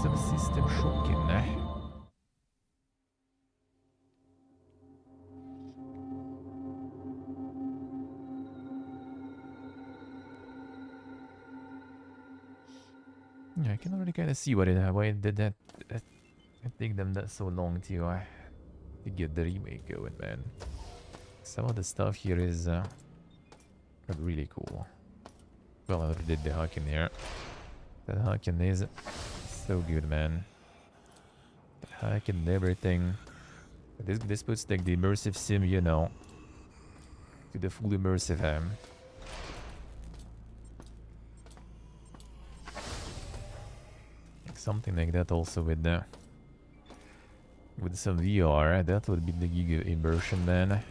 some system shocking. Yeah, I can already kind of see why did that take them that so long to get the remake going, man. Some of the stuff here is really cool. Well, I already did the Haken here. The Haken is so good, man. The Haken and everything. This puts like the immersive sim, you know, to the full immersive like something like that also with some VR. That would be the giga immersion, man.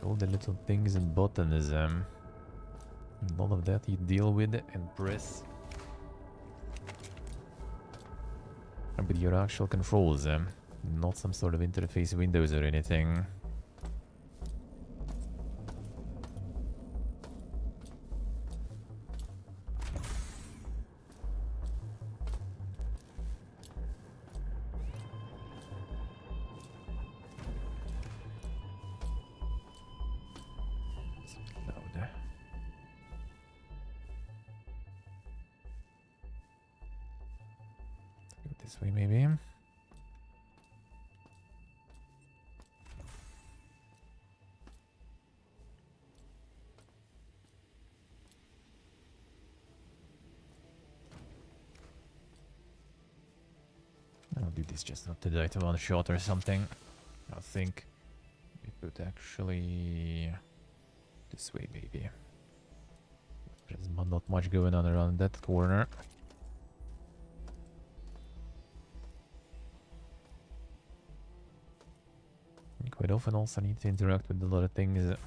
All the little things and buttons, a lot of that you deal with and press. With your actual controls, not some sort of interface windows or anything. This way, maybe. I'll do this just not to die to one shot or something. I think we could actually this way, maybe. There's not much going on around that corner. Quite often also need to interact with a lot of things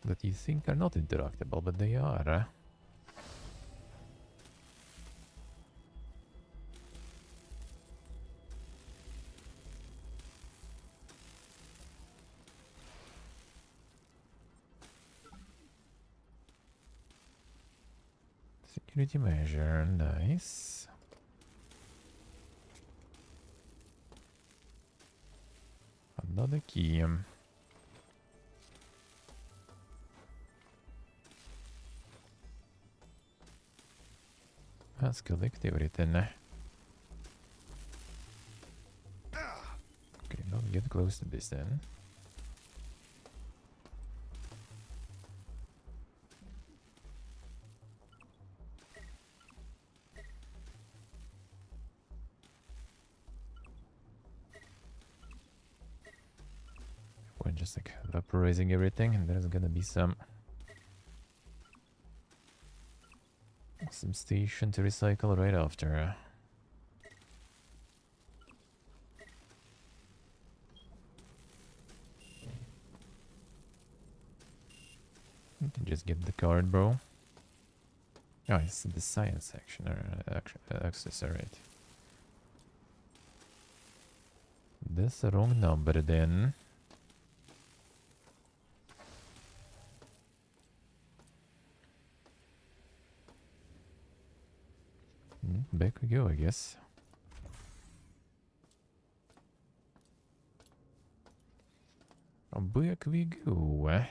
that you think are not interactable, but they are. Security measure, nice. Another key. Let's collect everything. Okay, don't get close to this then. We're just like vaporizing everything, and there's gonna be some station to recycle right after. You can just get the card, bro. Oh, it's the science section or access, alright. That's the wrong number then. Back we go, I guess. Back we go.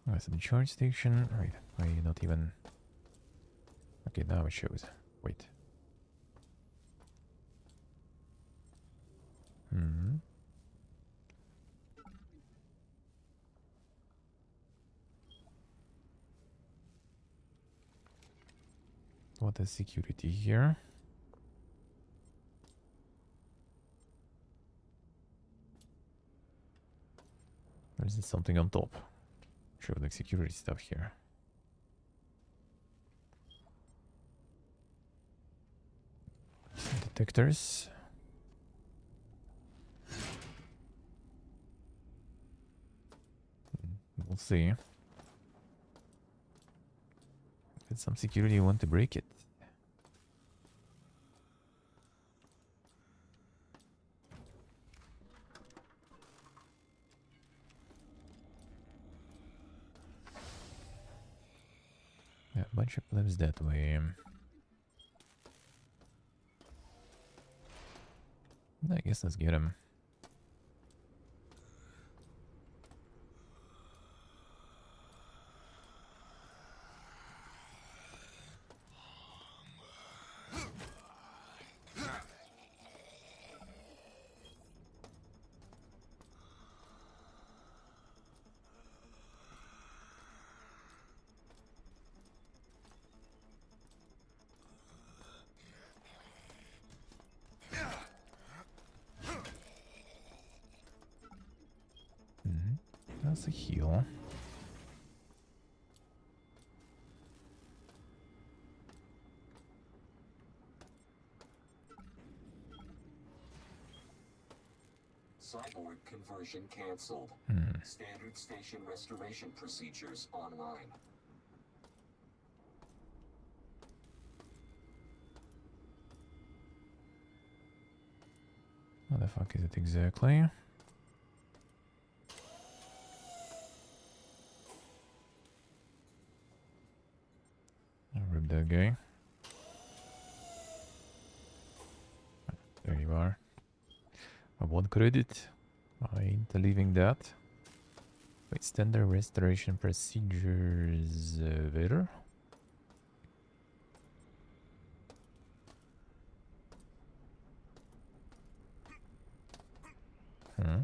Oh, it's the charge station. Right, why not even... Okay, now it shows. Wait. What is security here? Or is it something on top? Show like security stuff here. Detectors. We'll see. Did some security want to break it? Yeah, a bunch of plebs that way. I guess let's get him. That's a heal. Cyborg conversion cancelled. Standard station restoration procedures online. What the fuck is it exactly? I'll rip that guy. There you are. I want credit. I ain't leaving that. Wait, standard restoration procedures where? Huh?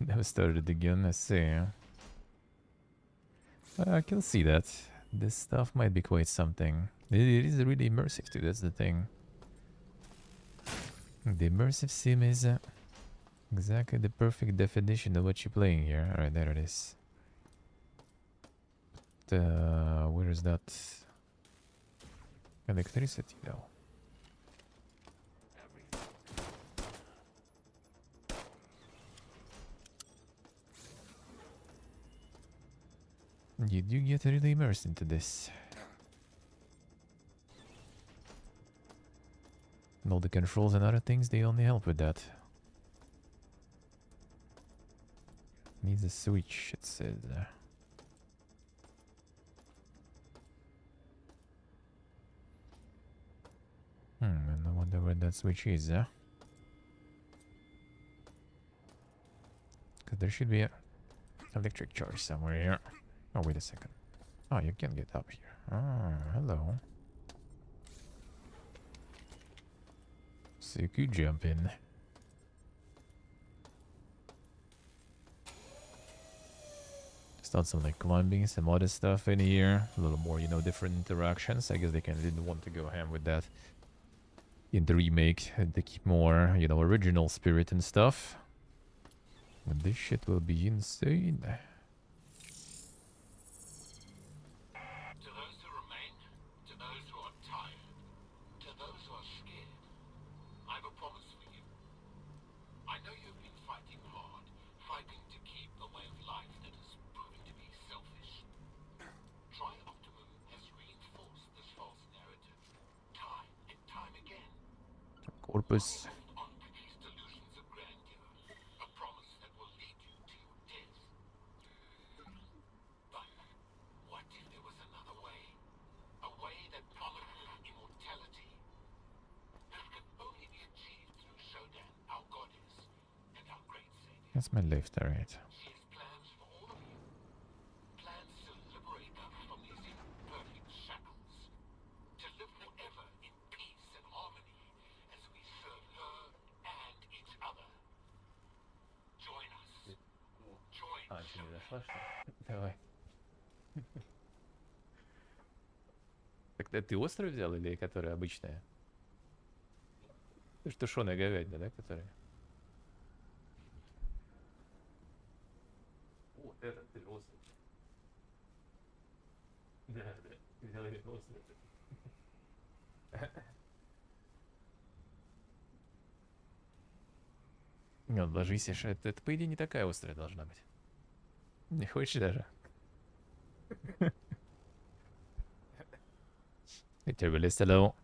Never started again, I see. I can see that. This stuff might be quite something. It is really immersive too, that's the thing. The immersive sim is exactly the perfect definition of what you're playing here. Alright, there it is. Where is that? Electricity though. You do get really immersed into this. And all the controls and other things, they only help with that. Needs a switch, it says. And I wonder where that switch is, huh? Because there should be a electric charge somewhere here. Oh, wait a second. Oh, you can get up here. Ah, hello. So you could jump in. Start some like climbing, some other stuff in here. A little more, you know, different interactions. I guess they didn't want to go ham with that in the remake. They keep more, you know, original spirit and stuff. And this shit will be insane. To those who remain, to those who are tired, to those who are scared, I've a promise for you. I know you've been fighting hard, fighting to keep the way of life that is proving to be selfish. Tri-Optimum has reinforced this false narrative, time and time again. Corpus. Hold on to these delusions of grandeur, a promise that will lead you to your death. But what if there was another way? A way that promises immortality. That can only be achieved through Shodan, our goddess, and our great savior. That's my left, alright. She has plans for all of you. Plans to liberate us from these imperfect shackles. To live forever in peace and harmony as we serve her and each other. Join us. Join us. Давай. Так ты острый взял или которая обычная? Тушеная говядина, да, которая? Вот это ты рослый. Да, да. Ты взял и рослый. Ну, ложись, это, по идее, не такая острая должна быть. Не хочешь даже? Turbolist, hello.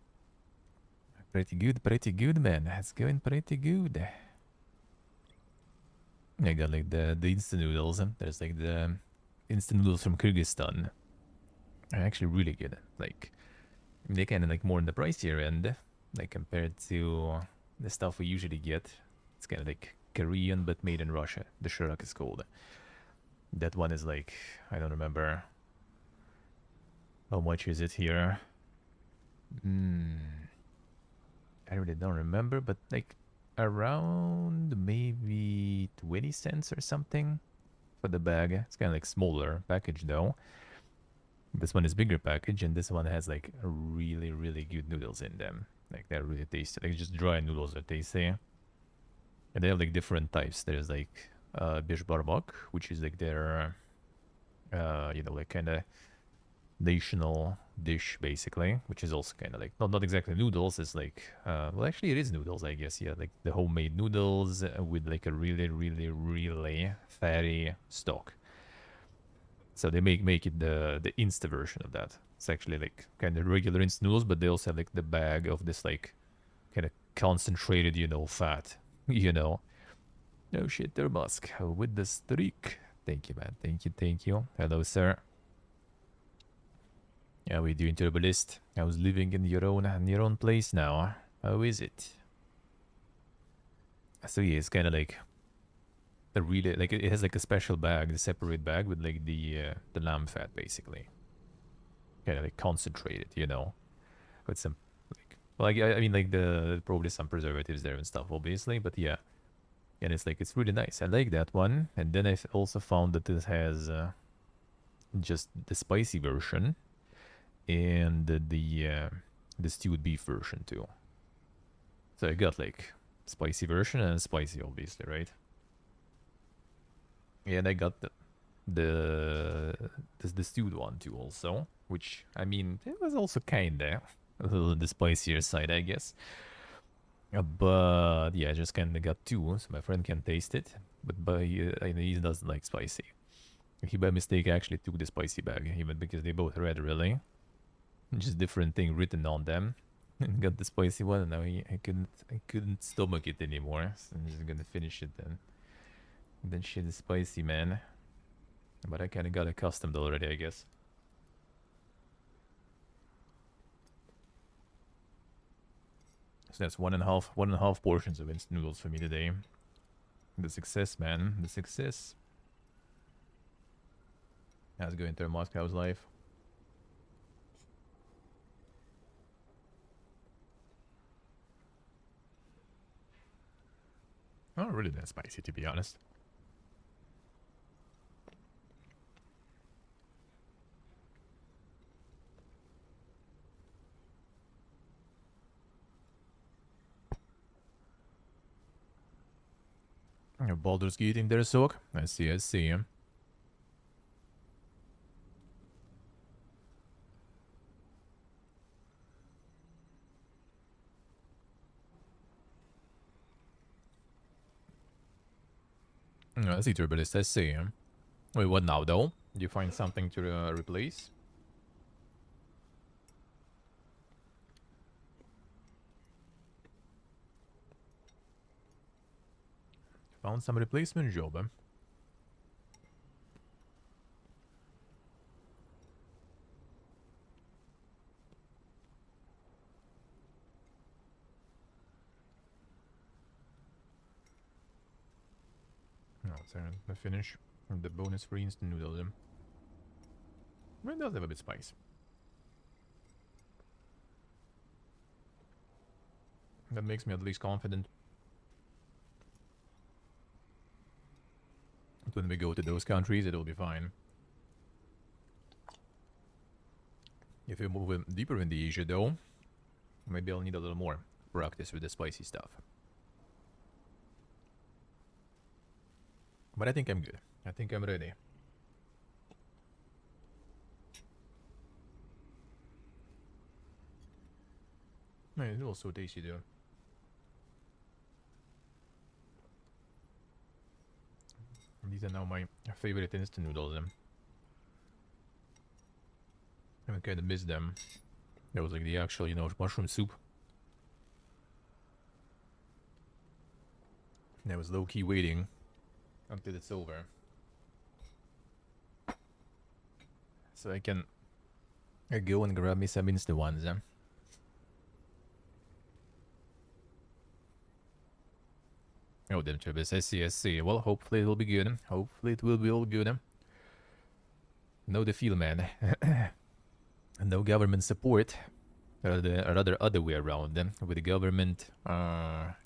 Pretty good, man. It's going pretty good. I got like the instant noodles. There's like the instant noodles from Kyrgyzstan. Are actually really good. Like they kind of like more on the pricier end, like compared to the stuff we usually get. It's kind of like Korean but made in Russia. The Shirak is called. That one is like, I don't remember how much is it here. I really don't remember, but like around maybe 20 cents or something for the bag. It's kind of like smaller package though. This one is bigger package, and this one has like really, really good noodles in them. Like they're really tasty. Like just dry noodles are tasty. And they have like different types. There's like bish barbak, which is like their, like kind of national dish basically, which is also kind of like not exactly noodles. It's like well, actually it is noodles, I guess. Yeah, like the homemade noodles with like a really, really, really fatty stock. So they make it the Insta version of that. It's actually like kind of regular instant noodles, but they also have like the bag of this like kind of concentrated, fat, Oh shit, there Musk with the streak. Thank you, man. Thank you. Hello, sir. How are you doing, Turbolist? I was living in your own place now. How is it? So yeah, it's kind of like a really like it has like a special bag, a separate bag with like the lamb fat basically, kind of like concentrated, with some like I mean like the probably some preservatives there and stuff, obviously, but yeah, and it's like it's really nice. I like that one, and then I also found that this has just the spicy version and the stewed beef version too. So I got like spicy version and spicy, obviously, right? Yeah, and I got the stewed one too, also, which I mean it was also kinda a little on the spicier side, I guess. But yeah, I just kinda got two, so my friend can taste it. But he doesn't like spicy. He by mistake actually took the spicy bag, even because they both red really. Just different thing written on them. And got the spicy one, and now I couldn't stomach it anymore. So I'm just gonna finish it then. And then shit is spicy, man. But I kinda got accustomed already, I guess. So that's one and a half portions of instant noodles for me today. The success, man. The success. How's it going through Moscow's life? Not really that spicy, to be honest. Baldur's Gate in there, Soak. I see, I see. I see, Turbolist, I see. Wait, what now, though? Do you find something to replace? Found some replacement job, eh? No, so I finish the bonus for instant noodles. It does have a bit spice. That makes me at least confident. When we go to those countries, it'll be fine. If we move deeper into Asia, though, maybe I'll need a little more practice with the spicy stuff. But I think I'm good. I think I'm ready. Man, it's also tasty though. These are now my favorite instant noodles. I kind of miss them. That was like the actual, mushroom soup. And I was low-key waiting until it's over, so I can go and grab me some instant ones. Oh, damn, Travis. I see. Well, hopefully it will be good. Hopefully it will be all good. Know the feel, man. No government support. Or rather other way around. With the government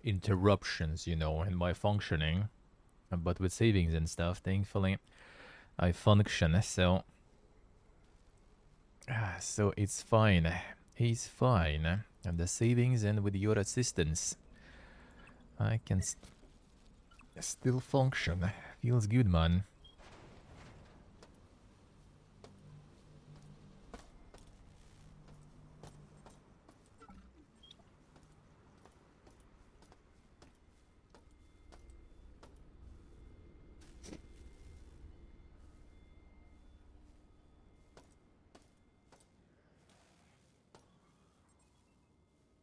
interruptions, in my functioning. But with savings and stuff, thankfully, I function. So it's fine. It's fine. And the savings and with your assistance, I can still function. Feels good, man.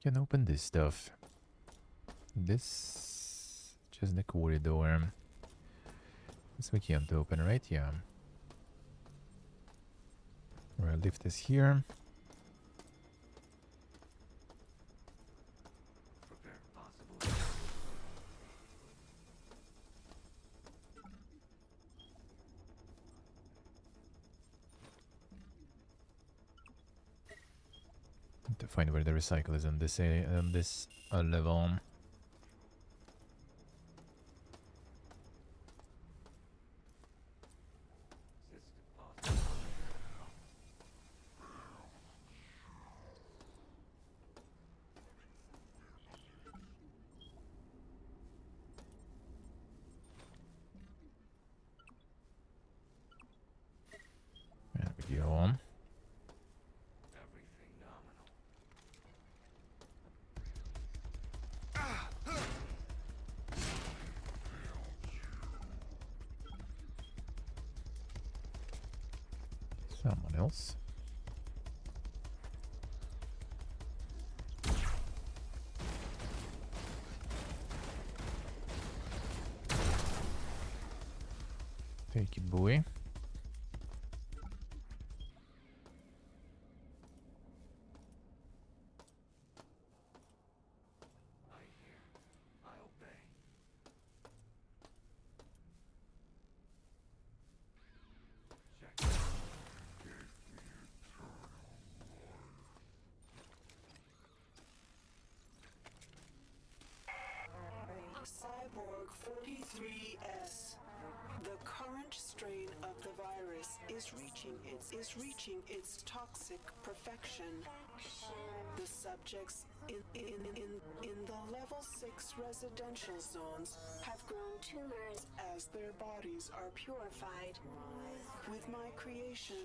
Can open this stuff. This just the corridor. This we can't open, right? Yeah. We'll leave this here. To find where the recycle is on this level. There we go. Someone else. Take it, boy. Cyborg 43S. The current strain of the virus is reaching its toxic perfection. The subjects in the level 6 residential zones have grown tumors as their bodies are purified. With my creation,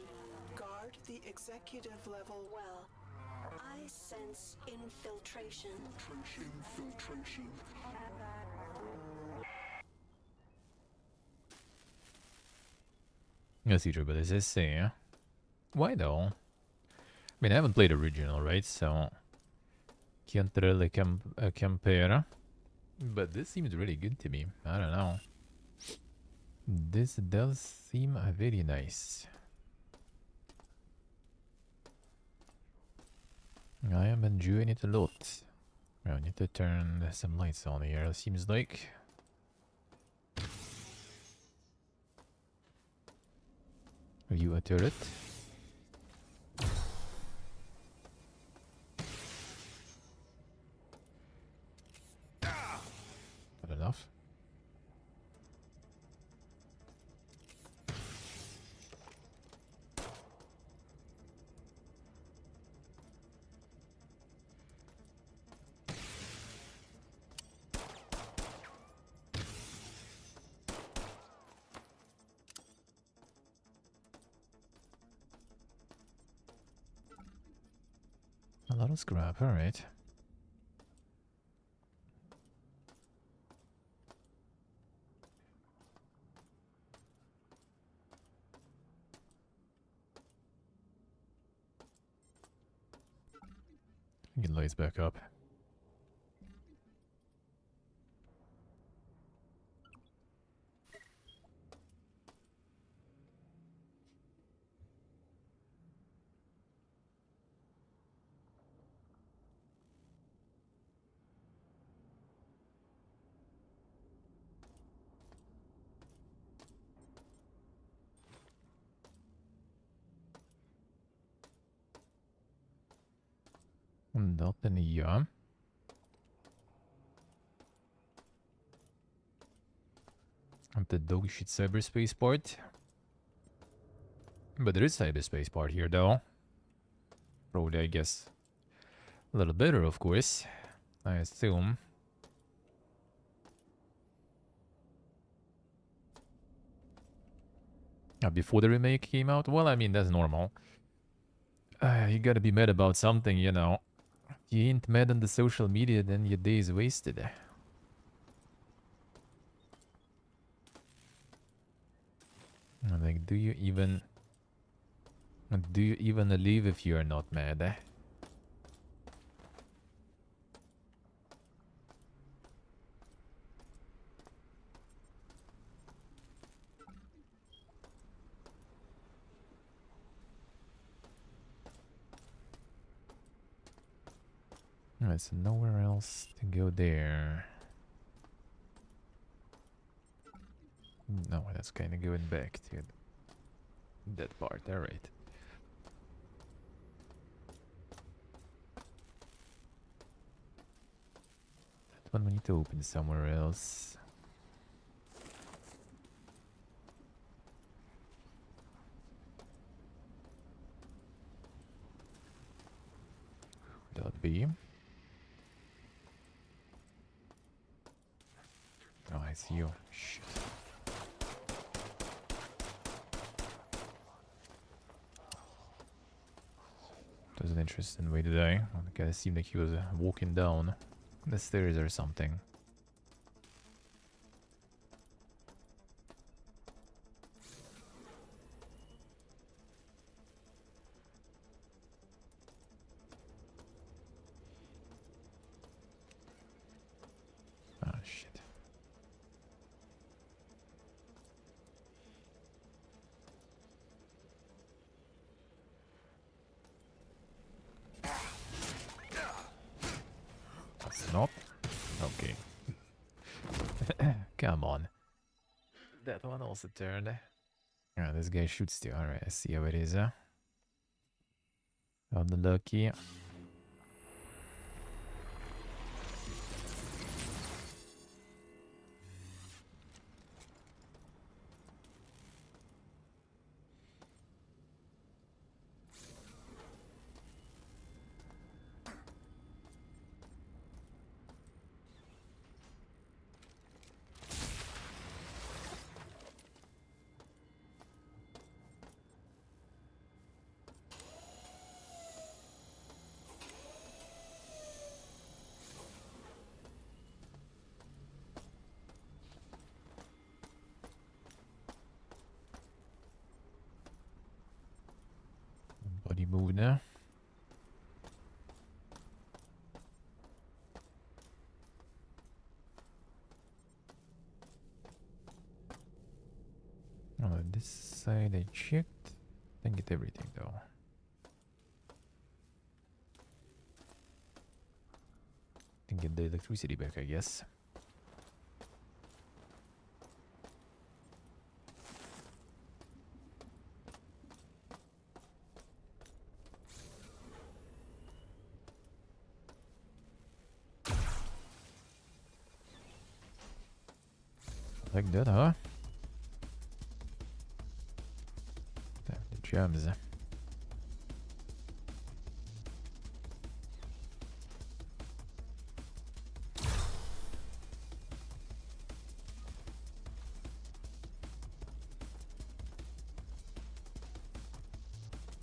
guard the executive level well. I sense infiltration. Infiltration. Yes, teacher, but as I say, why though? I mean, I haven't played original, right? So can't really compare. But this seems really good to me. I don't know. This does seem very nice. I am enjoying it a lot. I need to turn some lights on here, it seems like. Are you a turret? Not enough. A lot of scrap, alright. Get lights back up. Dat nya. The dog shit cyberspace part. But there is cyberspace part here though. Probably, I guess, a little better, of course, I assume. Before the remake came out? Well, I mean, that's normal. You gotta be mad about something, you know. If you ain't mad on the social media, then your day is wasted. Like, do you even live if you're not mad? Alright, so nowhere else to go there. No, that's kind of going back to that part. Alright. That one we need to open somewhere else. Would that be? Oh, I see you. Shit. That was an interesting way to die. The guy seemed like he was walking down the stairs or something. Ah, shit. That's not. Okay. Come on. That one also turned. Ah, this guy shoots too. Alright, I see how it is. Unlucky. Body move now. Oh, this side I checked. Didn't get everything though. Didn't get the electricity back, I guess. Like that, huh? Damn, the gems.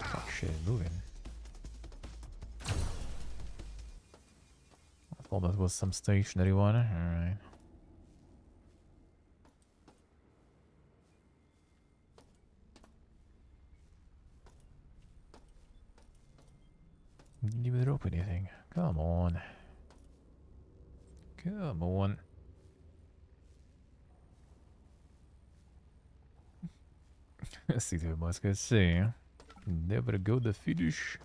Oh shit, moving. I thought that was some stationary one. Alright. Didn't even drop anything. Come on. Come on. C'est vraiment ce que c'est, hein? Never go the finish.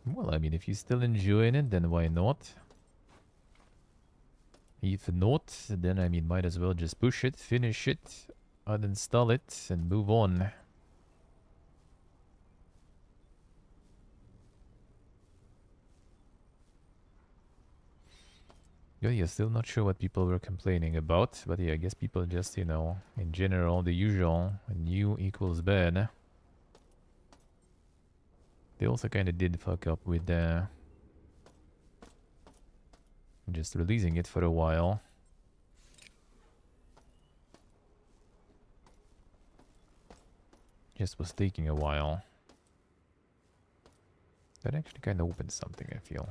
Well, I mean, if you're still enjoying it, then why not? If not, then I mean, might as well just push it, finish it, uninstall it, and move on. Yeah, still not sure what people were complaining about, but yeah, I guess people just, you know, in general, the usual, new equals bad. They also kind of did fuck up with just releasing it for a while. Just was taking a while. That actually kind of opened something, I feel.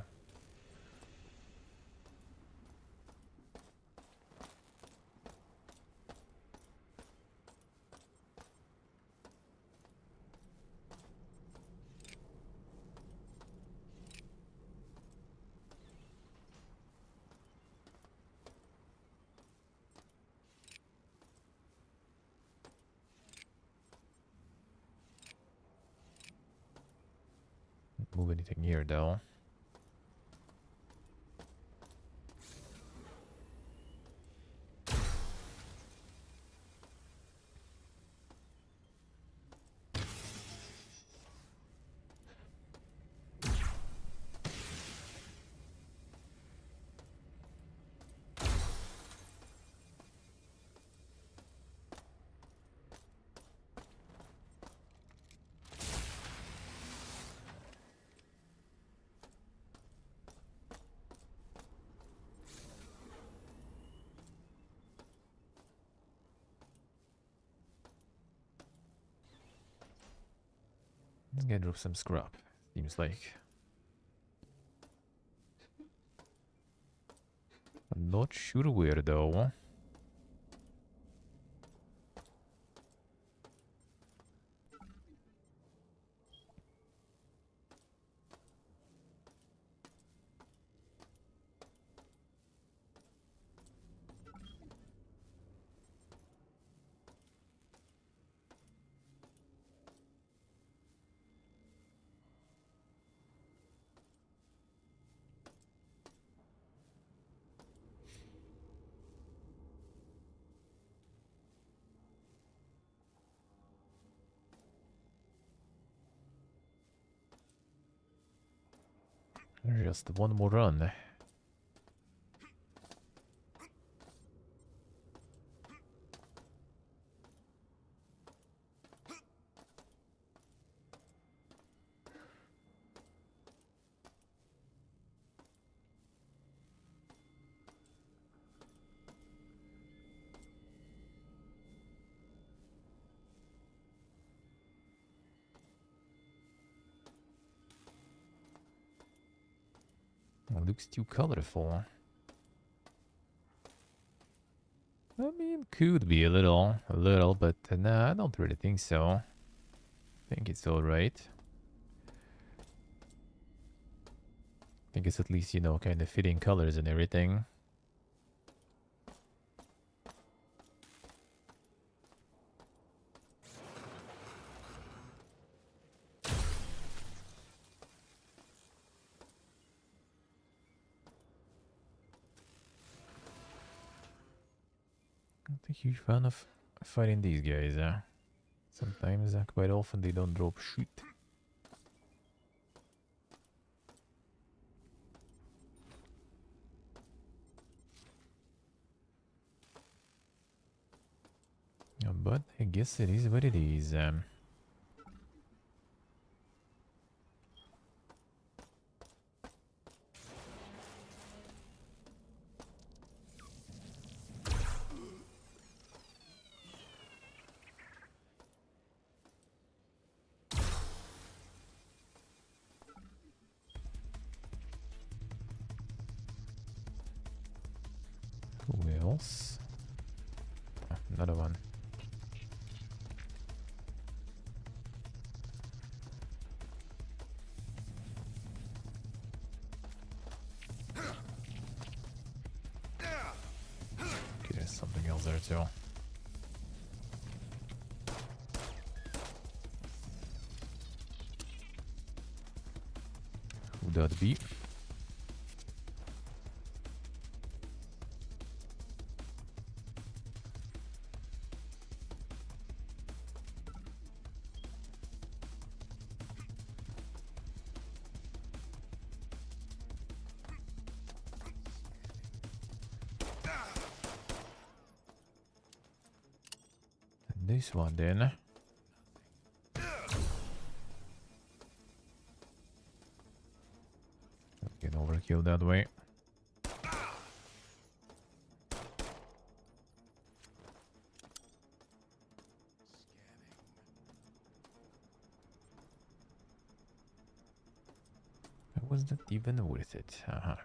Don't move anything here, though. Let's get rid of some scrap, seems like. I'm not sure where, though. Just one more run. It looks too colorful. I mean, could be a little, but nah, I don't really think so. I think it's alright. I think it's at least, you know, kind of fitting colors and everything. Not a huge fan of fighting these guys, sometimes, quite often, they don't drop shit. But I guess it is what it is. Who else? Ah, another one. There's something else there too. Who that be? This one then. Get overkill that way. Was that even worth it?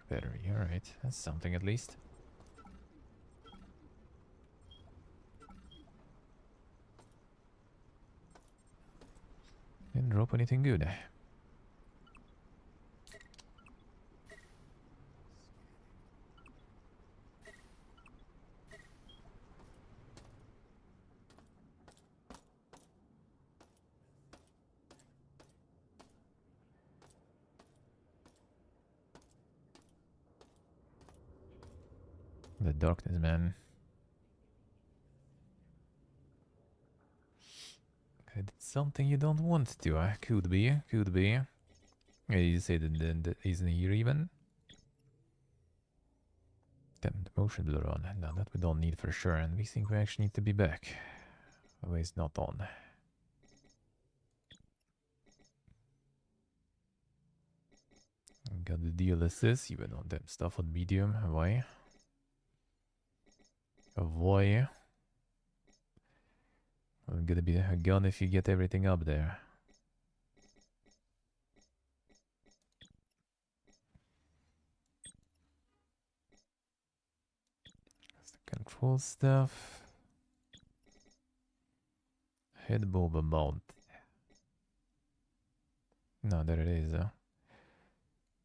Battery, alright. That's something at least. Didn't drop anything good. The darkness, man. It's something you don't want to. Could be, could be. Yeah, you say that isn't here even? Damn, the motion blur on. No, that we don't need for sure, and we think we actually need to be back. Otherwise, not on. Got the DLSS, even on them stuff on medium. Why? Why? I'm gonna be a gun if you get everything up there. That's the control stuff. Head boba mount. No, there it is.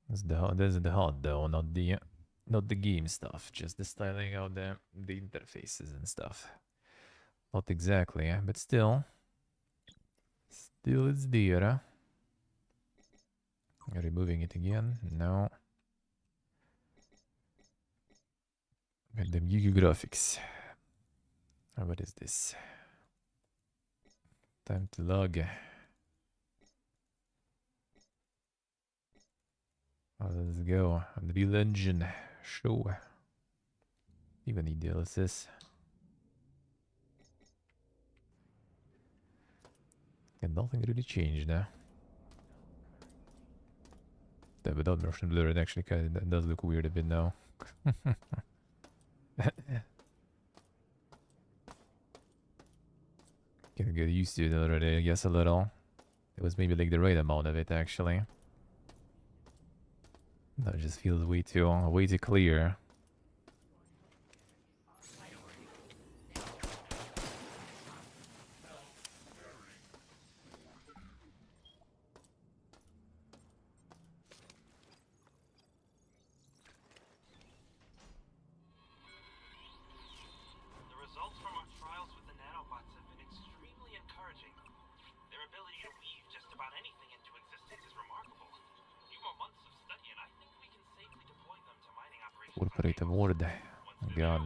That's the HUD though, not the game stuff. Just the styling out the interfaces and stuff. Not exactly, but still. Still it's there. Removing it again? No. And the Yugi graphics. What is this? Time to log. Let's go. The Legend show. Even need DLSS. And nothing really changed now. Yeah, without motion blur, it actually kind of does look weird a bit now. Can get used to it already, I guess, a little. It was maybe like the right amount of it, actually. That just feels way too clear. Incorporate a word. God.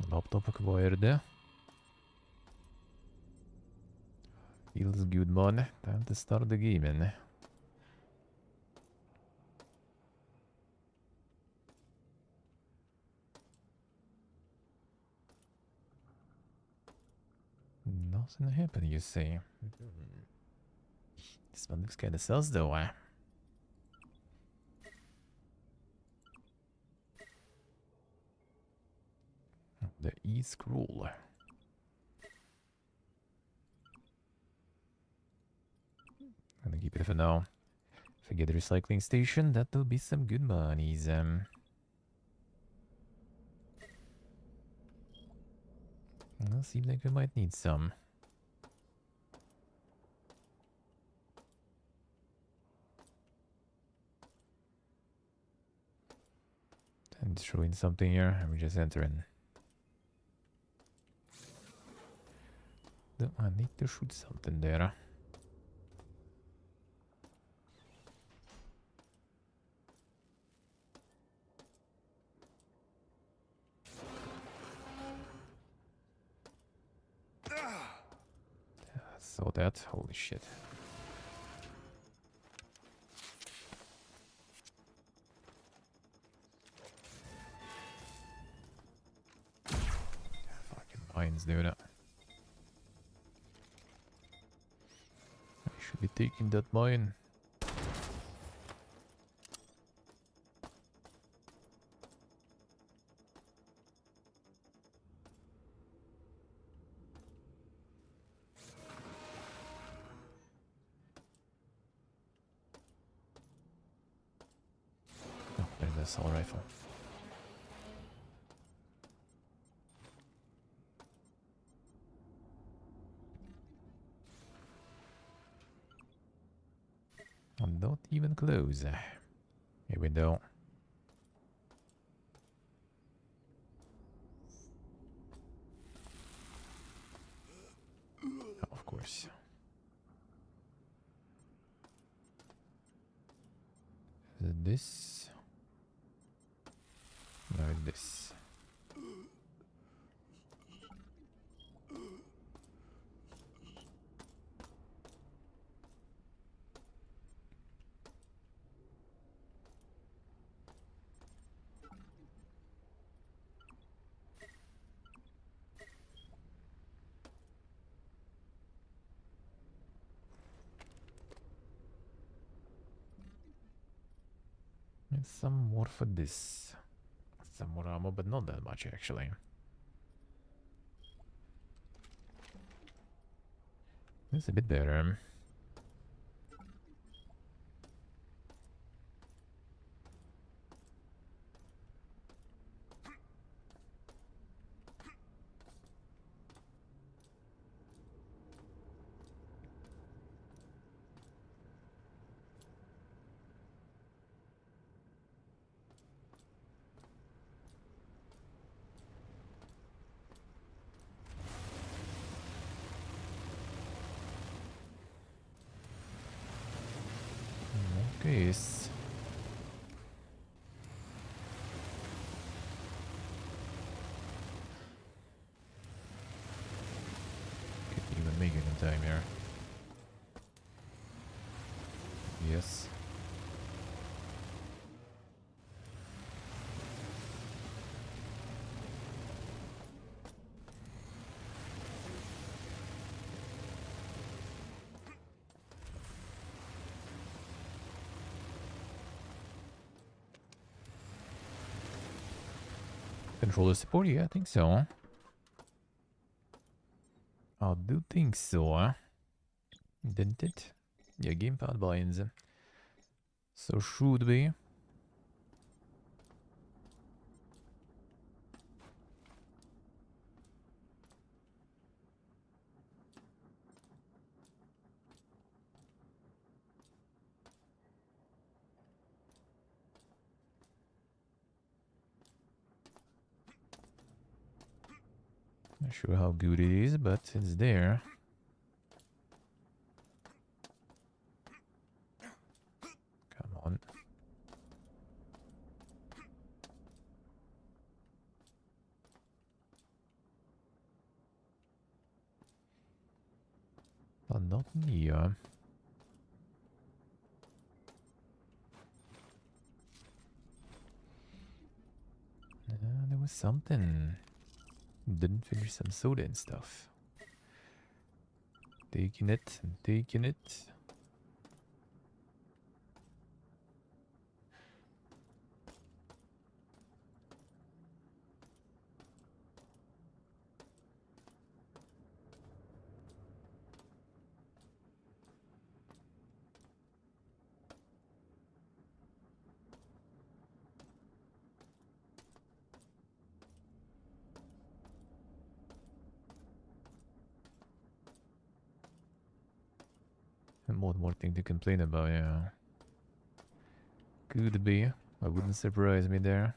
Laptopok wire. Feels good, man. Time to start the game, man. Nothing happened, you say. This one looks kinda sus though, the E-scroll. I'm gonna keep it for now. If I get the recycling station, that will be some good monies. Well, seems like we might need some. I'm destroying something here. I'm just entering. Do I need to shoot something there? Saw that. Holy shit. Fucking mines, dude. I should be taking that mine. Oh, there's the assault rifle. I'm not even close. Here we go. Oh, of course. Is it this? No, it's this. And some more for this. Some more ammo, but not that much actually. This is a bit better. Okay. Could even make it in time here. Yes. Controller support? Yeah, I think so. I do think so. Didn't it? Yeah, gamepad binds. So should be. Not sure how good it is, but it's there. Come on. But not near. There was something. Didn't finish some soda and stuff. Taking it and taking it. One more thing to complain about, yeah. Could be. I wouldn't surprise me there.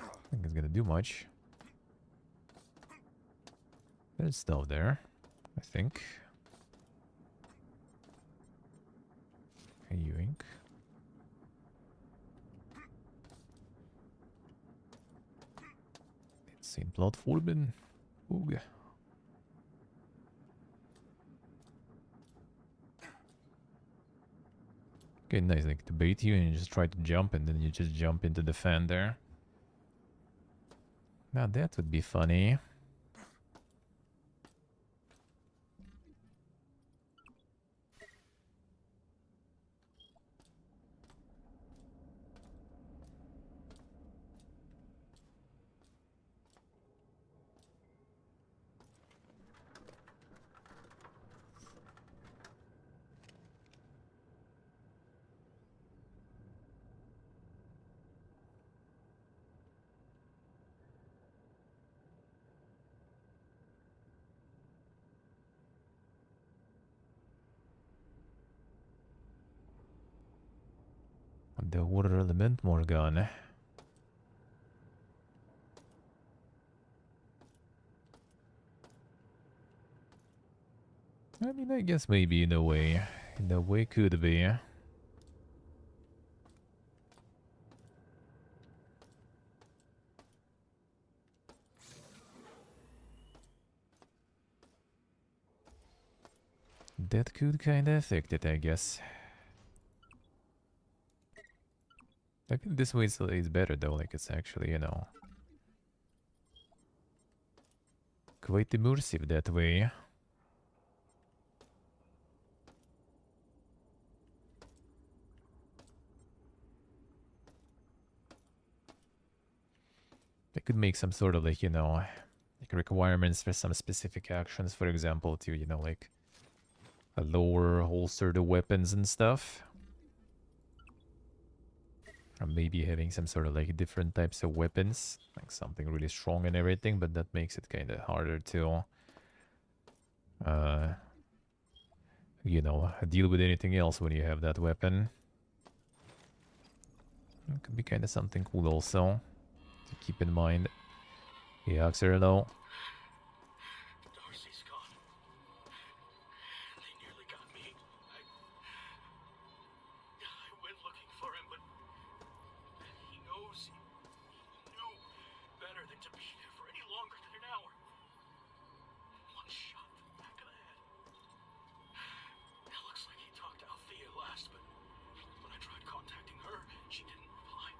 I think it's gonna do much. There's stuff there, I think. Hey, yoink. Insane platformen. Ooh. Okay, nice. Like to bait you and you just try to jump and then you just jump into the fan there. Now that would be funny. The water element, Morgan. I mean, I guess maybe in a way. In a way could be. That could kinda affect it, I guess. I think this way is better though, like it's actually, you know, quite immersive that way. They could make some sort of like, you know, like requirements for some specific actions, for example, to, you know, like a lower holster the weapons and stuff. Or maybe having some sort of like different types of weapons, like something really strong and everything, but that makes it kind of harder to, you know, deal with anything else when you have that weapon. It could be kind of something cool also to keep in mind. Yeah, Xerlo. Darcy's gone. They nearly got me. I went looking for him, but he knows. He knew better than to be there for any longer than an hour. One shot to the back of the head. It looks like he talked to Althea last, but when I tried contacting her, she didn't reply.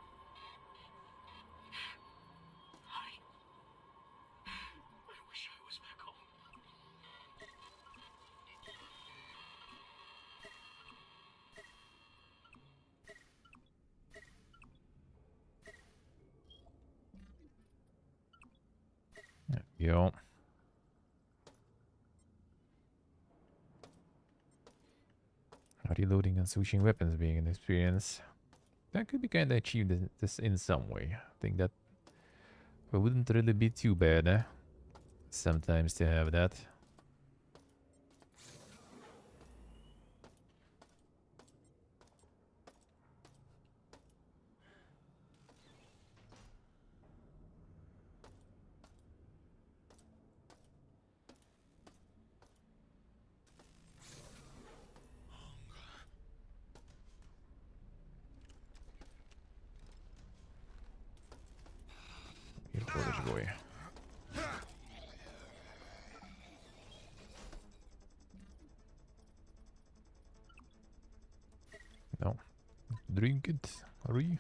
I wish I was back home. Yo. Reloading and switching weapons being an experience. That could be kind of achieved this in some way. I think that it wouldn't really be too bad, sometimes to have that. Here, Polish boy. No. Drink it. Hurry.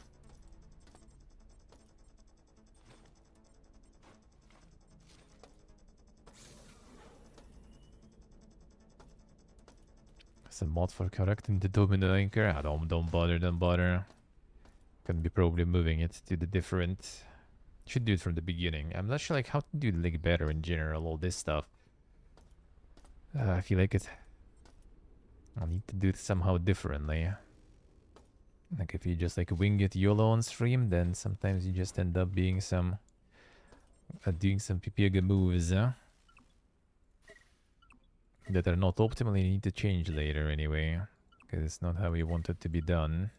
Some mod for correcting the dominant anchor. Ah, don't bother, don't bother. Can be probably moving it to the different. Should do it from the beginning. I'm not sure like how to do the link better in general, all this stuff. I feel like I'll need to do it somehow differently. Like if you just like wing it YOLO on stream, then sometimes you just end up being some doing some PPG moves that are not optimally need to change later anyway, because it's not how we want it to be done.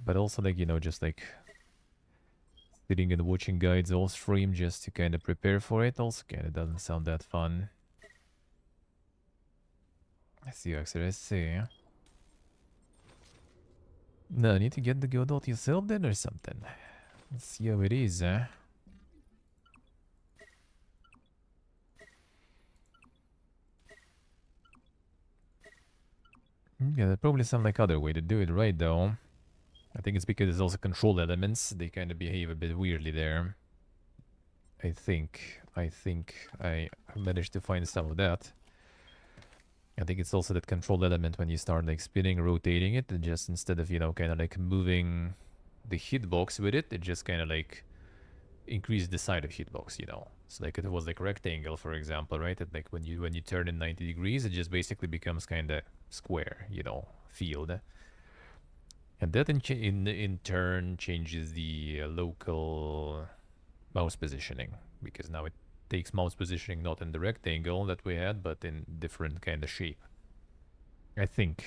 But also, like, you know, just like sitting and watching guides all stream just to kind of prepare for it also kind of doesn't sound that fun. Let's see, actually, let's see. No, need to get the Godot yourself then or something. Let's see how it is, huh? Yeah, there's probably some like other way to do it right though. I think it's because there's also control elements. They kind of behave a bit weirdly there. I think I managed to find some of that. I think it's also that control element when you start like spinning, rotating it, and just instead of, you know, kind of like moving the hitbox with it, it just kind of like increased the side of hitbox, you know. So like it was like rectangle, for example, right? It like when you turn in 90 degrees, it just basically becomes kind of square, you know, field. And that in turn changes the local mouse positioning, because now it takes mouse positioning not in the rectangle that we had, but in different kind of shape. I think.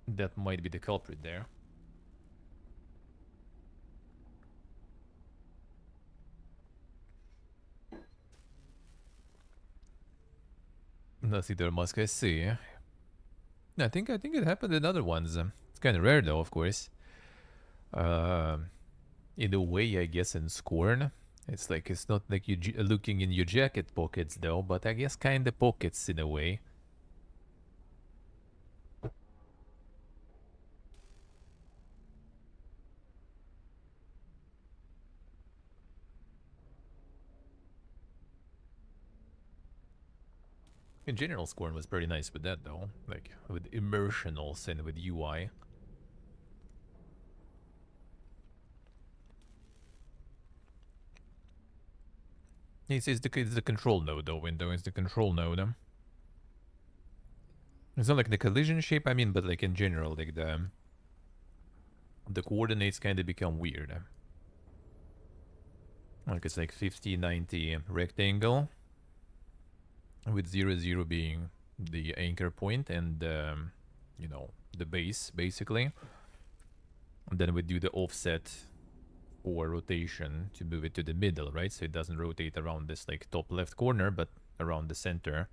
That might be the culprit there. Nothing there, must I see. I think it happened in other ones. It's kind of rare though, of course. In a way, I guess in Scorn, it's like it's not like you looking in your jacket pockets though, but I guess kind of pockets in a way. In general, Scorn was pretty nice with that though, like with immersionals and with UI. It's the control node though. Window is the control node. It's not like the collision shape, I mean, but like in general, like the coordinates kind of become weird. Like it's like 50, 90 rectangle, with 0, 0 being the anchor point and you know, the base basically. And then we do the offset or rotation to move it to the middle, right? So it doesn't rotate around this like top left corner, but around the center.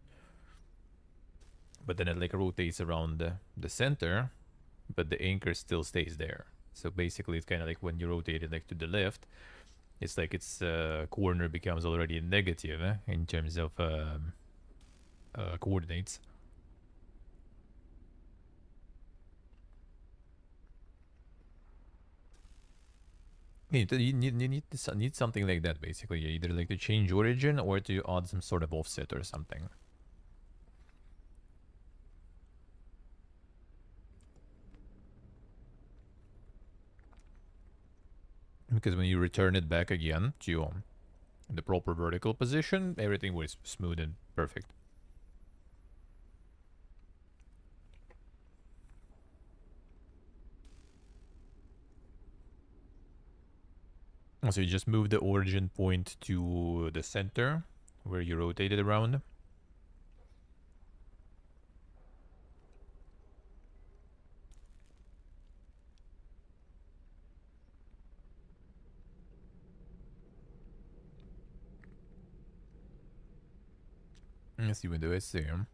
But then it like rotates around the center, but the anchor still stays there. So basically it's kind of like when you rotate it like to the left, it's like its corner becomes already negative in terms of coordinates. You need something like that basically, either like to change origin or to add some sort of offset or something. Because when you return it back again to the proper vertical position, everything was smooth and perfect. So you just move the origin point to the center where you rotate it around. Let's see, window is there.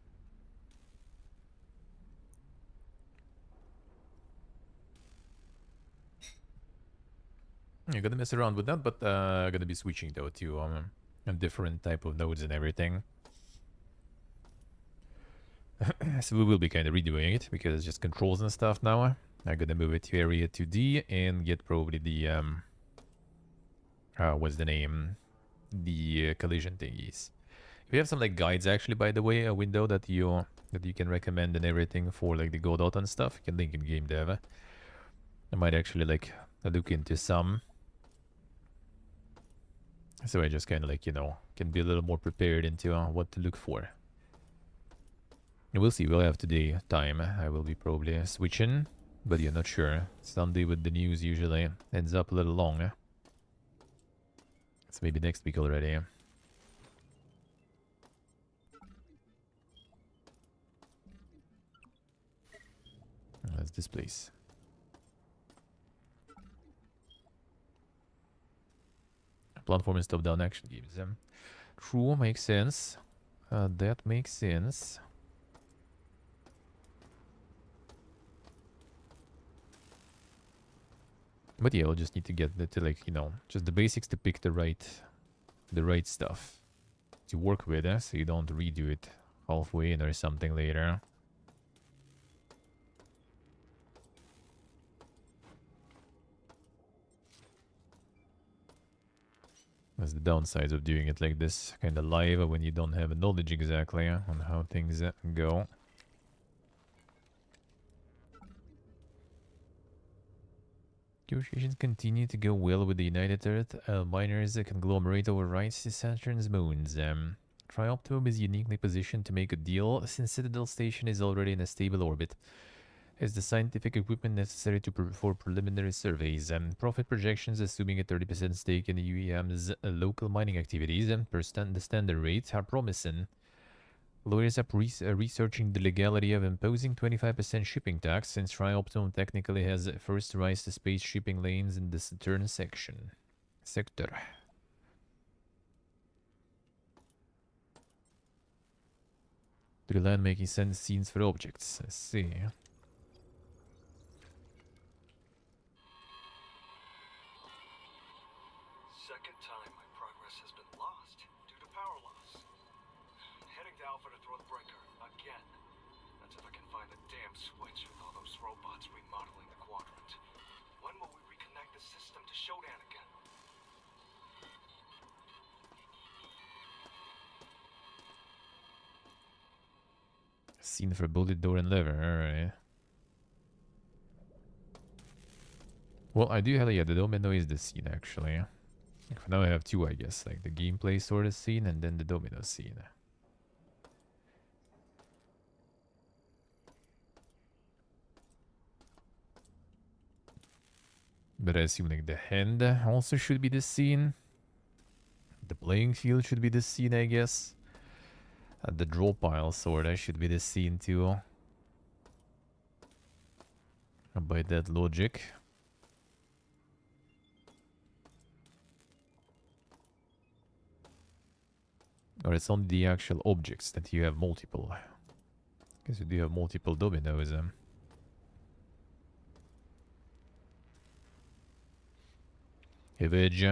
You're gonna mess around with that, but gonna be switching though to a different type of nodes and everything. So we will be kind of redoing it because it's just controls and stuff now. I'm gonna move it to area 2D and get probably the what's the name? The collision thingies. If you have some like guides actually, by the way, a window that you can recommend and everything for like the Godot and stuff, you can link in game dev. I might actually like look into some. So I just kind of like, you know, can be a little more prepared into what to look for. We'll see. We'll have today time. I will be probably switching, but you're not sure. Sunday with the news usually ends up a little long. It's maybe next week already. That's this place. Platform and top-down action games. True, makes sense. That makes sense. But yeah, we'll just need to get to, like, you know, just the basics to pick the right stuff to work with, so you don't redo it halfway in or something later. That's the downsides of doing it like this, kind of live, when you don't have knowledge exactly on how things go. Negotiations continue to go well with the United Earth miners conglomerate over rights to Saturn's moons. Trioptimum is uniquely positioned to make a deal since Citadel Station is already in a stable orbit. Has the scientific equipment necessary for preliminary surveys and profit projections, assuming a 30% stake in the UEM's local mining activities and the standard rates are promising. Lawyers are researching the legality of imposing 25% shipping tax, since Trioptimum technically has first rights to space shipping lanes in the Saturn sector. To the land making sense scenes for objects. I see. Second time my progress has been lost due to power loss. I'm heading to Alpha to throw the breaker again. That's if I can find the damn switch with all those robots remodeling the quadrant. When will we reconnect the system to Shodan again? Scene for bullet door and lever, alright. Well, I do have, yeah, the domino is the scene actually. For now I have two, I guess, like the gameplay sort of scene and then the domino scene. But I assume like the hand also should be the scene. The playing field should be the scene, I guess. The draw pile sorta should be the scene too. By that logic. Or it's only the actual objects that you have multiple. Guess you do have multiple dominoes. Edge.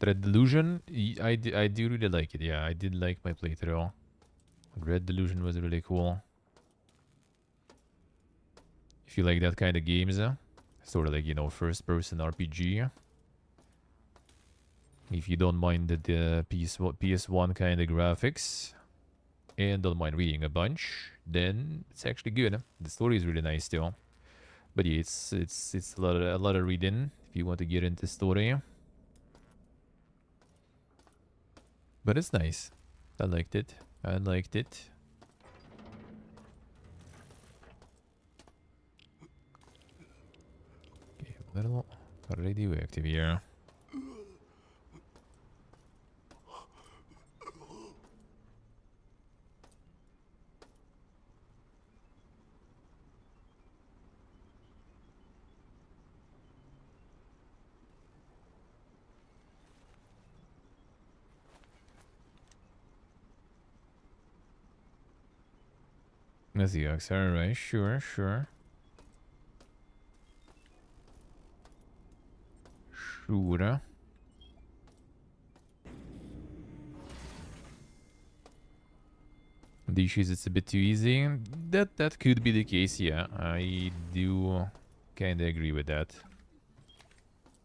Red Delusion, I do really like it. Yeah, I did like my playthrough. Red Delusion was really cool. If you like that kind of games, sort of like, you know, first-person RPG. If you don't mind the PS1 kind of graphics and don't mind reading a bunch, then it's actually good. The story is really nice too. But yeah, it's a lot of reading if you want to get into story. But it's nice. I liked it. I liked it. Okay, a little radioactive here. That's the Ox, alright, sure. Sure. The issues it's a bit too easy. That could be the case, yeah. I do kinda agree with that.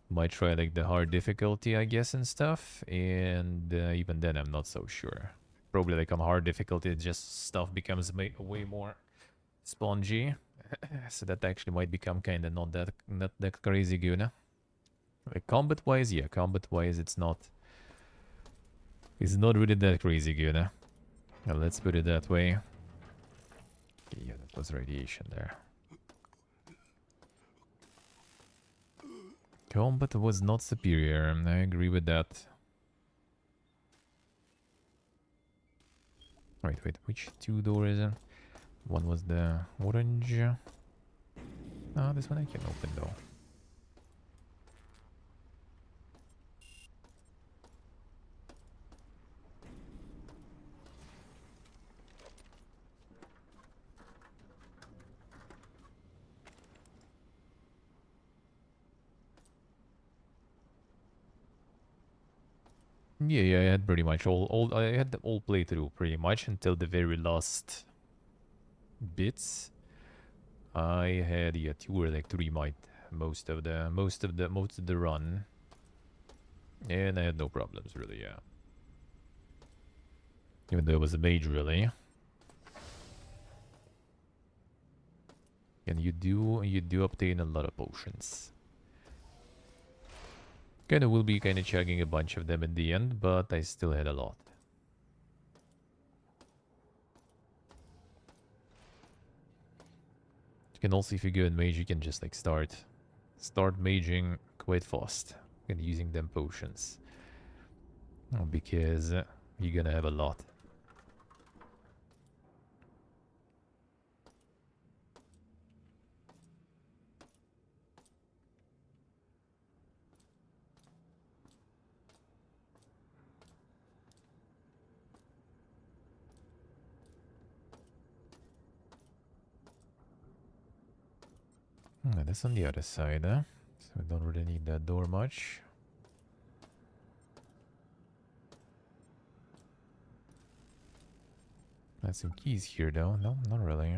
Might try like the hard difficulty, I guess, and stuff. And even then I'm not so sure. Probably like on hard difficulty, just stuff becomes way more spongy. So that actually might become kind of not that crazy good. Like combat wise, yeah, combat wise it's not really that crazy good. Let's put it that way. Yeah, that was radiation there. Combat was not superior. I agree with that. Wait, which two doors? One was the orange. Ah, this one I can open though. Yeah, I had pretty much I had the all playthrough pretty much until the very last bits. I had, yeah, 2 or like 3 might most of the run, and I had no problems really. Yeah, even though it was a mage really. And you do obtain a lot of potions. Kinda will be kinda chugging a bunch of them in the end, but I still had a lot. You can also, if you go in mage, you can just like start maging quite fast and using them potions. Because you're gonna have a lot. That's on the other side, huh? So we don't really need that door much. Got some keys here though. No, not really.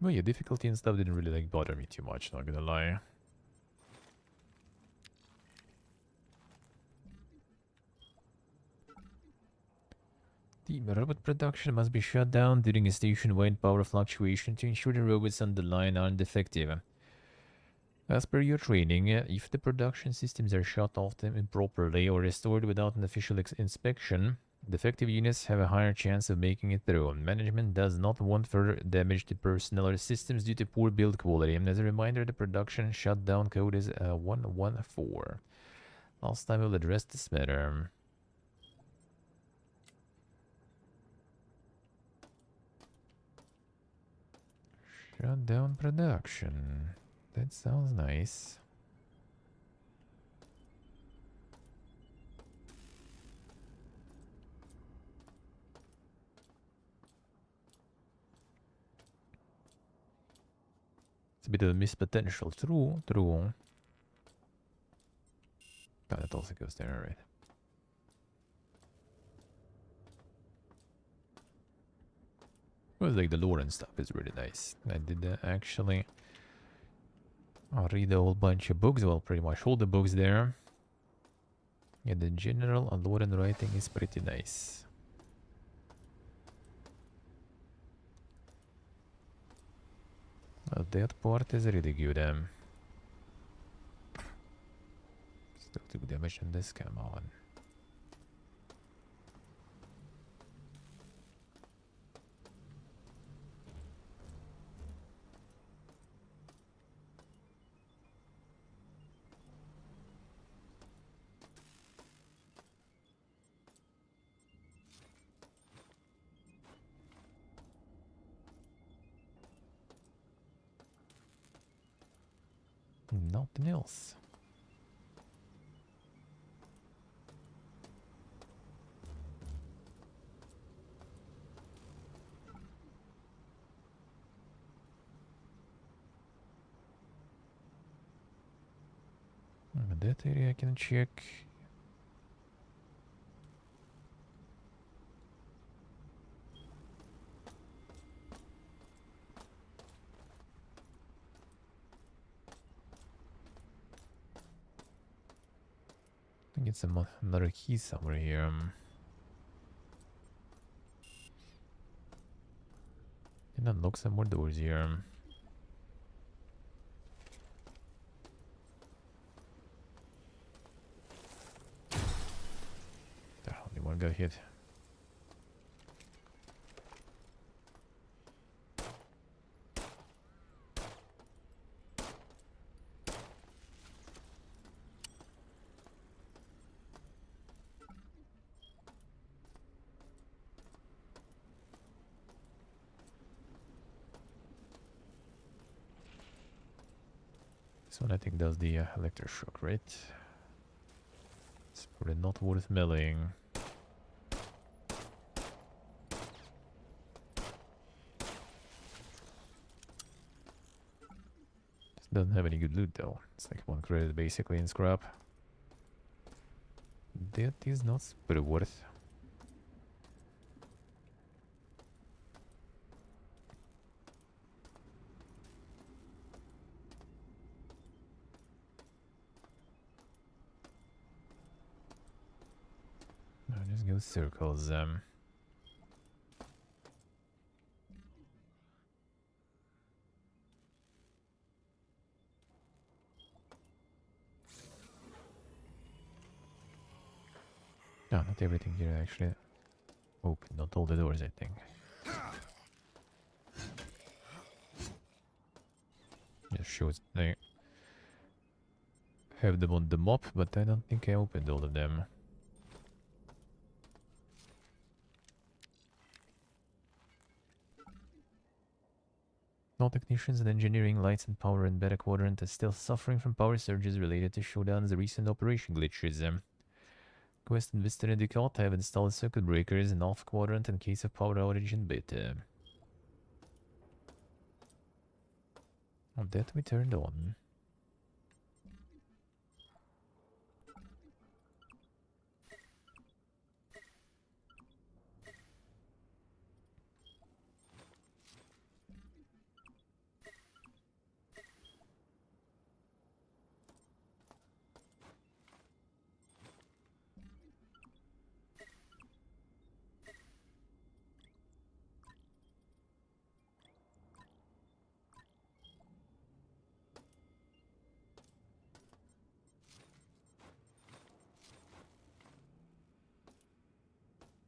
Well, yeah, difficulty and stuff didn't really like bother me too much, not gonna lie. The robot production must be shut down during a station-wide power fluctuation to ensure the robots on the line aren't defective. As per your training, if the production systems are shut off improperly or restored without an official inspection, defective units have a higher chance of making it through. Management does not want further damage to personnel or systems due to poor build quality. And as a reminder, the production shutdown code is 114. Last time we'll address this matter. Shut down production. That sounds nice. It's a bit of a missed potential. True. Oh, that also goes there, alright. It was like the lore and stuff is really nice. I did actually read a whole bunch of books. Well, pretty much all the books there. And the general lore and writing is pretty nice. Well, that part is really good. Still 2 damage on this, come on. Nothing else. That area I can check. I think it's another key somewhere here. Can unlock some more doors here. Only one got hit. This one I think does the electroshock, right? It's probably not worth meleeing. Doesn't have any good loot though. It's like 1 credit basically in scrap. That is not super worth. No, just go circles. No, not everything here actually. Open, not all the doors, I think. Just shows they have them on the mop, but I don't think I opened all of them. All technicians in engineering, lights and power and beta quadrant are still suffering from power surges related to Shodan's recent operation glitches. Quest and Vista and Ducat have installed circuit breakers in off quadrant in case of power outage in beta. Oh, that we turned on.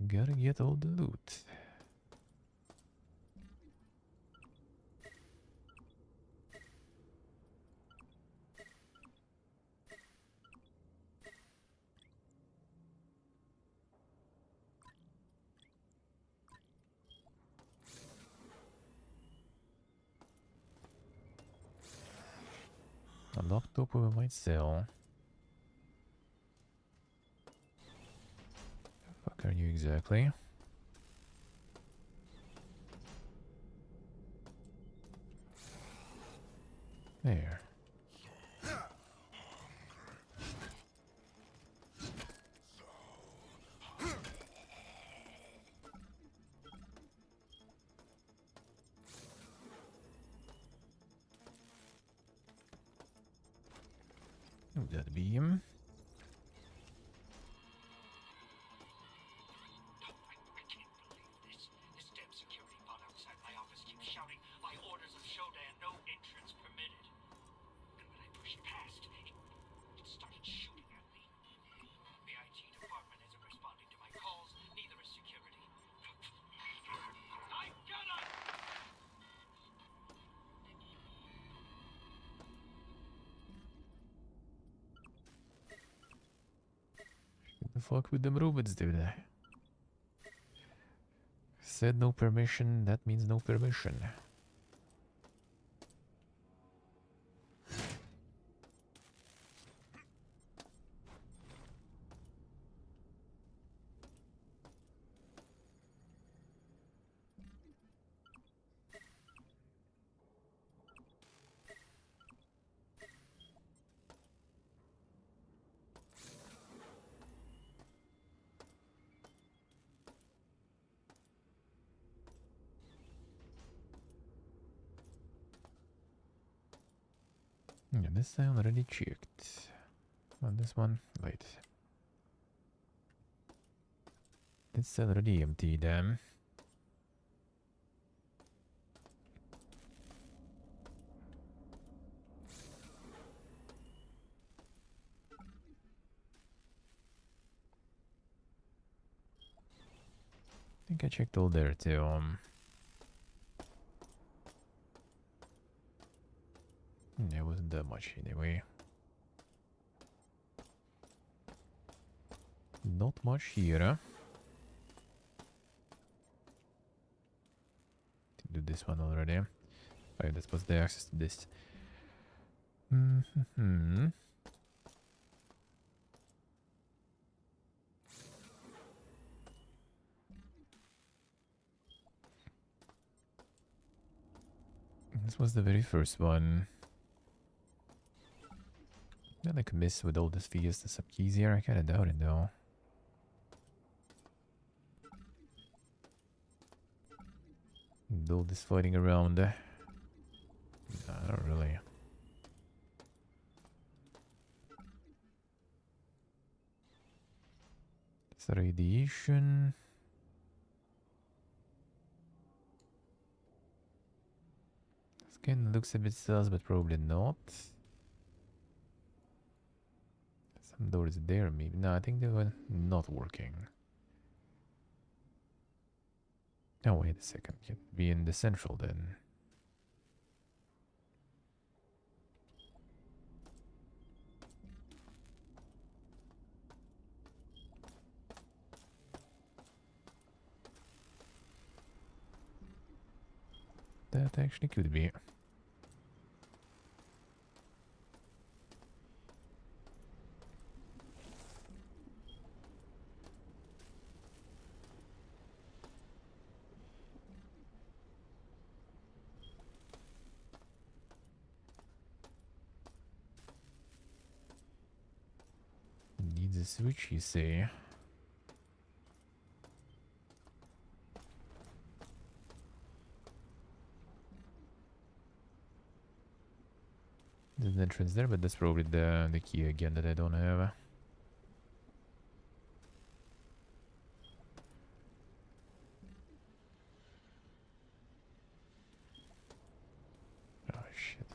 Gotta get all the loot. A locked up we might sell. The fuck are you exactly? There. Oh, that'd be him. I can't believe this. This damn security bot outside my office keeps shouting, by orders of Shodan, no entrance permitted. And when I pushed past, it started shooting at me. The IT department isn't responding to my calls, neither is security. I'm gonna... What the fuck with them robots do they? Said no permission, that means no permission. Yeah, this I already checked. On this one, wait. It's already empty, damn. think I checked all there too. There wasn't that much anyway. Not much here, huh? Did do this one already. Oh, yeah, that's supposed to have access to this. Mm-hmm. This was the very first one. Not like miss with all this Fiesta subkeys here. I kinda doubt it though. And all this fighting around. Nah, not really. It's radiation. This kind of looks a bit sus, but probably not. Some doors there, maybe. No, I think they were not working. Oh, wait a second. Could be in the central then. That actually could be. Needs a switch, you say? There's an entrance there, but that's probably the key again that I don't have. Oh shit.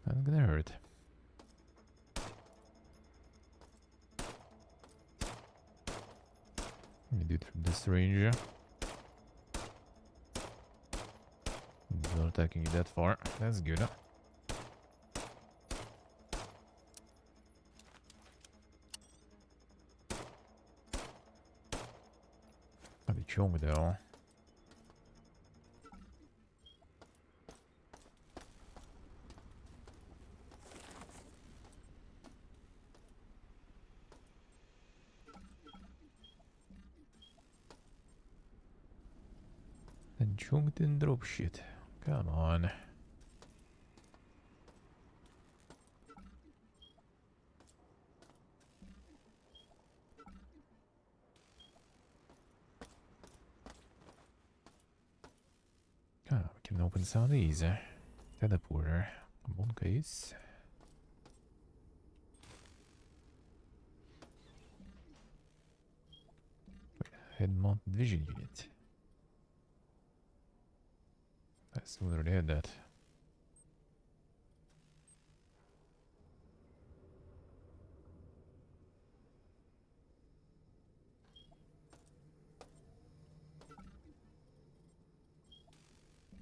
That's gonna hurt. Let me do it from this range. He's not attacking you that far. That's good. Oh, the chong though. The chong didn't drop shit. Come on. Oh, we can open some of these. Teleporter. Come on, guys. Head mounted vision unit. I already had that.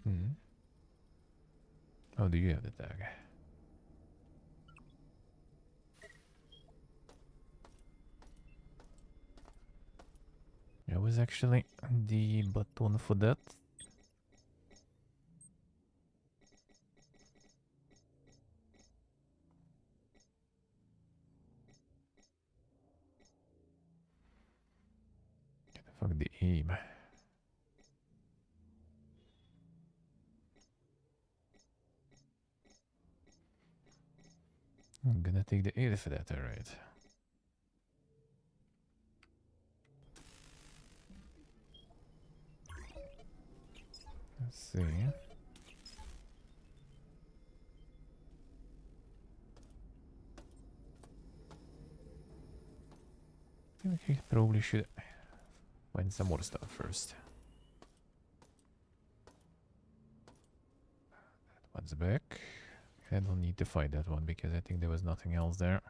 Hmm. Oh, do you have the tag? That was actually the button for that. Fuck the aim. I'm gonna take the 8 for that, alright. Let's see. We probably should find some more stuff first. That one's back. I don't need to fight that one because I think there was nothing else there.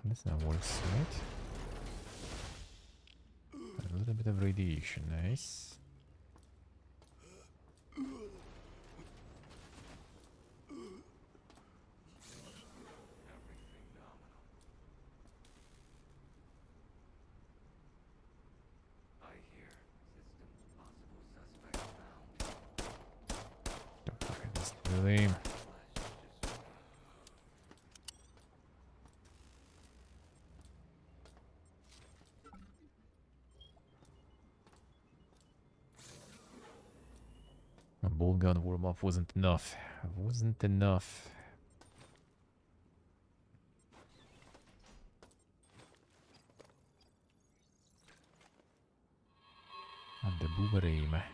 This now works, right? A little bit of radiation, nice. Don't look at this really. A bolt gun warm-up wasn't enough. Wasn't enough. And the boomerang. Man,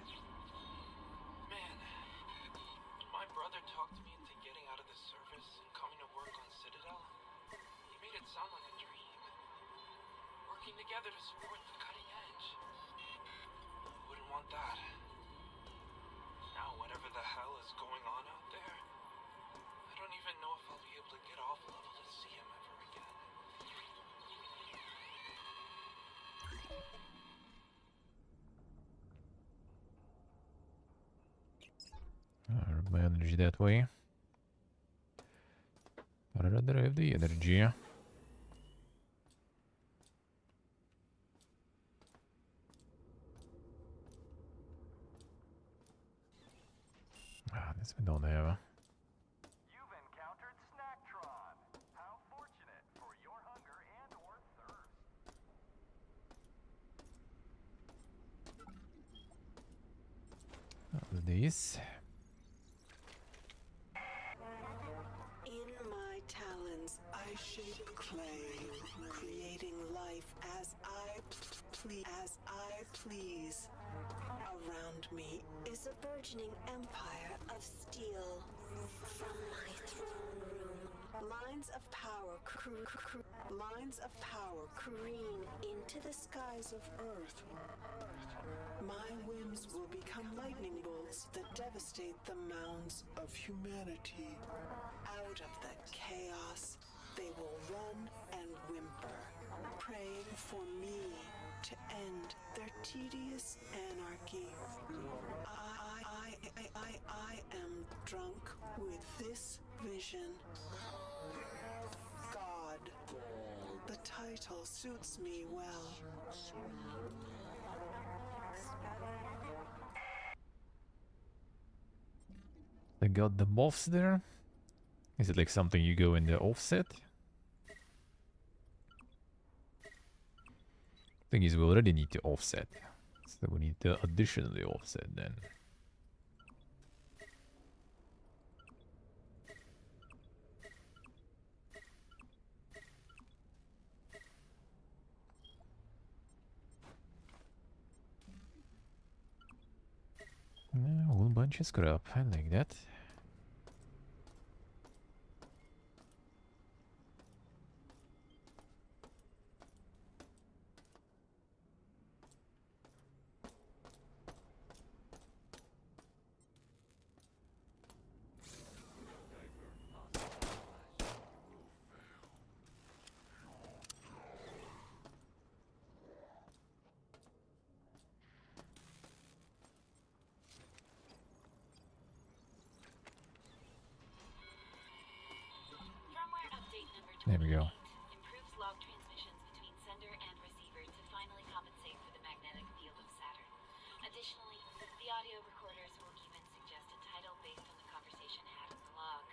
my brother talked me into getting out of the service and coming to work on Citadel. He made it sound like a dream. Working together to support the cutting edge. Wouldn't want that. Now whatever the hell is going on out there, I don't even know if I'll be able to get off level to see him ever again. Rub my energy that way. But I'd rather have the energy. Ah, this we don't have. You've encountered Snacktron. How fortunate for your hunger and or thirst. These. In my talons, I shape clay, creating life as I please. Around me Is a burgeoning empire of steel. From my throne room, lines of power careen into the skies of Earth. My whims will become lightning bolts that devastate the mounds of humanity. Out of the chaos, they will run and whimper, praying for me to end their tedious anarchy. I am drunk with this vision. God. The title suits me well. They got the buffs there. Is it like something you go in the offset? Thing is, we already need to offset. So we need to additionally offset then. A whole bunch of scrap. I like that. Firmware update number 28 There we go. improves log transmissions between sender and receiver to finally compensate for the magnetic field of Saturn. Additionally, the audio recorders will even suggest a title based on the conversation had in the log.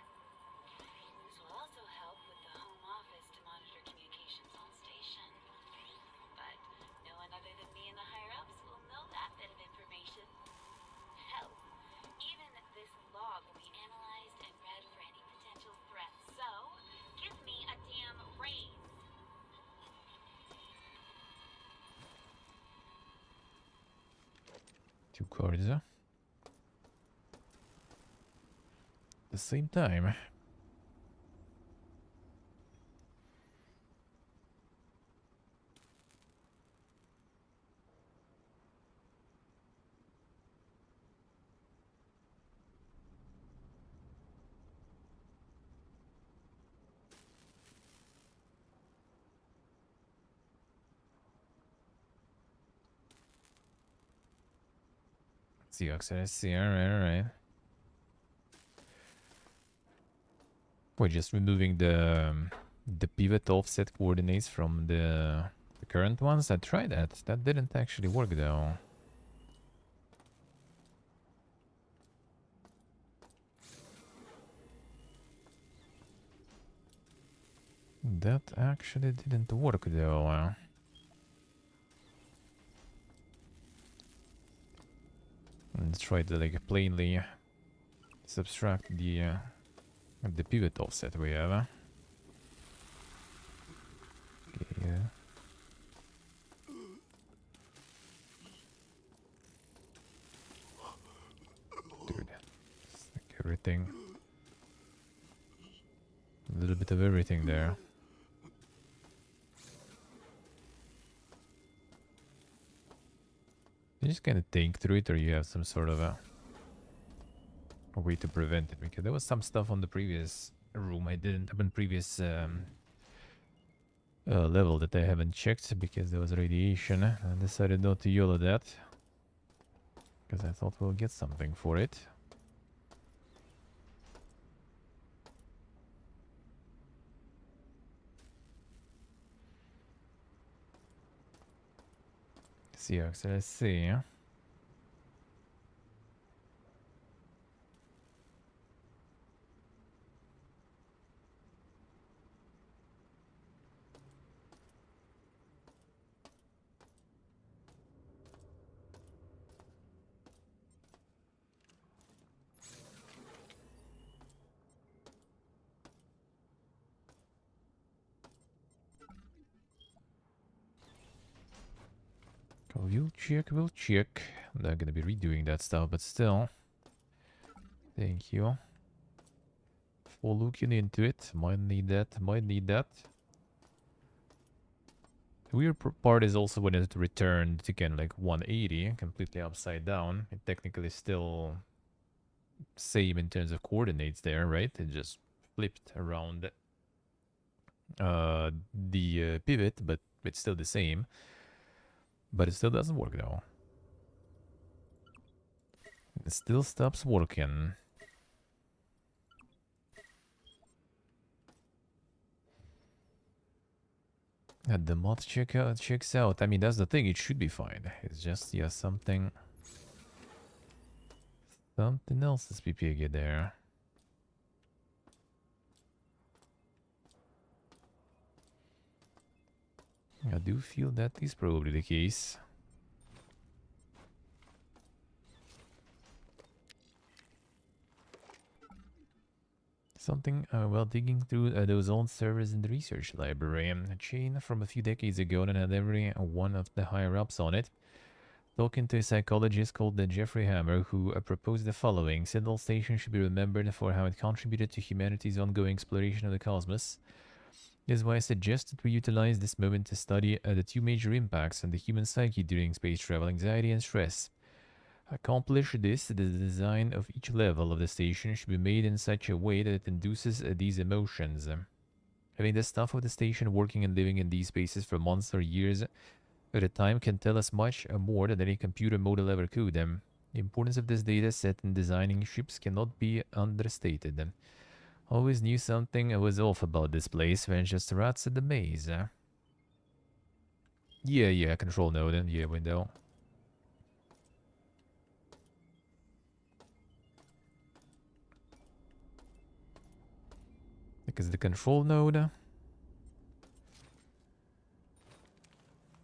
This will also help with the home office to monitor communications on station. But no one other than me and the higher-ups will know that bit of information. Hell, even this log will be analyzed and read for any potential threats. So, give me a damn raise. 2 cards. the same time. Seahawks, I see. Alright. We're just removing the pivot offset coordinates from the current ones. I tried that. That didn't actually work though. That actually didn't work though. Let's try to like plainly subtract the pivot offset we have. Okay, yeah. Dude, it's like everything. A little bit of everything there. You just kind of think through it, or you have some sort of a way to prevent it, because there was some stuff on the previous room I didn't have in previous level that I haven't checked because there was radiation. I decided not to yellow that because I thought we'll get something for it. Seahawks, let's see. We'll check, we'll check. I'm not gonna be redoing that stuff, but still. Thank you for looking into it. Might need that, might need that. The weird part is also when it returned to kind of like 180, completely upside down. It technically still same in terms of coordinates there, right? It just flipped around the pivot, but it's still the same. But it still doesn't work though. It still stops working. And the mod checks out. I mean, that's the thing. It should be fine. It's just, yeah, something else is PPG there. I do feel that is probably the case. Something while digging through those old servers in the research library. A chain from a few decades ago that had every one of the higher-ups on it. Talking to a psychologist called Jeffrey Hammer, who proposed the following. Sentinel Station should be remembered for how it contributed to humanity's ongoing exploration of the cosmos. This is why I suggest that we utilize this moment to study the two major impacts on the human psyche during space travel, anxiety and stress. Accomplish this, the design of each level of the station should be made in such a way that it induces these emotions. Having the staff of the station working and living in these spaces for months or years at a time can tell us much more than any computer model ever could. The importance of this data set in designing ships cannot be understated. Always knew something was off about this place when just rats at the maze. Yeah, control node, yeah, window. Because the control node...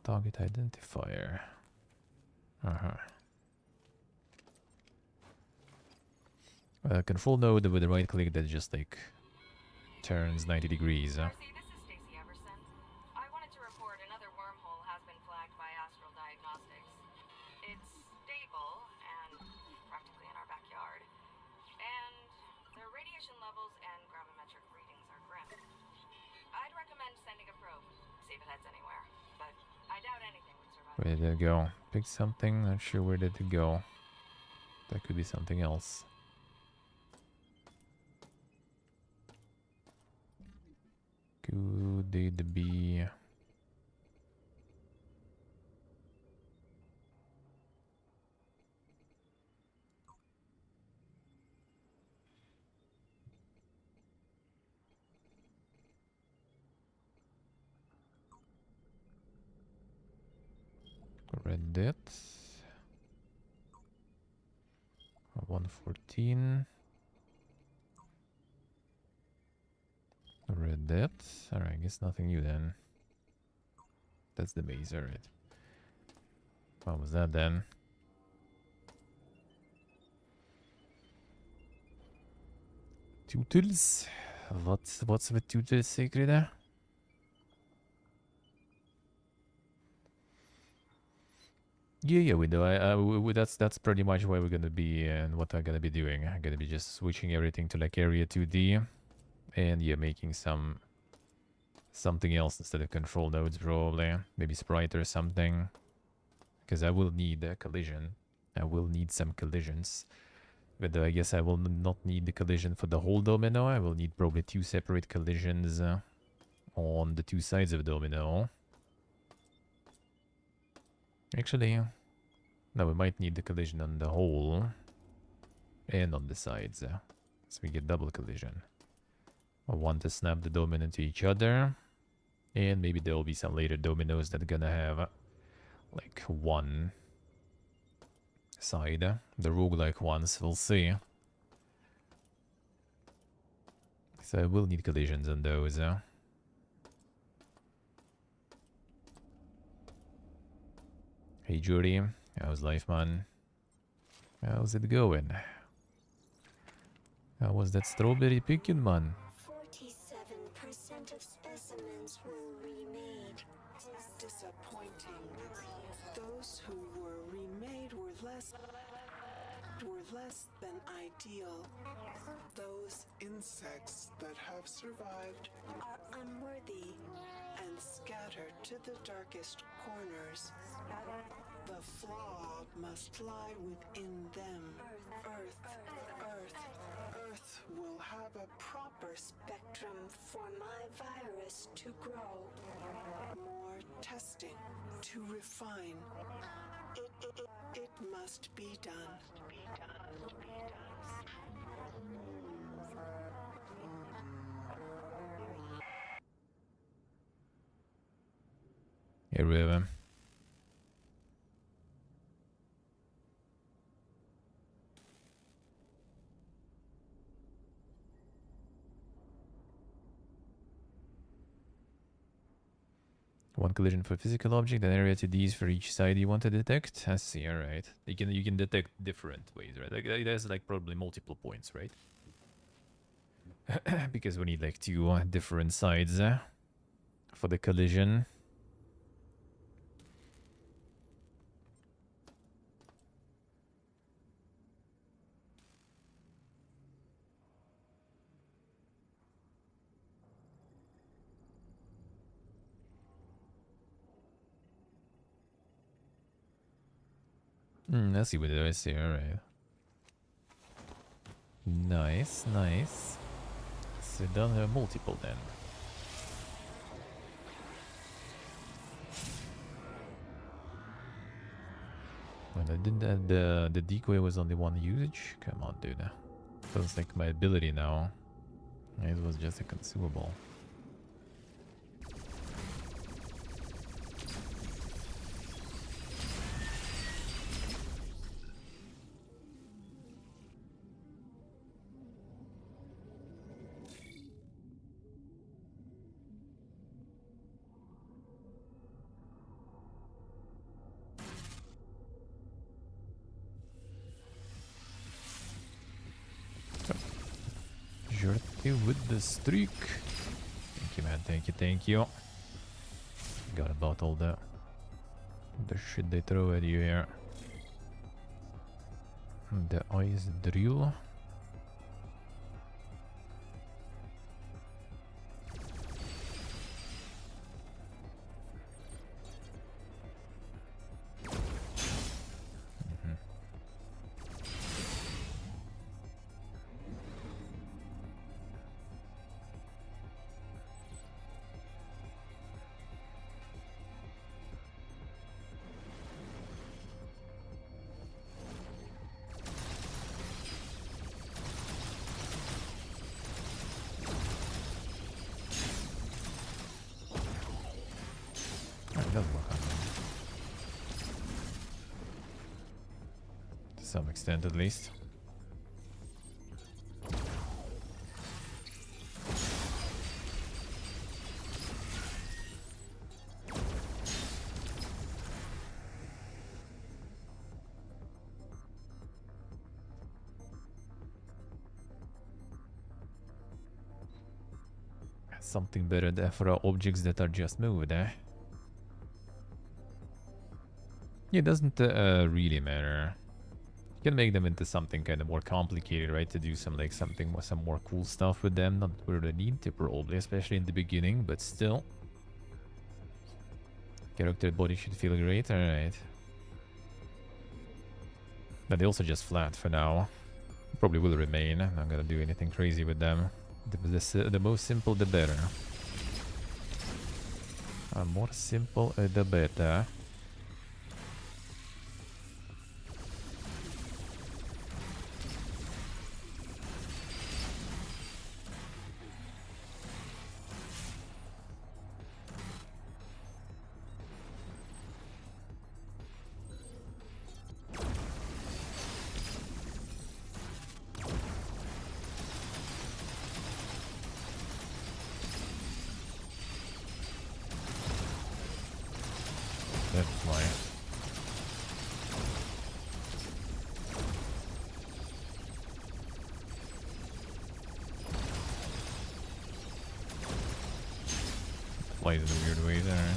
Target identifier. Control node with the right click that just like turns 90 degrees. Darcy, this is Stacy Everson. I wanted to report another wormhole has been flagged by Astral Diagnostics. It's stable and practically in our backyard. And the radiation Where did it go? Pick something, not sure where did it go. That could be something else. Could it be... Reddit. 114. Reddit. Alright, I guess nothing new then. That's the maze, alright. What was that then? Tutels? What's with Tutels secret? Yeah, we do. That's pretty much what we're gonna be and what I'm gonna be doing. I'm gonna be just switching everything to like area 2D, and yeah, making something else instead of control nodes probably, maybe sprite or something, because I will need a collision. I will need some collisions, but I guess I will not need the collision for the whole domino. I will need probably 2 separate collisions on the 2 sides of domino. Actually, no, we might need the collision on the whole and on the sides, so we get double collision. I want to snap the domino into each other, and maybe there will be some later dominoes that are gonna have like one side, the roguelike ones, we'll see. So I will need collisions on those. Hey Judy, how's life, man? How's it going? How was that strawberry picking, man? 47% of specimens were remade. Disappointing. Those who were remade were less than ideal. Those insects that have survived Are unworthy. and scattered to the darkest corners. The flaw must lie within them. Earth will have a proper Spectrum for my virus to grow. more testing to refine. It must be done. Hey River. One collision for physical object, an area to these for each side you want to detect. I see, alright. You can detect different ways, right? Like there's like probably multiple points, right? Because we need like 2 different sides for the collision. I see what I see, alright. Nice, nice. So done have multiple then. Well, I didn't add the decoy was only 1 usage? Come on, dude. Feels like my ability now. It was just a consumable. Jorty with the streak. Thank you, man. Thank you. Got about all the shit they throw at you here. The ice drill. does work on them. To some extent, at least. Something better there for our objects that are just moved, eh? It doesn't really matter. You can make them into something kind of more complicated, right? To do some like some more cool stuff with them. Not where they need to probably, especially in the beginning, but still. Character body should feel great, alright. But they also just flat for now. Probably will remain. I'm not gonna do anything crazy with them. The more simple, the better. More simple, the better. That's why. Flies in a weird way there.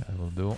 That will do.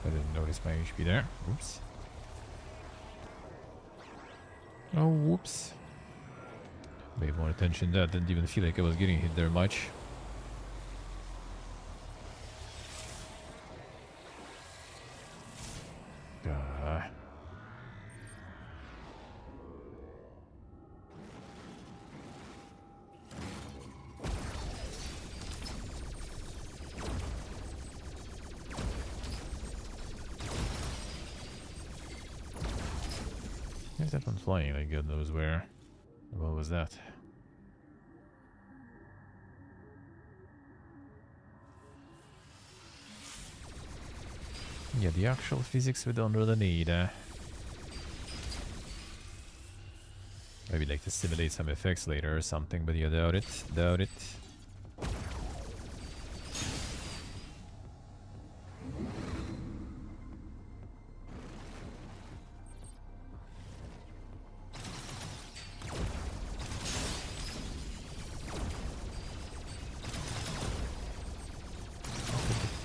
I didn't notice my HP there. Oops. Oh, whoops. Paid more attention to that. Didn't even feel like I was getting hit there much. Where's that one flying? Like God knows where. What was that? Yeah, the actual physics we don't really need. Maybe like to simulate some effects later or something, but yeah, doubt it. Doubt it.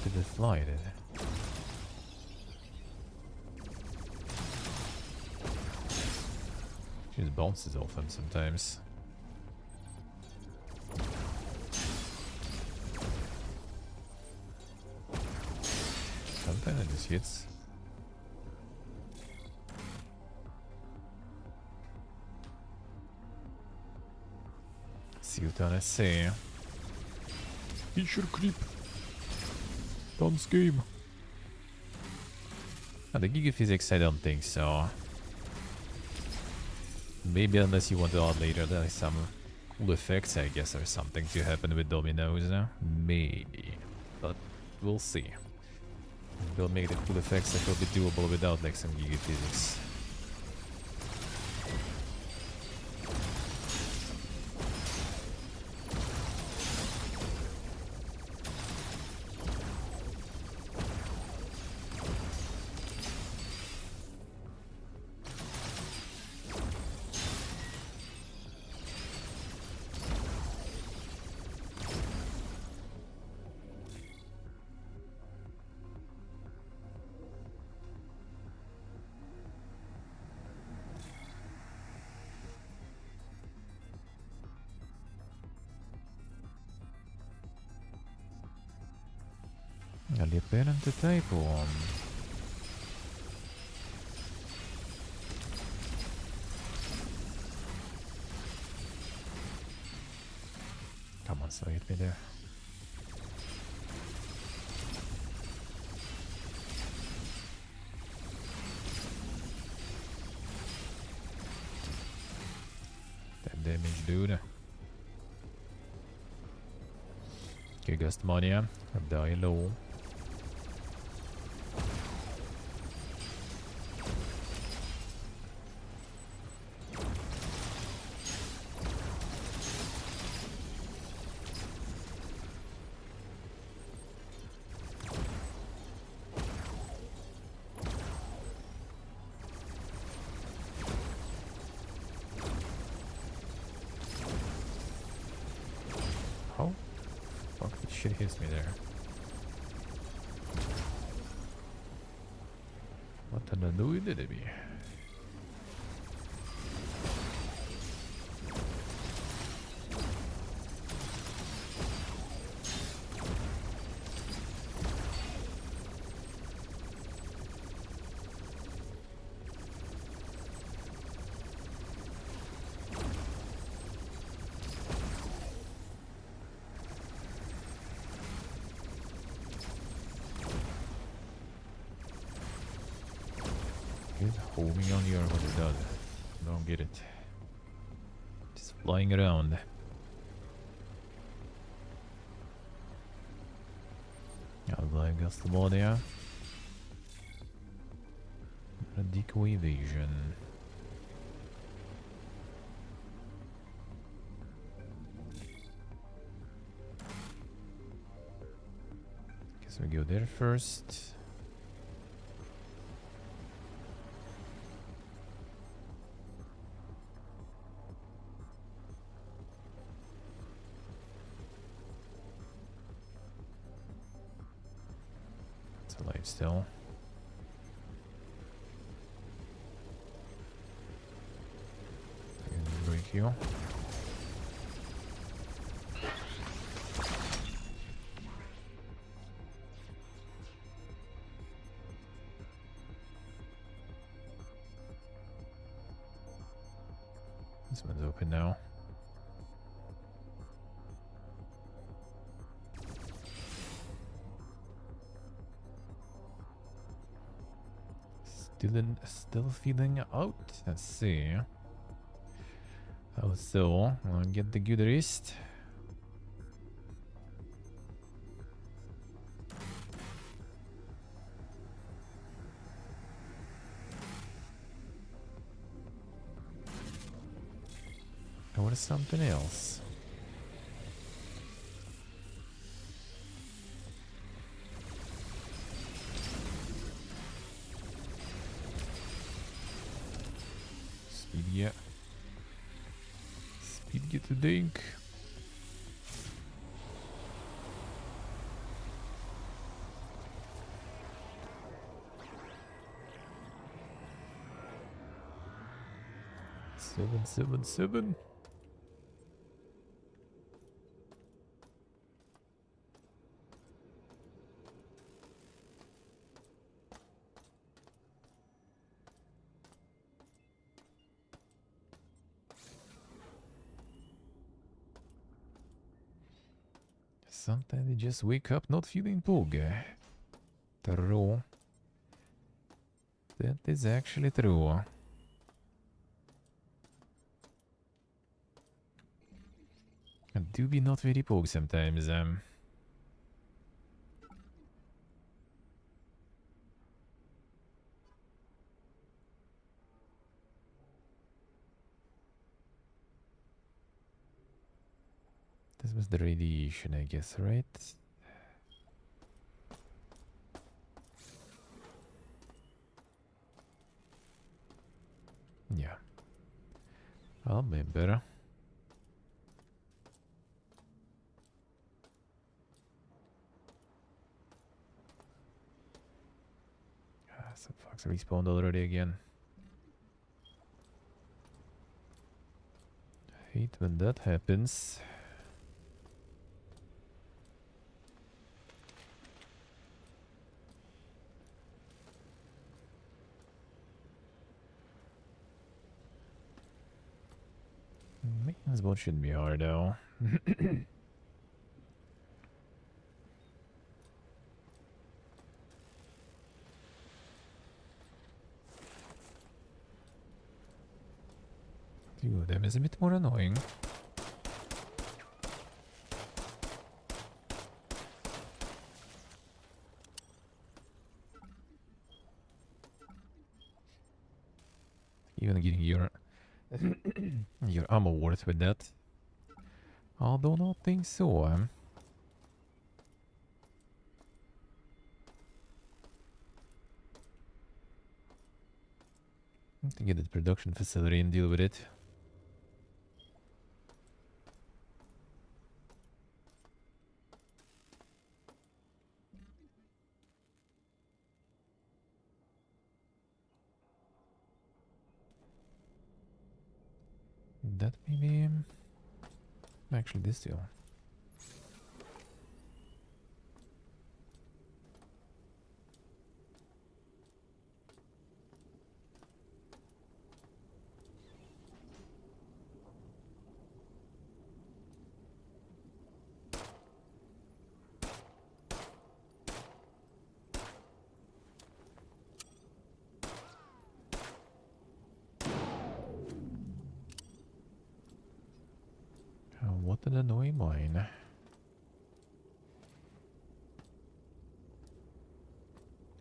Did it fly? Did it? She just bounces off him sometimes. Sometimes it just hits. See what I say. He should creep. Dance game. Oh, the Giga Physics, I don't think so. Maybe unless you want to add later, there's some cool effects, I guess, or something to happen with dominoes. Maybe. But we'll see. We'll make the cool effects that will be doable without like some giga physics. Ali pelen të taj po. Come on, so hit me there. That damage, dude. Okay, Gust Mania. Die low. Shit hits me there. What the hell did it be? Homing on your what it does. Don't get it. Just flying around. I'll guess the ball there. A decoy evasion. Guess we go there first. Still. Break you. This one's open now. Still feeling out. Let's see. Also, I'll get the good wrist. Or something else. Speed get to dink. Seven. Sometimes they just wake up not feeling pog. True. That is actually true. do be not very poke sometimes. This was the radiation, I guess, right? Yeah. I'll be better. Some fucks respawned already again. Hate when that happens. Maintenance boat shouldn't be hard though. Two of them is a bit more annoying. Even getting your your ammo worth with that. Although not think so. To get the production facility and deal with it. That maybe... Actually, this deal. What an annoying mine.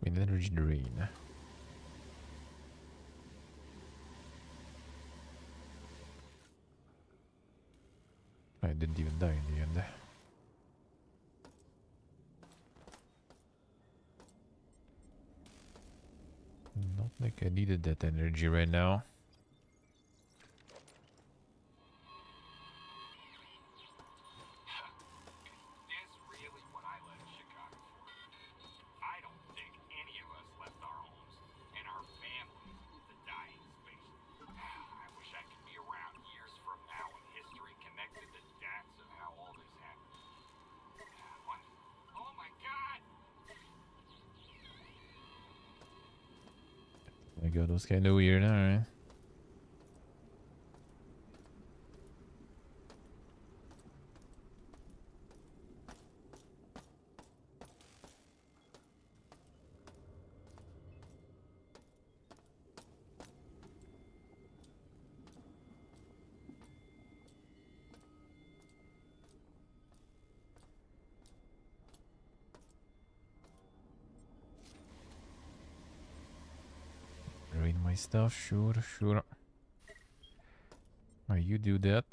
Energy drain. I didn't even die in the end. Not like I needed that energy right now. My god, those kind of weird, alright. Ruin my stuff, sure, sure. Oh, you do that.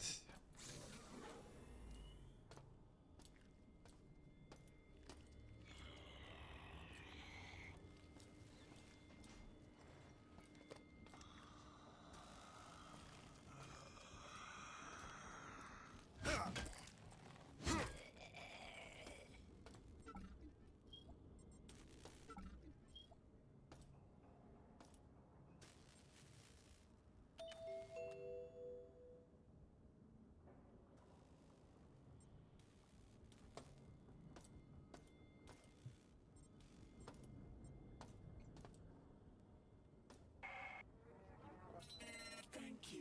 Thank you.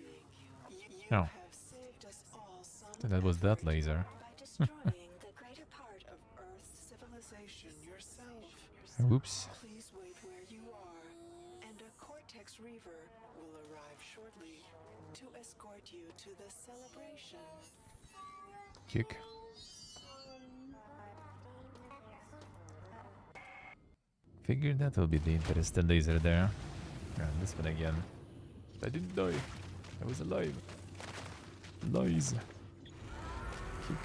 You Oh. have saved us all some That was that laser. By destroying the greater part of Earth's civilization yourself. Whoops. Please wait where you are, and a Cortex Reaver will arrive shortly to escort you to the celebration. kick. Figured that will be the interesting laser there. And this one again. I didn't die. I was alive. Lies. Kick.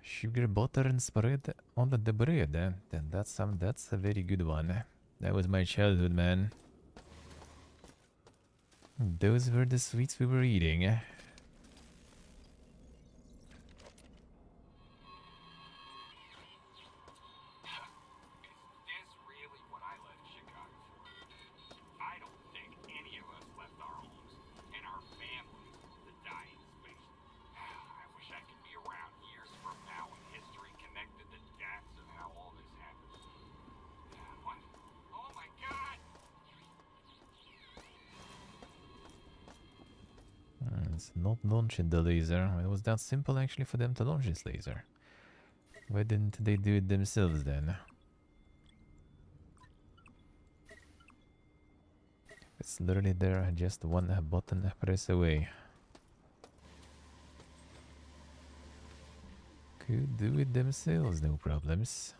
Sugar, butter, and spread on the bread. Then that's a very good one. That was my childhood, man. Those were the sweets we were eating. Is this really what I left Chicago for? I don't think any of us left our homes and our families to die in space. I wish I could be around years from now when history connected the dots of how all this happened. What? Oh my god! It's not launching the laser. It was that simple actually for them to launch this laser. Why didn't they do it themselves then? It's literally there, just one button press away. Could do it themselves, no problems.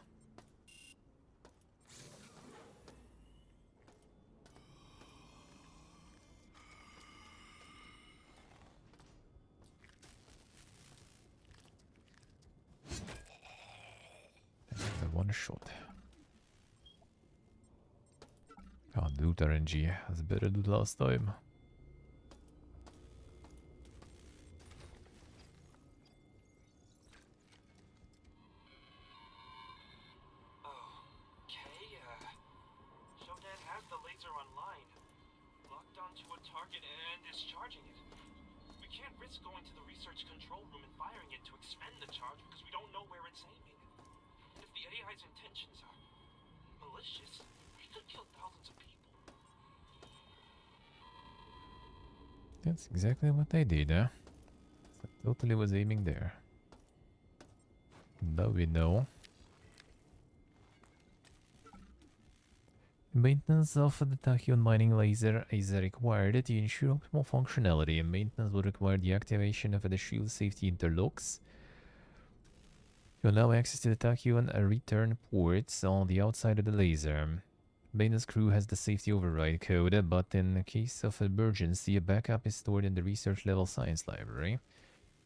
The one shot. Can't loot RNG, that's better than last time. Okay, Shodan has the laser online, locked onto a target and is charging it. We can't risk going to the research control room and firing it to expend the charge because we don't know where it's aiming. If the AI's intentions are malicious, it could kill thousands of people. That's exactly what I did, huh? So totally was aiming there. Now we know. Maintenance of the tachyon mining laser is required to ensure optimal functionality. Maintenance will require the activation of the shield safety interlocks. You allow access to the tachyon return ports on the outside of the laser. Maintenance crew has the safety override code, but in case of emergency, a backup is stored in the research level science library.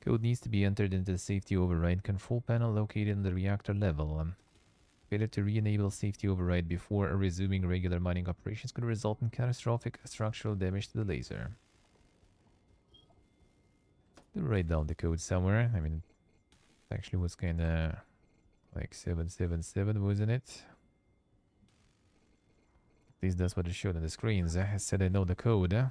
Code needs to be entered into the safety override control panel located in the reactor level. Failure to re-enable safety override before resuming regular mining operations could result in catastrophic structural damage to the laser. To write down the code somewhere. I mean, it actually was kinda like 777, wasn't it? At least that's what it showed on the screens. I said I know the code.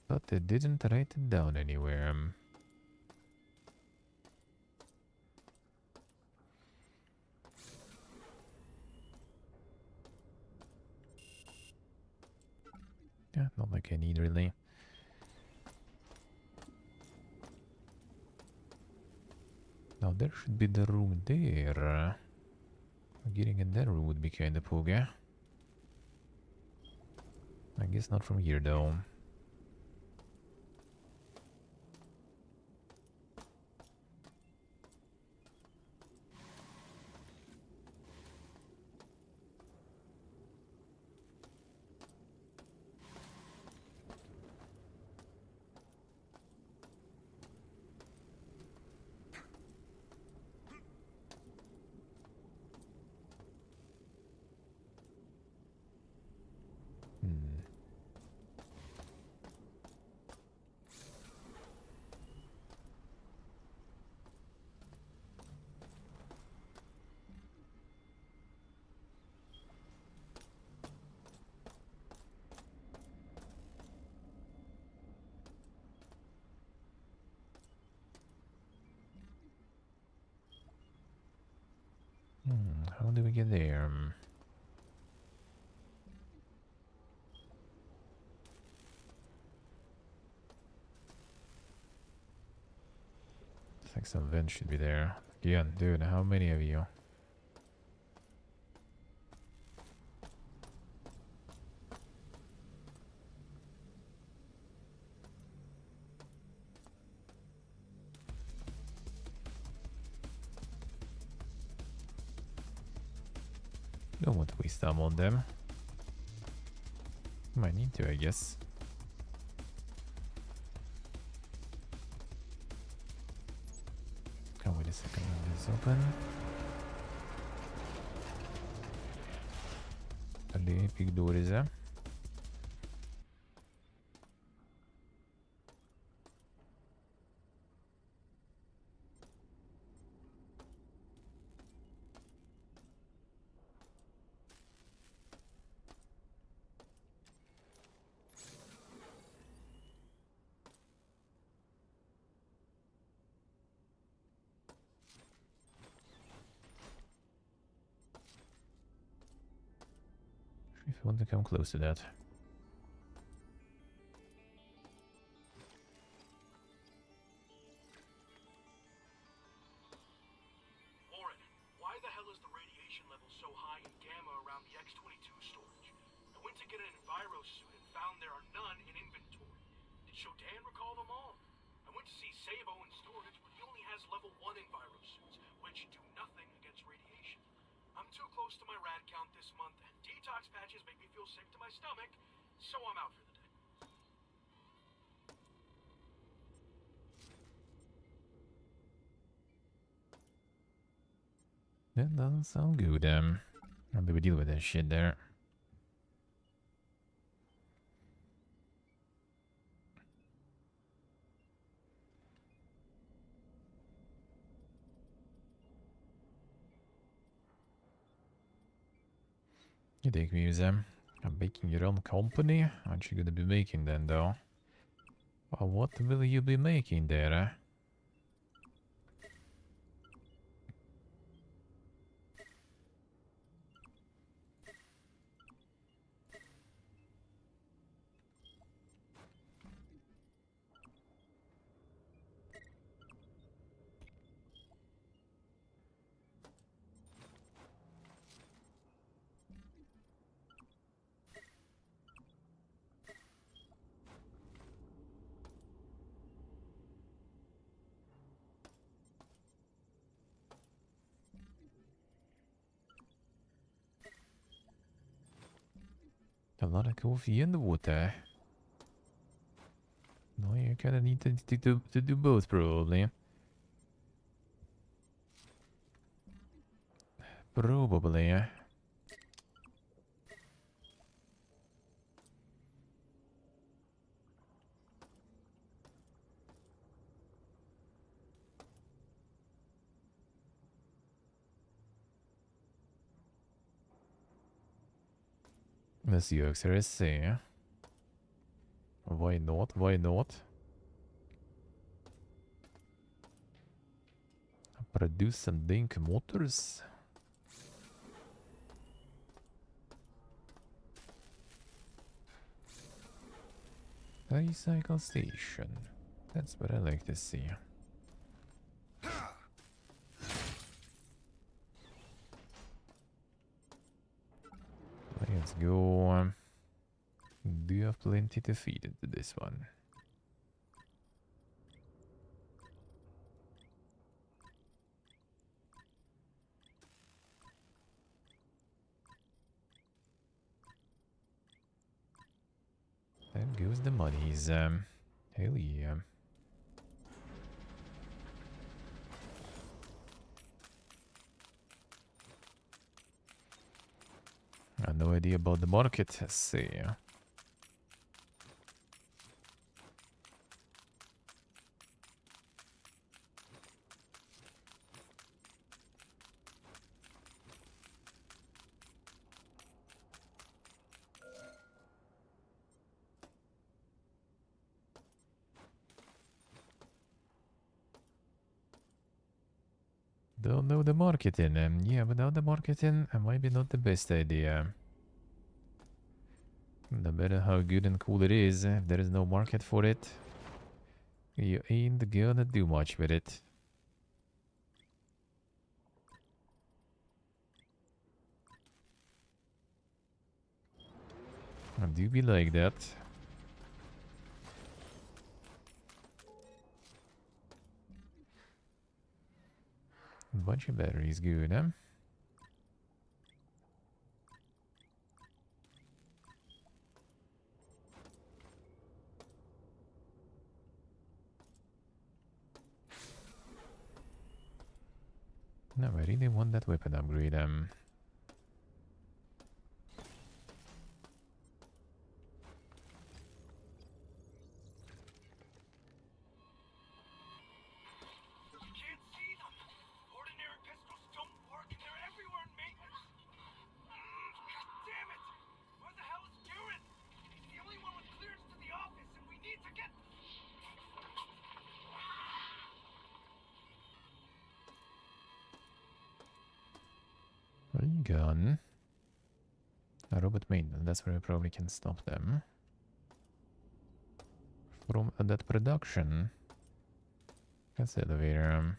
But they didn't write it down anywhere. Yeah, not like I need really. Now there should be the room there. Getting in that room would be kinda pooga. I guess not from here though. How do we get there? like some vent should be there. Again, dude, how many of you? Don't want to waste time on them. Might need to, I guess. Oh, wait a second, this is open. Veldig big door is det. If you want to come close to that. Warren, why the hell is the radiation level so high in gamma around the X-22 storage? I went to get an Enviro suit and found there are none in inventory. Did Shodan recall them all? I went to see Sabo in storage, but he only has level 1 Enviro suits, which do nothing against radiation. I'm too close to my rad count this month, and detox patches make me feel sick to my stomach, so I'm out for the day. That doesn't sound good. How do we deal with that shit there? You take museum. I'm making your own company? Aren't you gonna be making then though? Well, what will you be making there? A lot of coffee in the water. No, you kinda need to do both probably. Probably. Let's see, let's see. Why not? Why not? Produce some dink motors. Recycle station. That's what I like to see. Let's go. Do you have plenty to feed into this one? There goes the monies. Hell yeah. I have no idea about the market. Let's see. Don't know the marketing. Yeah, without the marketing, it might be not the best idea. No matter how good and cool it is, if there is no market for it, you ain't gonna do much with it. I do be like that. A bunch of batteries, good, huh? No, I really want that weapon upgrade. You can't see them. Ordinary pistols don't work. They're everywhere in maintenance. God damn it! Where the hell is Kieran? He's the only one with clearance to the office, and we need to get. Gun. A robot maintenance, that's where I probably can stop them. From that production. That's the elevator.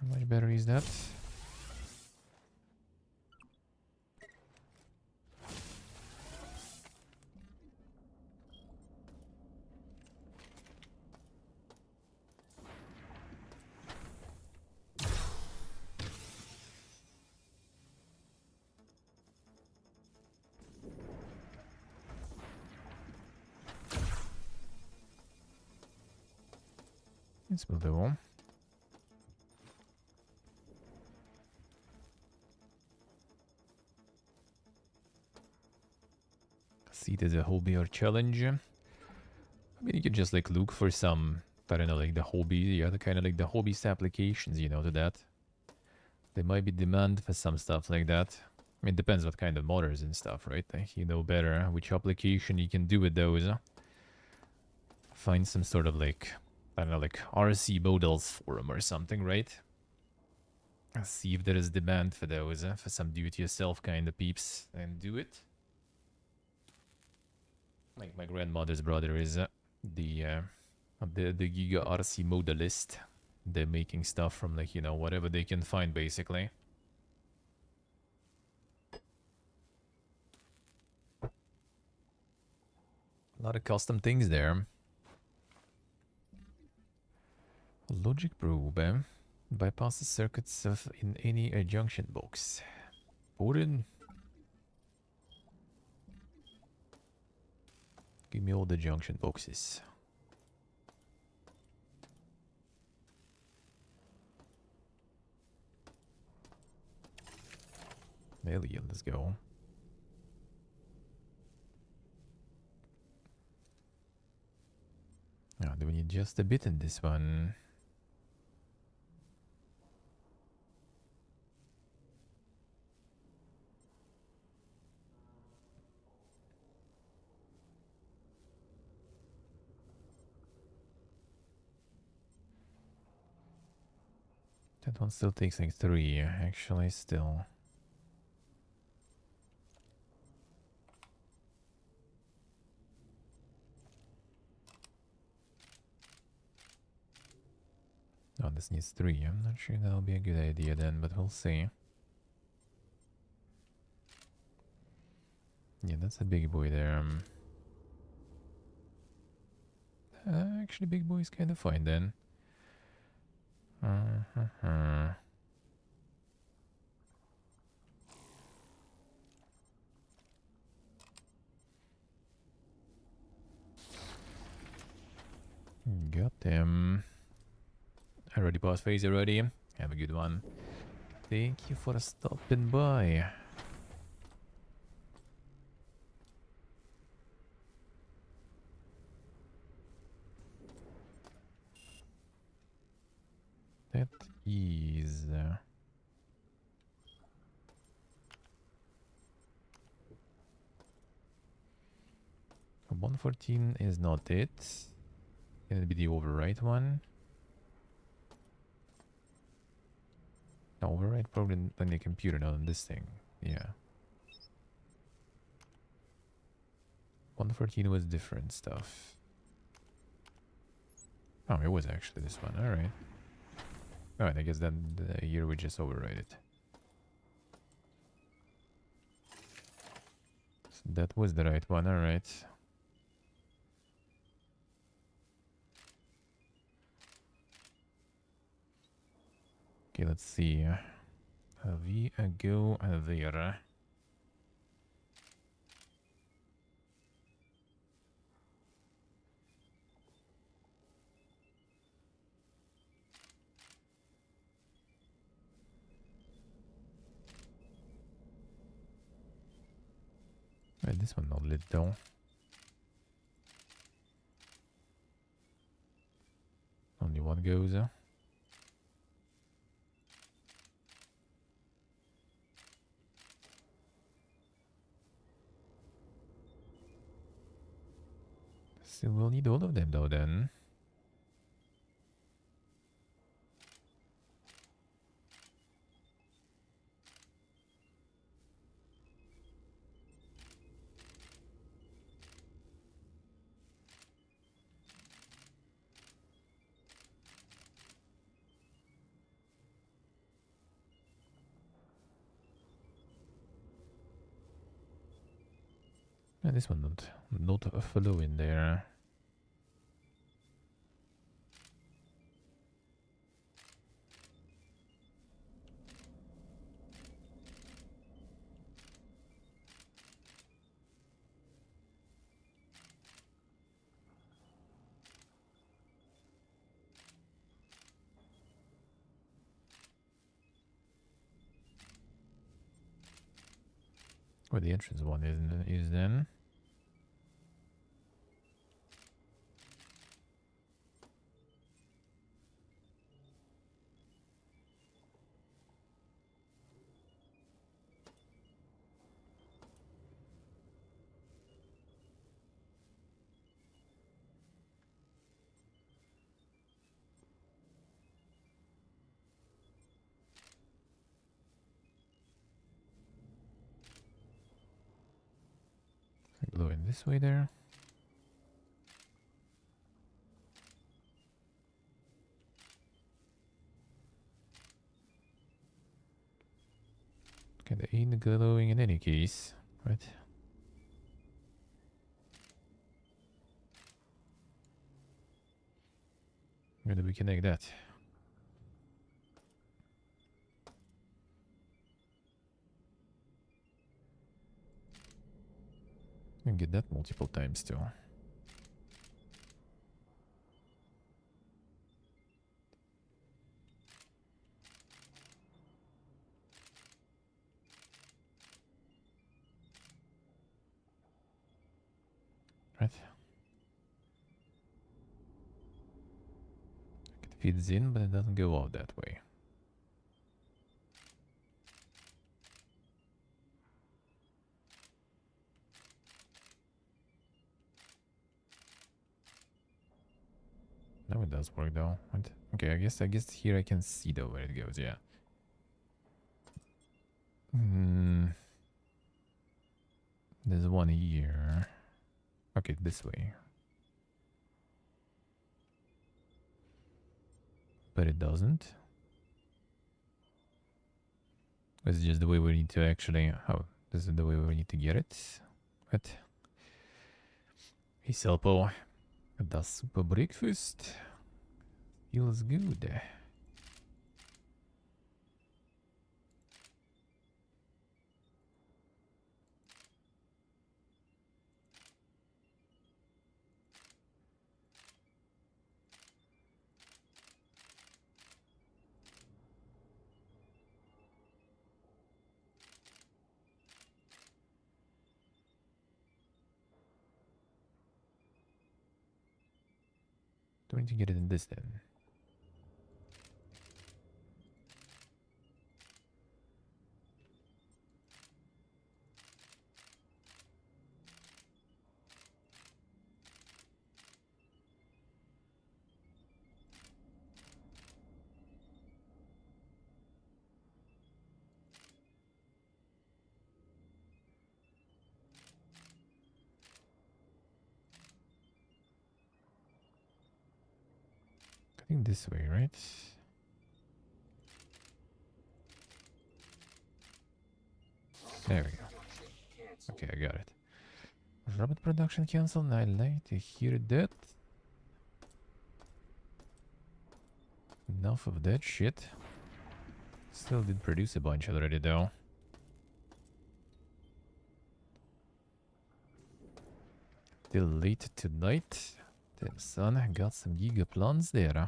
How much better is that? It's buildable. See, there's a hobby or challenge. I mean, you could just like look for some, I don't know, like the hobby, yeah, the kind of like the hobbyist applications, you know, to that. There might be demand for some stuff like that. I mean, it depends what kind of motors and stuff, right? Like, you know better which application you can do with those. Find some sort of like, I don't know, like RC models forum or something, right? See if there is demand for those, for some do-it-yourself kind of peeps, and do it. Like my grandmother's brother is the Giga RC modelist. They're making stuff from like, you know, whatever they can find basically. A lot of custom things there. Logic probe, bypasses circuits in any junction box. Odin. Give me all the junction boxes. Alien, let's go. Now, do we need just a bit in this one? That one still takes like 3, actually, still. Oh, this needs 3. I'm not sure that'll be a good idea then, but we'll see. Yeah, that's a big boy there. Actually, big boy is kind of fine then. Got them. Already past phase already. Have a good one. Thank you for stopping by. is 114 is not it. Can it be the override one? No, override probably on the computer, not on this thing. Yeah. 114 was different stuff. Oh, it was actually this one. Alright. Alright, I guess then here we just override it. So that was the right one, alright. Okay, let's see. We go there. Right, this one not lit though. Only one goes. So we'll need all of them though then. And this one not a flow in there. Where the entrance one is then. Glow in this way there. Okay, they ain't glowing in any case, right? Where do we connect that? You can get that multiple times too. Right? It feeds in, but it doesn't go out that way. Now it does work though. What? Okay, I guess here I can see though where it goes, yeah. There's one here. Okay, this way. But it doesn't. This is just the way we need to actually... Oh, this is the way we need to get it. What? Hey, Selpo. Das super breakfast. Feels good. Do we need to get it in this then? think this way, right? There we go. Okay, I got it. Robot production cancelled. I like to hear that. Enough of that shit. Still did produce a bunch already though. Till late tonight. Damn son, I got some giga plans there. Huh?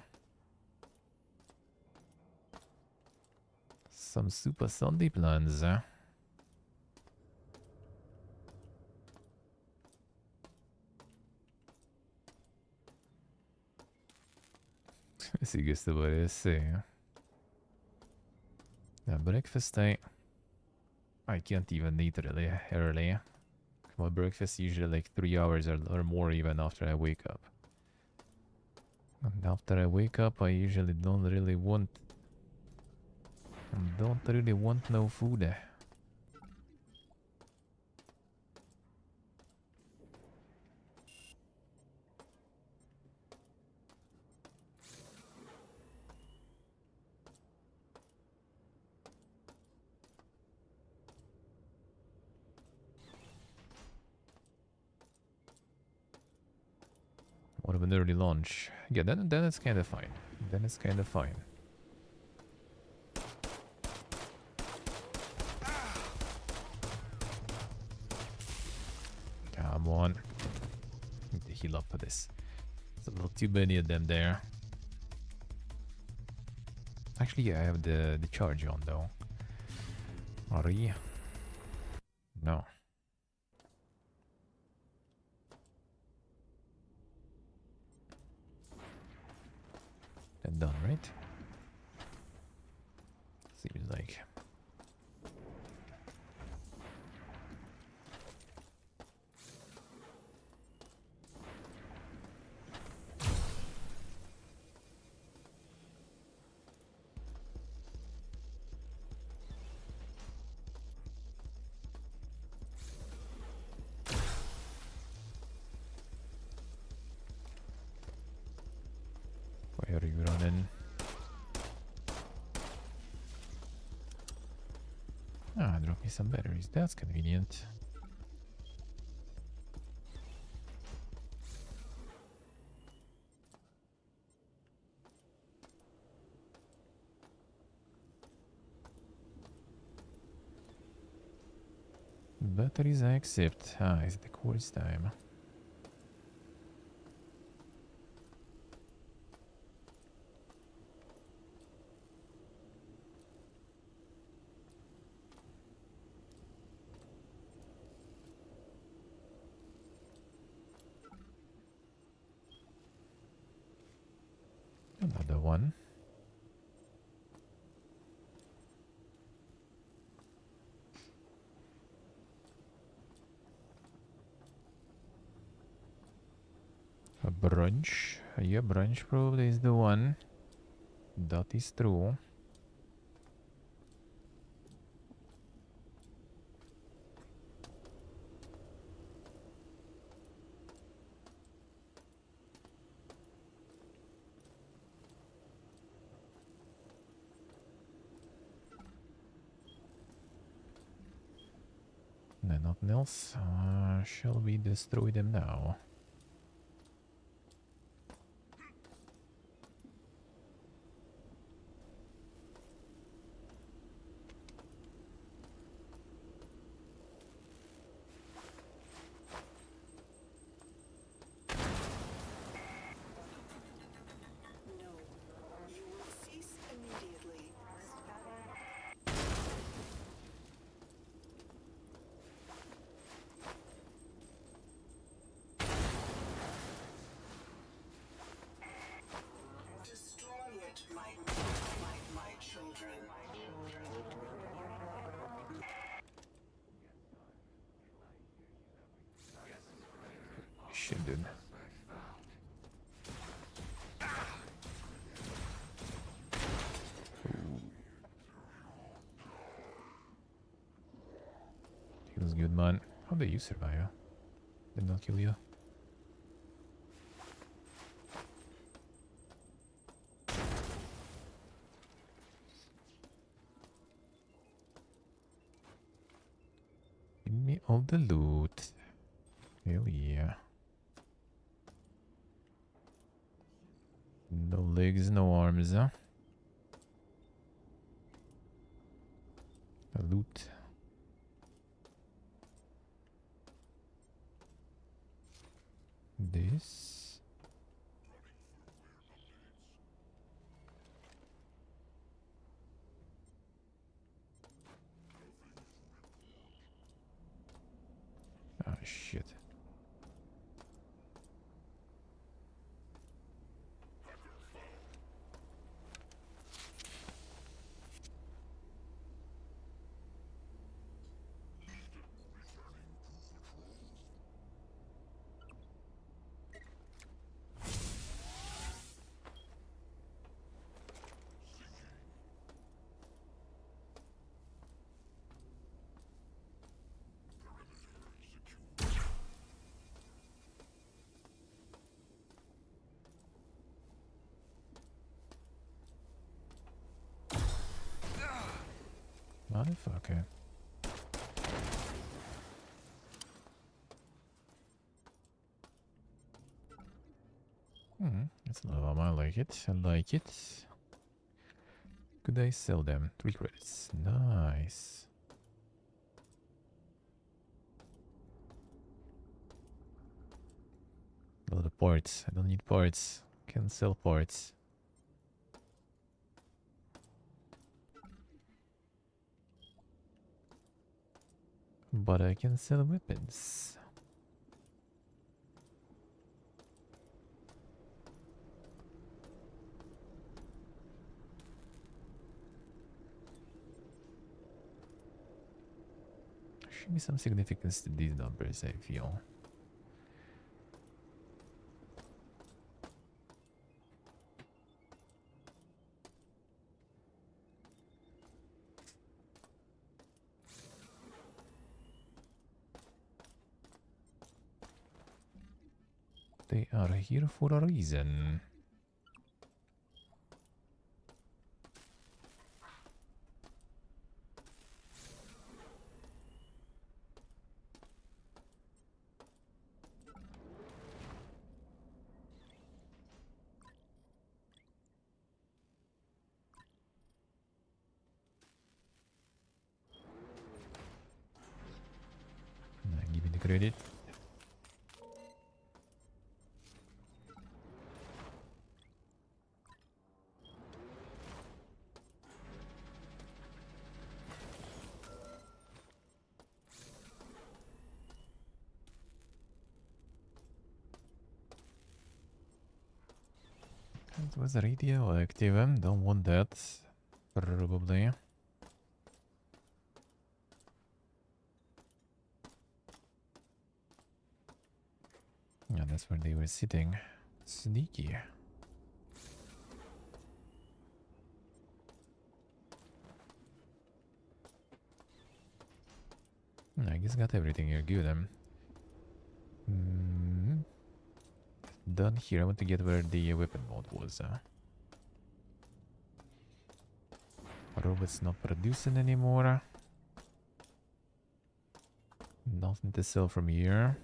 Some super Sunday plans. Huh? Si questo vuole essere. Breakfast I can't even eat really early. My breakfast usually like 3 hours or more even after I wake up. And after I wake up I usually don't really want no food. What of an early lunch? Yeah, then it's kind of fine. Then it's kind of fine. Come on. Need to heal up for this. There's a little too many of them there. Actually, yeah, I have the charge on though. Ari? No. That done, right? Seems like. Where are you running? Ah, drop me some batteries. That's convenient. Batteries I accept. Ah, it's the course time. Another one. A brunch. Yeah, brunch probably is the one. That is true. No, nothing else. Shall we destroy them now? No. You will cease immediately. Destroy it, my children. Shit, dude. Feels good, man. How did you survive? Did not kill you? all the loot. Hell yeah. No legs, no arms, huh? Loot. This. Ah, shit. Motherfucker. That's a lot of them. I like it. I like it. Could I sell them? 3 credits. Nice. A lot of parts. I don't need parts. Can sell parts. But I can sell weapons. Should be some significance to these numbers, I feel. They are here for a reason. Give me the credit. It was radioactive. Don't want that. Probably. Yeah, that's where they were sitting. Sneaky. I guess got everything here. Good. Done here. I want to get where the weapon mode was. Robot's not producing anymore. Nothing to sell from here.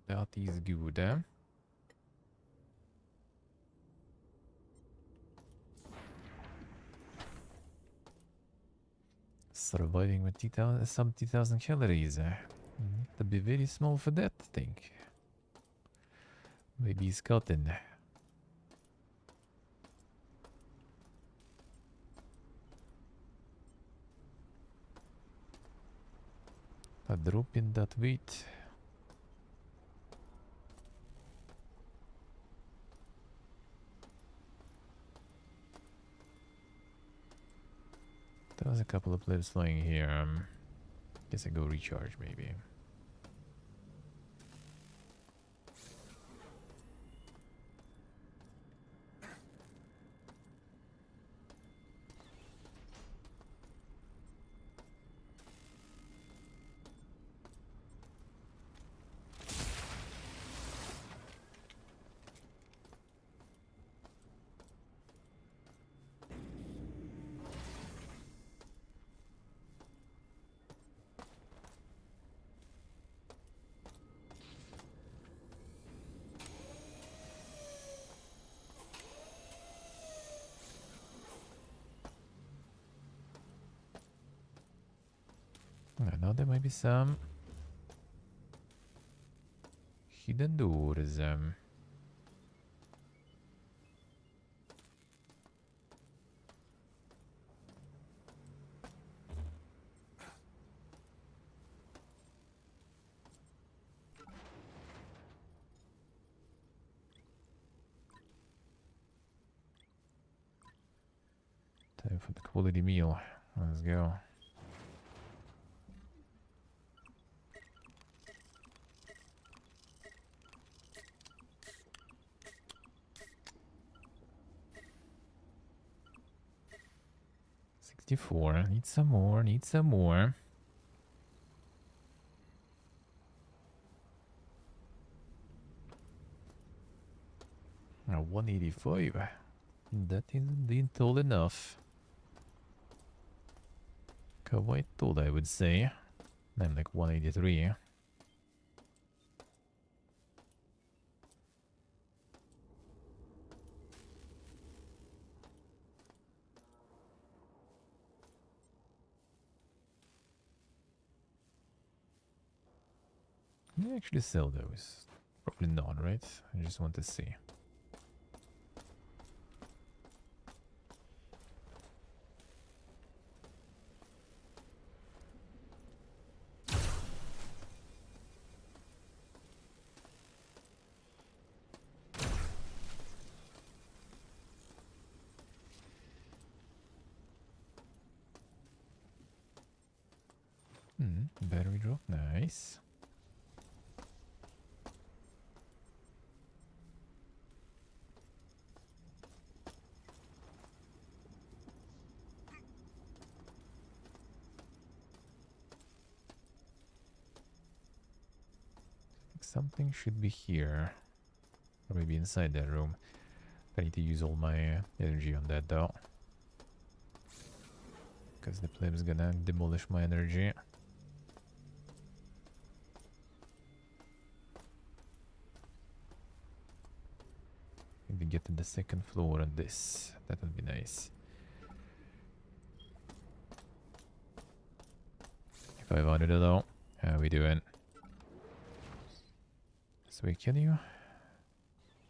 That is good, eh? Surviving with 2,000, some 2,000 calories. Need to be very small for that thing. Maybe scouting. A drop in that weight. There was a couple of lives flying here. Guess I go recharge maybe. Now there might be some hidden doors. Time for the quality meal. Let's go. $64. Need some more. Need some more. Now 185. That isn't tall enough. Quite tall, I would say. I'm like 183. Can I actually sell those? Probably not, right? I just want to see. Battery drop, nice. Something should be here. Or maybe inside that room. I need to use all my energy on that though. Because the pleb's gonna demolish my energy. Need to get to the second floor on this. That would be nice. 500 though. How we doing? So wait, can you?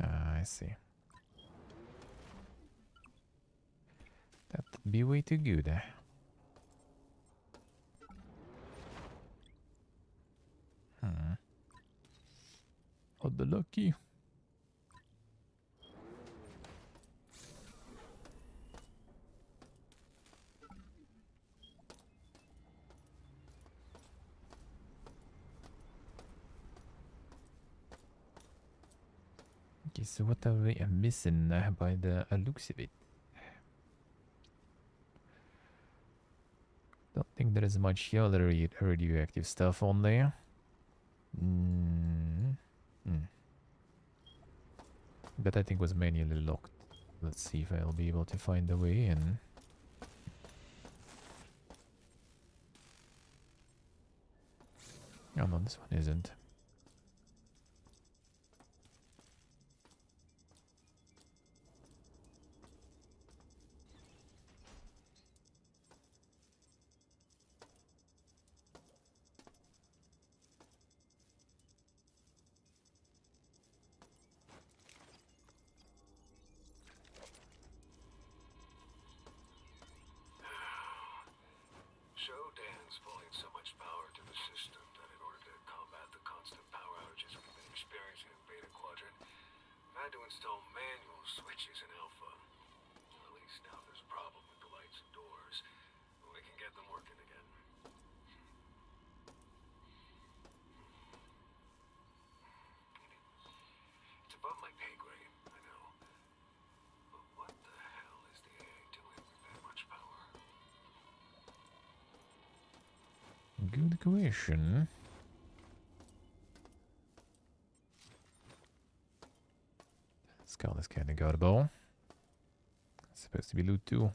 I see. That'd be way too good. Oh, the lucky. Okay, so what are we missing by the looks of it? Don't think there is much other radioactive stuff on there. But I think was manually locked. Let's see if I'll be able to find a way in. Oh no, this one isn't. Shodan's pulling so much power to the system that in order to combat the constant power outages we've been experiencing in Beta Quadrant, I've had to install manual switches in Alpha. Well, at least now there's a problem with the lights and doors, but we can get them working again. It's above my pay grade, I know. But what the hell is the AA doing with that much power? Good question. Skull is kind of guardable. It's supposed to be loot too.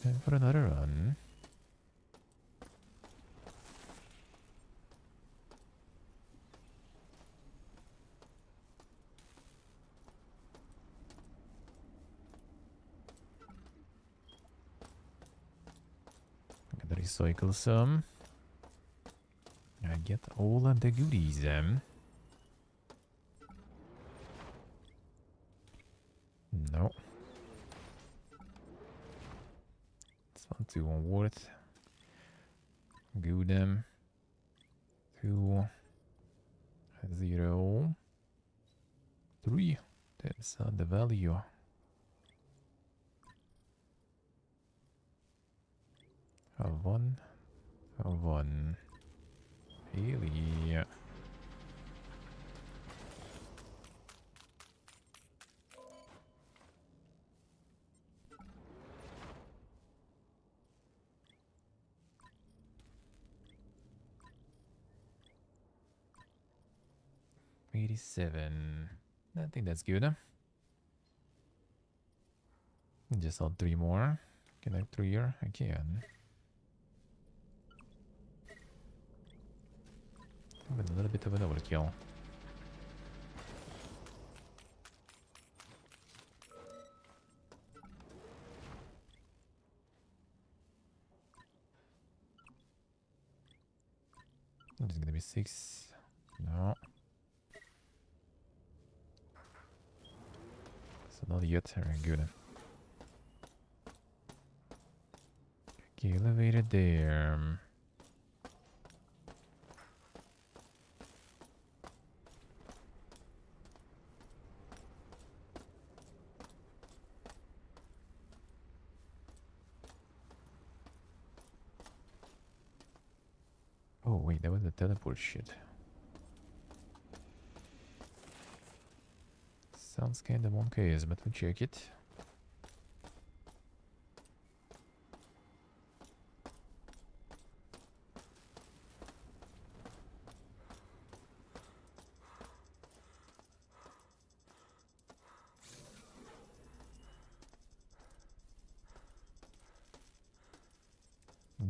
Time for another run. recycle some. I get all of the goodies. No. It's not too worth. Good. 2, 0, 3. That's the value. Of 1. Of 1. Really? 87. I think that's good. Just on 3 more. Can I clear? I can. But a little bit of an overkill. It's gonna be 6. No. So not yet. Very good. Okay, elevator there. Oh wait, that was the teleport shit. Sounds kinda wonky, but we'll check it.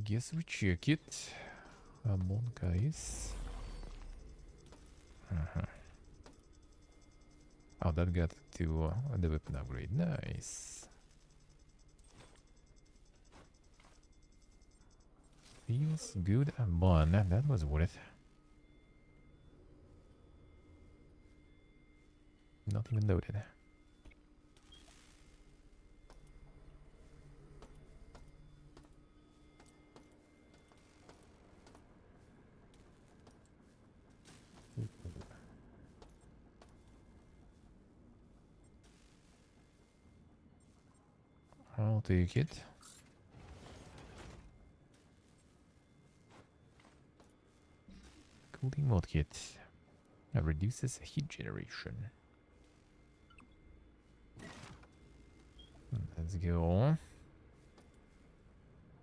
Guess we check it. Come on, guys. Oh, that got to the weapon upgrade. Nice. Feels good. 1. That was worth it. Not even loaded. I'll take it. Cooling mod kit. That reduces heat generation. Let's go.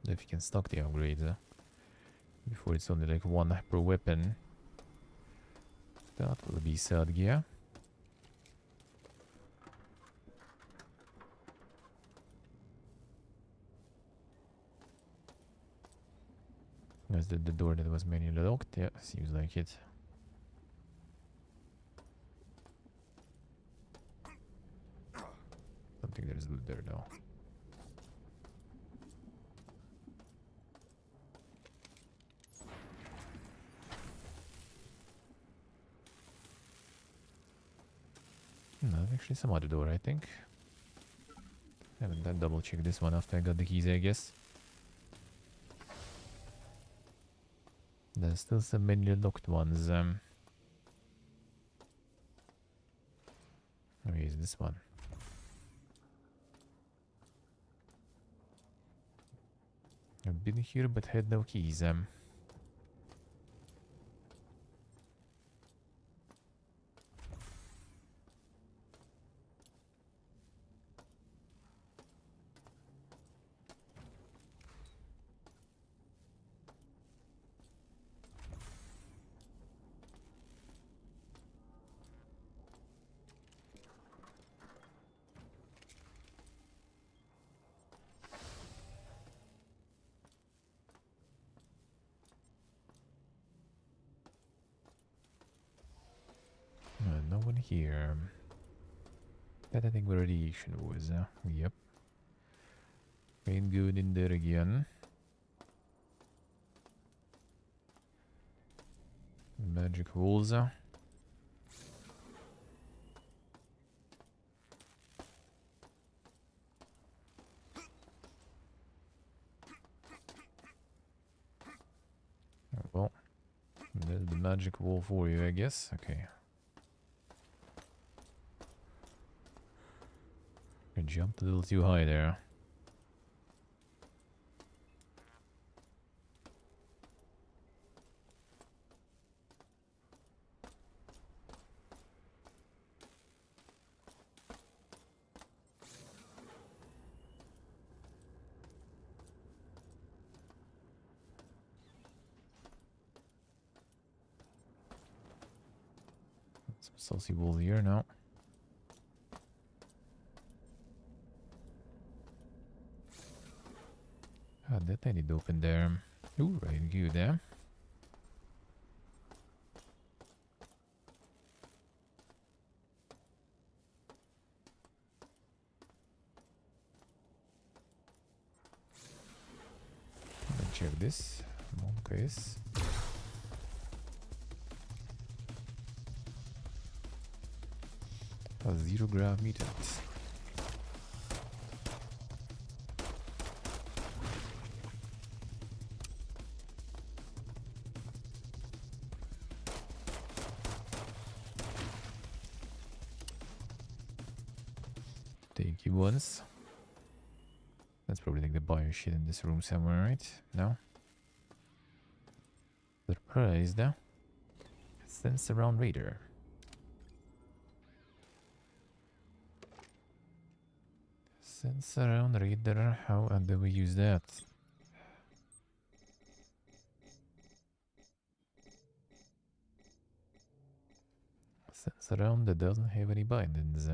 If you can stock the upgrades before it's only like 1 per weapon. That will be sad gear. That's the door that was manually locked. Yeah, seems like it. Don't think there's loot there though. No, actually some other door, I think. Haven't done double check this one after I got the keys, I guess. There's still some manually locked ones. Oh, here's this one. I've been here but had no keys. No one here. That I think where radiation was. Yep. Ain't good in there again. Magic holes. Well, there's the magic wall for you, I guess. Okay. I jumped a little too high there. Some saucy wool here now. Ah, that I need to open there. Ooh, right, good there. Check this. Monkeys. A 0 grav mutant. Take you once. That's probably like the bio shit in this room somewhere, right? No? Surprised, huh? Sense around radar. Sense around radar, how do we use that? Sense around that doesn't have any bindings.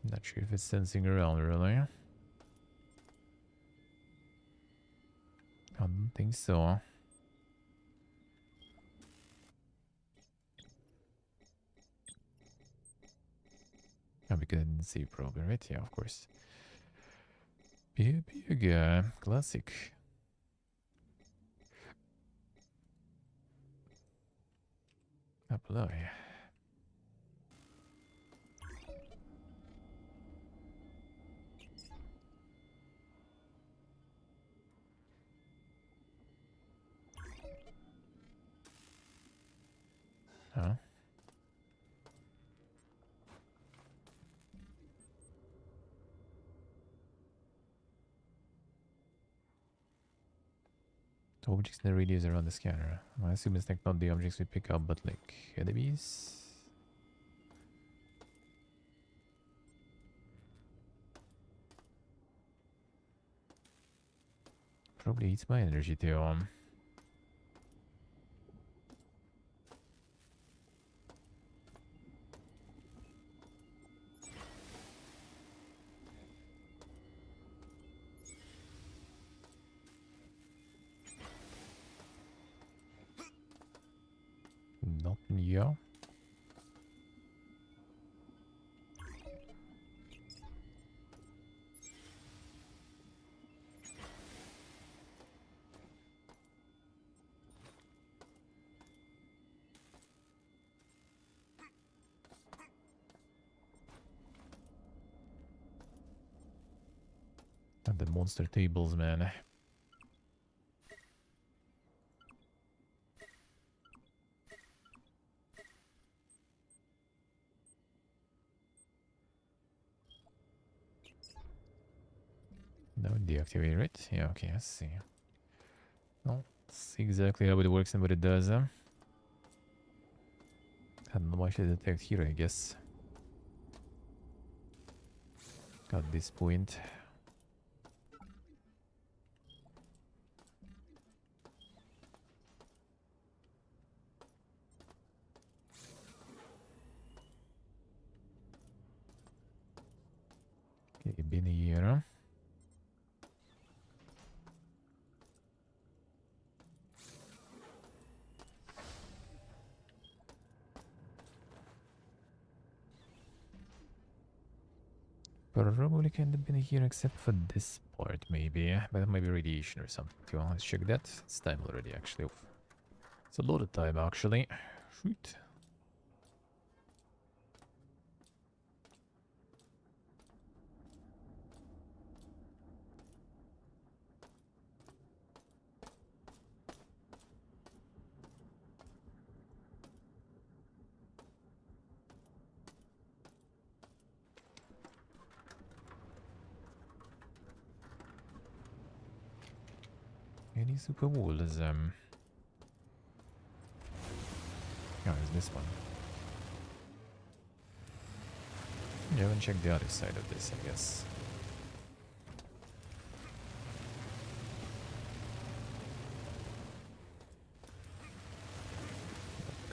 Not sure if it's sensing around really. I don't think so. Oh, we couldn't see program, right? Yeah, of course. Big classic. Apply. Huh? The objects in the radius around the scanner. I assume it's like not the objects we pick up, but like enemies. Probably eats my energy too. Not yeah. And the monster tables, man. Now deactivate it. Yeah, okay, I see. Well, see exactly how it works and what it does. I don't know why I should detect here, I guess. At this point. Okay, been here. Probably can't have been here except for this part, maybe. But maybe radiation or something. Well, let's check that. It's time already, actually. It's a lot of time, actually. Sweet. Any super walls? Oh, it's this one. You haven't checked the other side of this, I guess.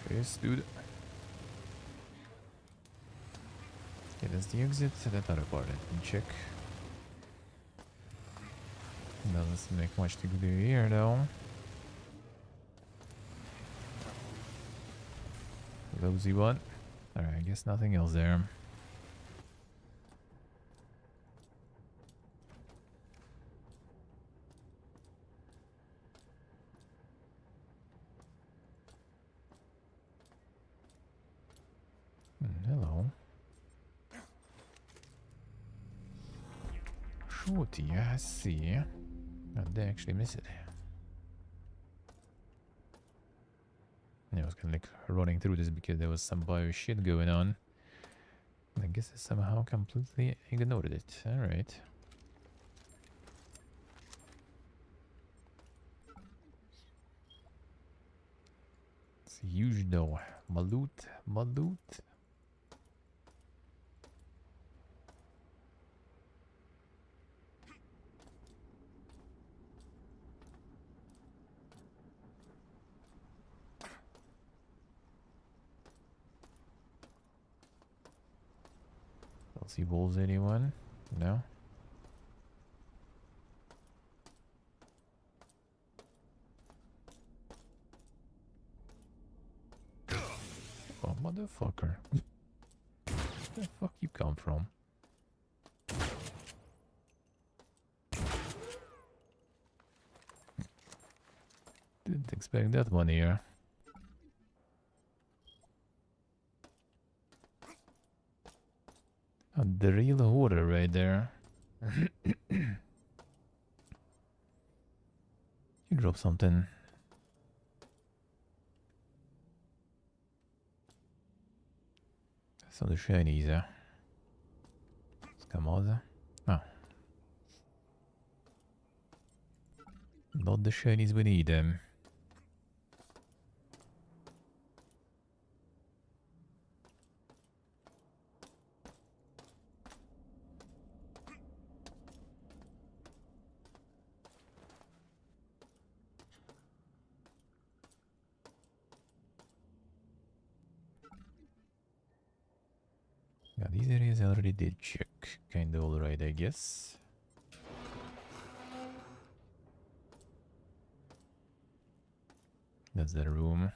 Okay, dude. Okay, that's the exit. That other part I can check. Doesn't make much to do here, though. Rosy one. Alright, I guess nothing else there. Hello. Shorty, I see. Oh, they actually miss it. Yeah, I was kind of like running through this because there was some bio shit going on. I guess I somehow completely ignored it. Alright. It's huge though. Malut, Malut. Don't see walls, anyone? No? Oh, motherfucker. Where the fuck you come from? Didn't expect that one here. Oh, the real hoarder right there. You drop something. Some of the shinies, Scamosa. Oh. Not the shinies we need, Yeah, these areas I already did check. Kinda alright, I guess. That's the room.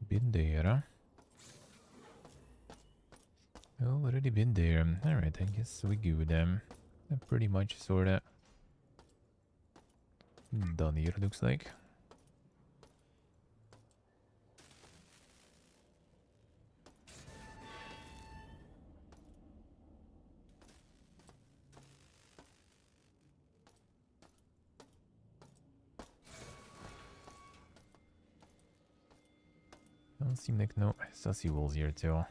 Been there. Already been there. Alright, I guess we good. Pretty much sorta done here, looks like. Don't seem like no sussy walls here too.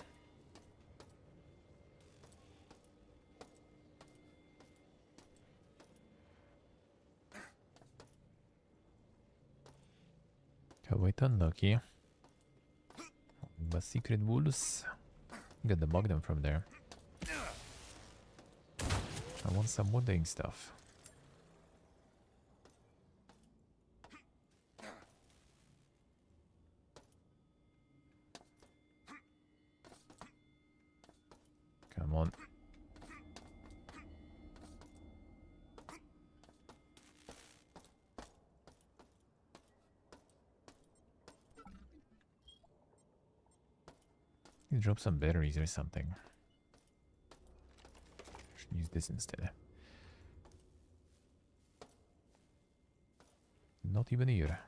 Quite unlucky. But secret wolves. Got the bug them from there. I want some wooding stuff. Come on. You drop some batteries or something. Should use this instead. Not even here.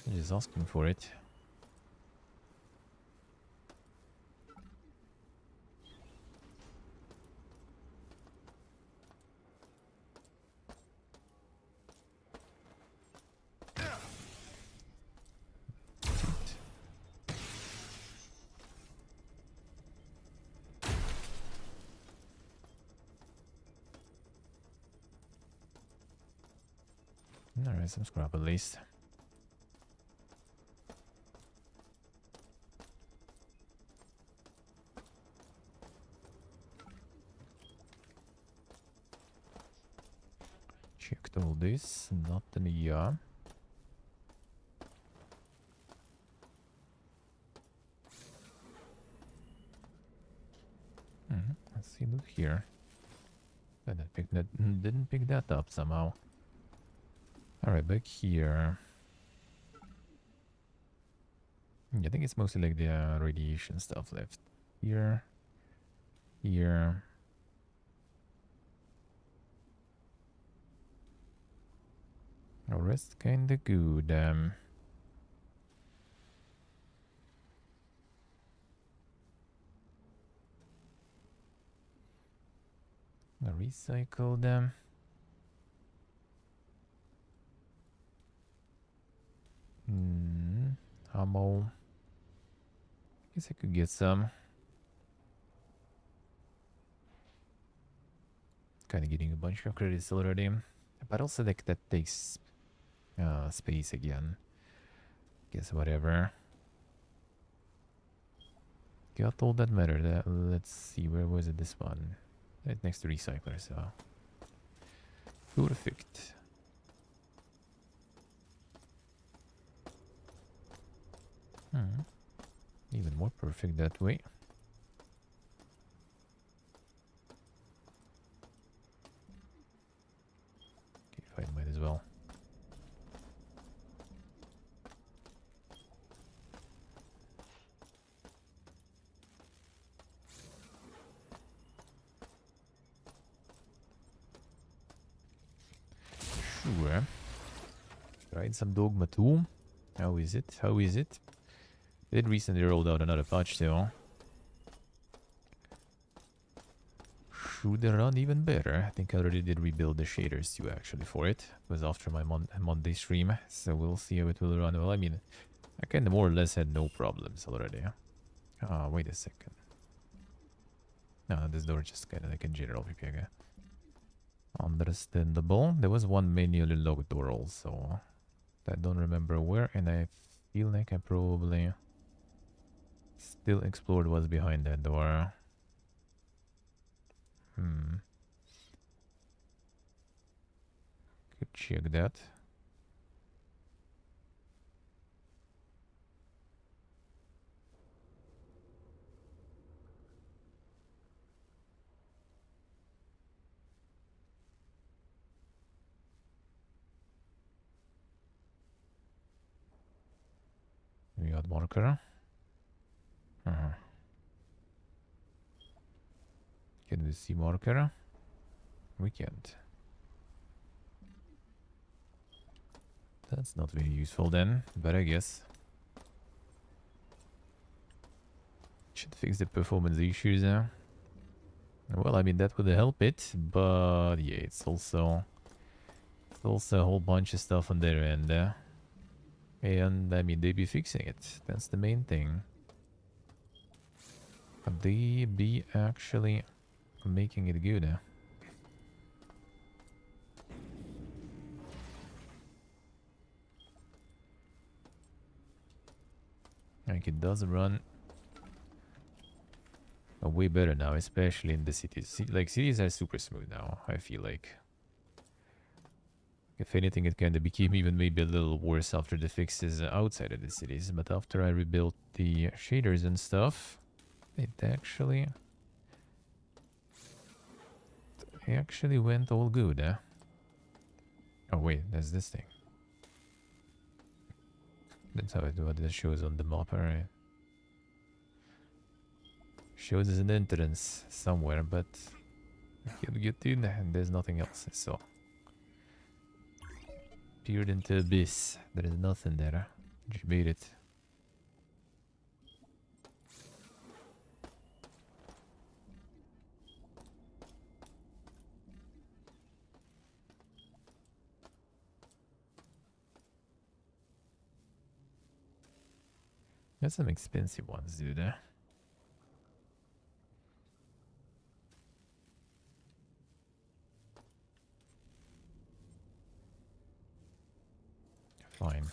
I'm just asking for it. Alright, some scrap at least. Checked all this, nothing here. Let's see, look here. Didn't pick that up somehow. Alright, back here. I think it's mostly like the radiation stuff left. Here. Here. The rest kinda good. I recycle them. Ammo. Guess I could get some. Kind of getting a bunch of credits already, but also like that takes space again. Guess whatever. Got all that matter. Let's see, where was it? This one, right next to recycler. So perfect. Even more perfect that way. Okay, I might as well. Sure. Tried some Dogma 2. How is it? How is it? They did recently rolled out another patch too. Should run even better. I think I already did rebuild the shaders too actually for it. It was after my Monday stream, so we'll see how it will run. Well, I mean, I kind of more or less had no problems already. Wait a second. No, this door just kind of like a general repair. Understandable. There was one manually locked door also. I don't remember where, and I feel like I probably still explored what's behind that door. Could check that. We got marker. Can we see marker? We can't. That's not very useful then, but I guess. Should fix the performance issues now. Well, I mean, that would help it, but yeah, it's also a whole bunch of stuff on their end. And I mean, they be fixing it. That's the main thing. They be actually making it good. Like, it does run way better now, especially in the cities. Like, cities are super smooth now, I feel like. If anything, it kind of became even maybe a little worse after the fixes outside of the cities. But after I rebuilt the shaders and stuff, it actually went all good. Oh wait, there's this thing. That's how it shows on the map, alright. shows as an entrance somewhere, but I can't get in and there's nothing else. So peered into abyss. There is nothing there. Just made it. There's some expensive ones, dude. Fine.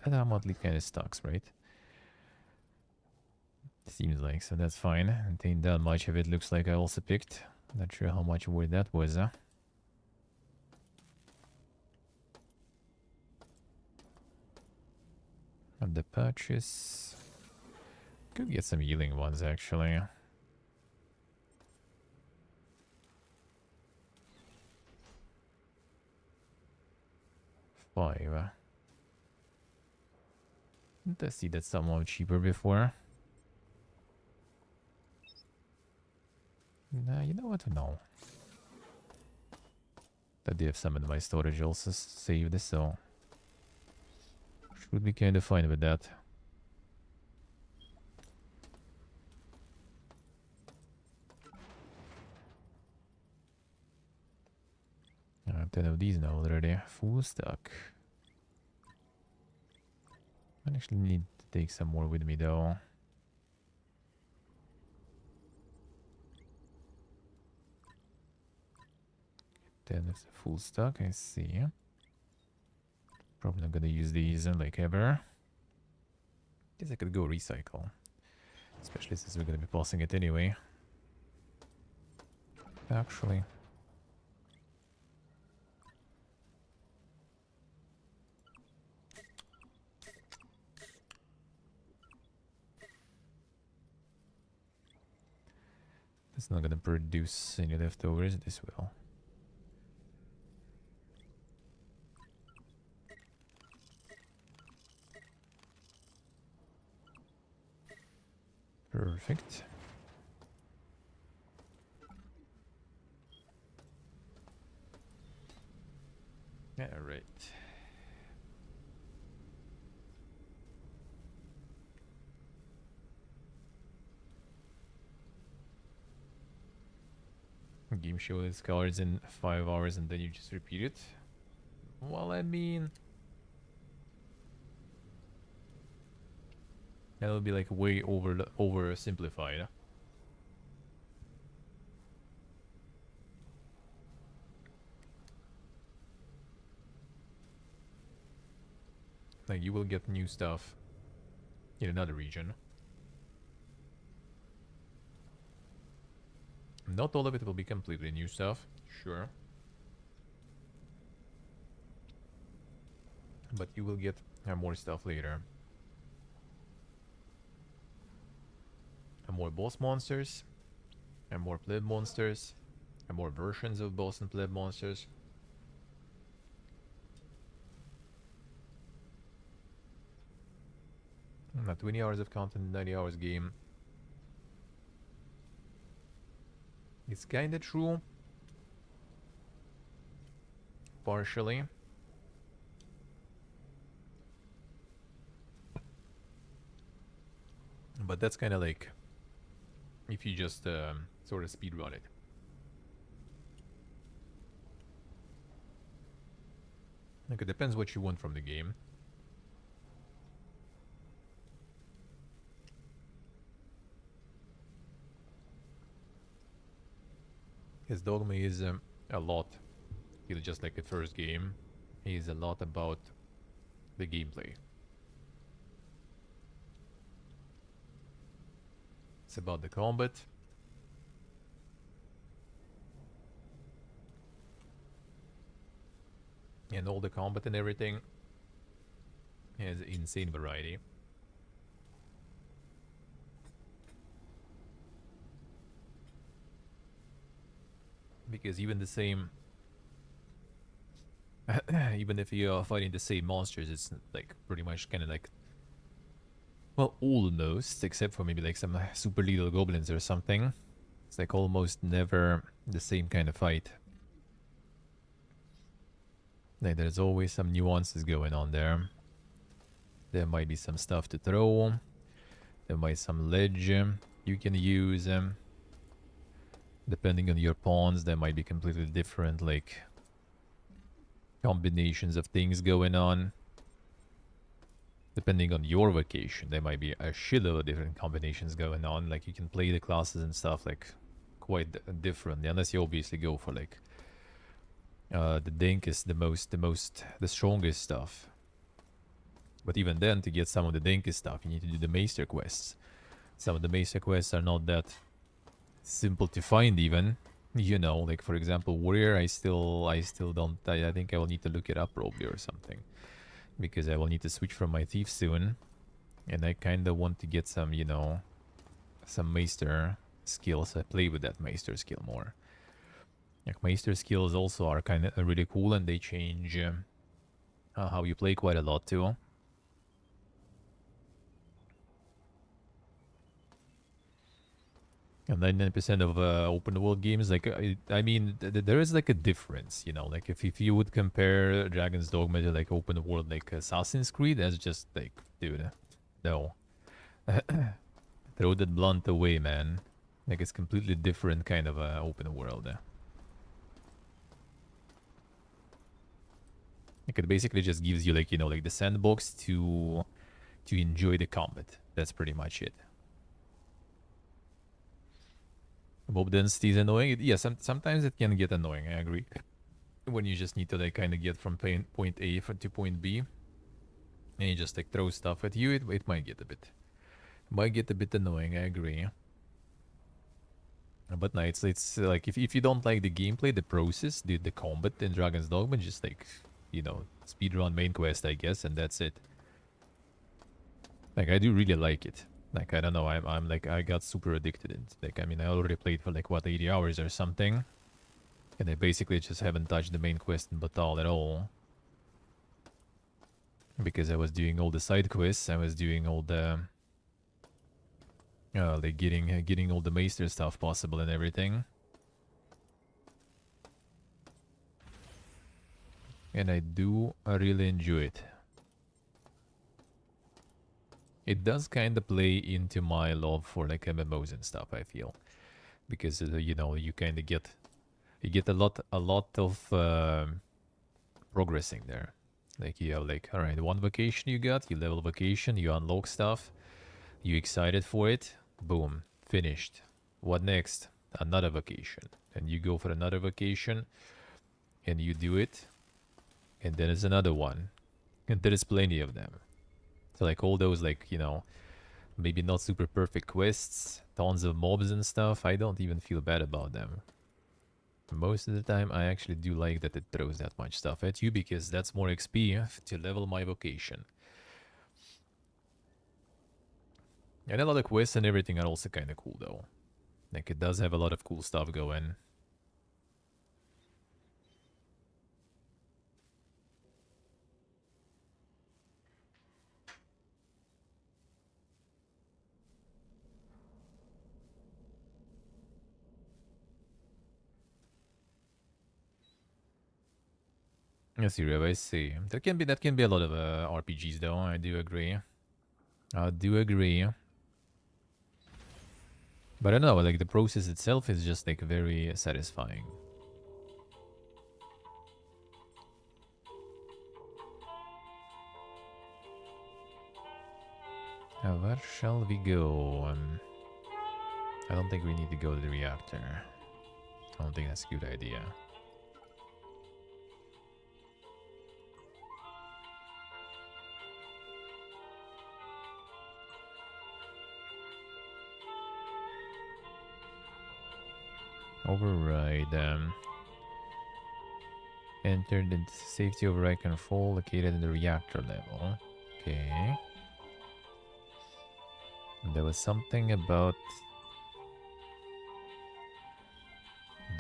That Motley kind of stocks, right? Seems like, so that's fine. And ain't that much of it looks like I also picked. Not sure how much worth that was, huh? And the purchase. Could get some healing ones actually. Five. Did I see that somewhat cheaper before? Nah, you know what? No. I did have some in my storage also saved, so should be kind of fine with that. 10 of these now already. Full stock. I actually need to take some more with me though. Then it's a full stock, I see. Probably not gonna use these like ever. Guess I could go recycle. Especially since we're gonna be passing it anyway. Actually. It's not gonna produce any leftovers, this will. Perfect. Yeah, right. Game shows cards in 5 hours and then you just repeat it. Well, I mean, that would be like way over simplified. Like you will get new stuff in another region. Not all of it will be completely new stuff, sure. But you will get more stuff later. And more boss monsters, and more pleb monsters, and more versions of boss and pleb monsters. And 20 hours of content, 90 hours game. It's kinda true. Partially. But that's kinda like if you just sort of speedrun it. Like it depends what you want from the game. His Dogma is a lot. It's just like the first game. He's a lot about the gameplay. It's about the combat. And all the combat and everything has insane variety. Because even the same, even if you are fighting the same monsters, it's like pretty much kind of like, well, almost, except for maybe like some super little goblins or something. It's like almost never the same kind of fight. Like there's always some nuances going on there. There might be some stuff to throw. There might be some ledge you can use. Depending on your pawns, there might be completely different like combinations of things going on. Depending on your vacation, there might be a shitload of different combinations going on. Like you can play the classes and stuff like quite differently, unless you obviously go for like the dankest, the strongest stuff. But even then, to get some of the dankest stuff, you need to do the Maester quests. Some of the Maester quests are not that simple to find even. You know, like for example, Warrior, I still don't, I think I will need to look it up probably or something. Because I will need to switch from my Thief soon. And I kinda want to get some, you know, some Maester skills. I play with that Maester skill more. Like Maester skills also are kinda really cool and they change how you play quite a lot too. And 99% of open world games, like I mean, there is like a difference, you know. Like if you would compare Dragon's Dogma to like open world, like Assassin's Creed, that's just like, dude, no, throw that blunt away, man. Like it's completely different kind of open world. Like it basically just gives you like, you know, like the sandbox to enjoy the combat. That's pretty much it. Mob density is annoying. Yeah, sometimes it can get annoying, I agree. When you just need to like kind of get from point A to point B, and you just like throw stuff at you, it might get a bit annoying, I agree. But no, it's like if you don't like the gameplay, the process, the combat in Dragon's Dogma, just like, you know, speedrun main quest, I guess, and that's it. Like I do really like it. Like I don't know, I'm like I got super addicted. Like I mean I already played for like what 80 hours or something. And I basically just haven't touched the main quest in Batal at all. Because I was doing all the side quests, I was doing all the like getting all the Maester stuff possible and everything. And I do really enjoy it. It does kind of play into my love for like MMOs and stuff, I feel. Because you know, you kind of get a lot of progressing there. Like you have like, all right, one vacation you got, you level vacation, you unlock stuff, you excited for it, boom, finished. What next? Another vacation. And you go for another vacation and you do it, and then there's another one. And there is plenty of them. So like all those like, you know, maybe not super perfect quests, tons of mobs and stuff, I don't even feel bad about them. Most of the time, I actually do like that it throws that much stuff at you because that's more XP to level my vocation. And a lot of quests and everything are also kind of cool though. Like it does have a lot of cool stuff going. I see, Rev, I see. That can be a lot of RPGs though. I do agree. I do agree. But I don't know, like the process itself is just like very satisfying. Where shall we go? I don't think we need to go to the reactor. I don't think that's a good idea. Override. Entered the safety override control located in the reactor level. Okay. There was something about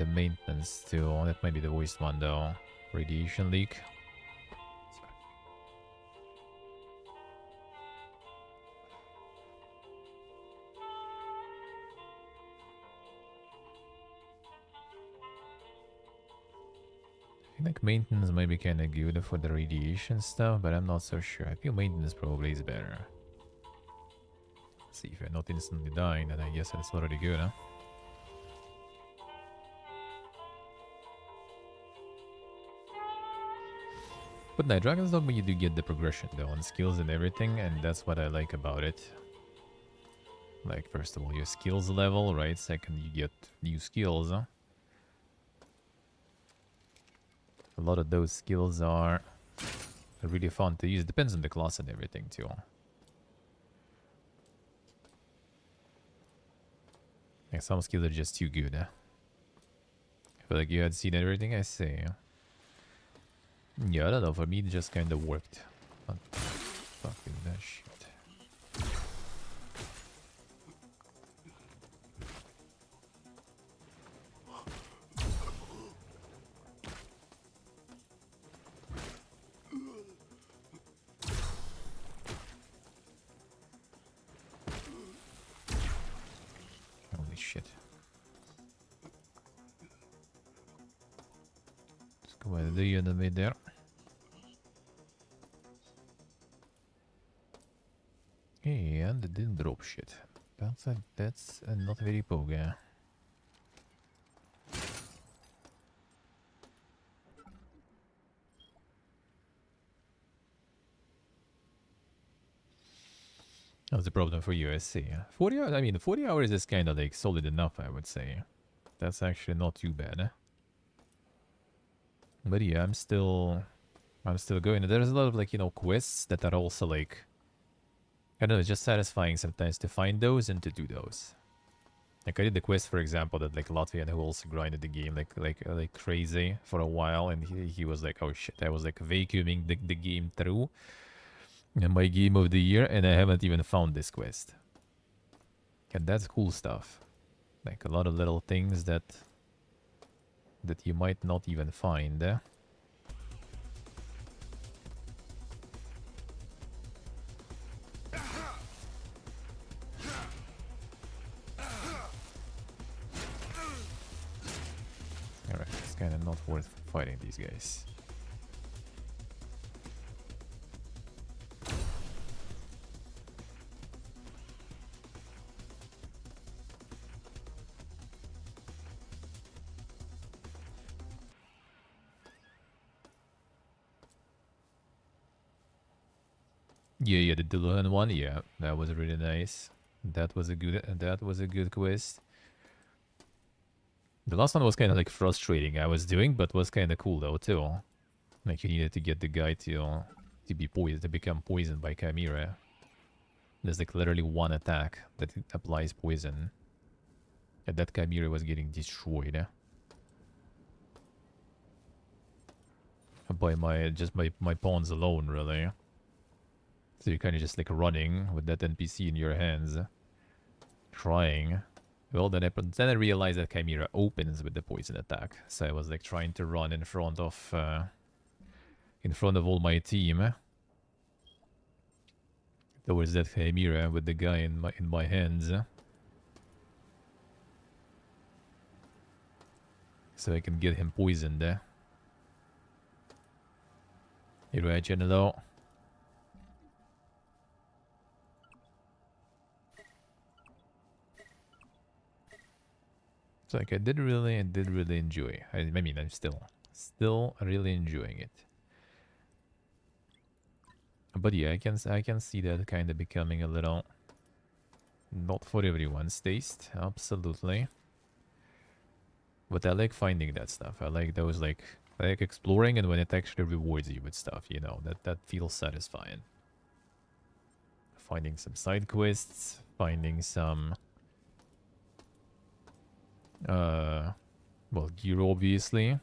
the maintenance too. That might be the worst one though. Radiation leak. I think maintenance might be kind of good for the radiation stuff, but I'm not so sure. I feel maintenance probably is better. See, if you're not instantly dying, then I guess that's already good, huh? But Night Dragon's Dogma, you do get the progression though on skills and everything, and that's what I like about it. Like, first of all, your skills level, right? Second, you get new skills, huh? A lot of those skills are really fun to use. Depends on the class and everything too. Like, some skills are just too good, huh? I feel like you had seen everything I say. Yeah, I don't know, for me it just kinda worked. Not fucking that shit. Holy shit. Let's go ahead and do you the there. And it didn't drop shit. That's not very poga. That's the problem for USC. 40 hours, I mean, 40 hours is kind of like solid enough, I would say. That's actually not too bad. But yeah, I'm still going. There's a lot of, like, you know, quests that are also like, I don't know, it's just satisfying sometimes to find those and to do those. Like, I did the quest, for example, that like Latvian who also grinded the game like crazy for a while, and he was like, oh shit, I was like vacuuming the game through in my game of the year, and I haven't even found this quest. And that's cool stuff. Like, a lot of little things that you might not even find. Alright, it's kind of not worth fighting these guys. Yeah, the Duluhan one, yeah, that was really nice. That was a good quest. The last one was kind of like frustrating I was doing, but was kind of cool though too. Like, you needed to get the guy to be poisoned, to become poisoned by Chimera. There's like literally one attack that applies poison. And that Chimera was getting destroyed. By my pawns alone, really. So you're kind of just like running with that NPC in your hands. Trying. Well, then I realized that Chimera opens with the poison attack. So I was like trying to run in front of all my team. Towards that Chimera with the guy in my hands. So I can get him poisoned. You right, General? So like, I did really enjoy. I mean, I'm still really enjoying it. But yeah, I can see that kind of becoming a little not for everyone's taste. Absolutely. But I like finding that stuff. I like those, like, I like exploring, and when it actually rewards you with stuff, you know, that feels satisfying. Finding some side quests, finding some well, gear obviously.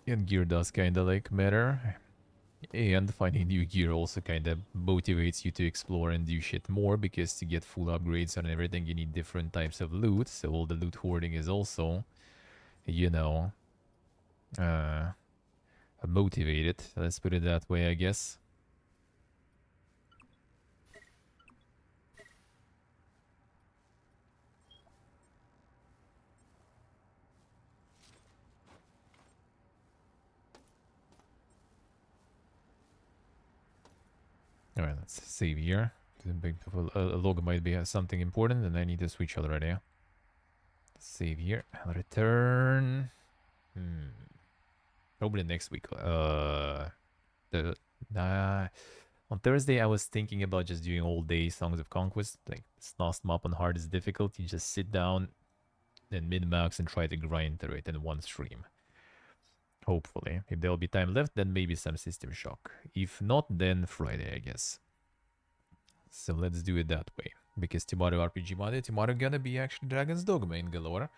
And gear does kinda like matter. And finding new gear also kind of motivates you to explore and do shit more, because to get full upgrades and everything, you need different types of loot. So all the loot hoarding is also, you know, uh, motivated. Let's put it that way, I guess. All right, let's save here. A log might be something important, and I need to switch already. Save here. I'll return. Probably next week. The on Thursday, I was thinking about just doing all day Songs of Conquest. Like, this last map on hard is difficult. You just sit down and min-max and try to grind through it in one stream. Hopefully. If there'll be time left, then maybe some System Shock. If not, then Friday, I guess. So let's do it that way. Because tomorrow RPG Monday, tomorrow gonna be actually Dragon's Dogma in galore.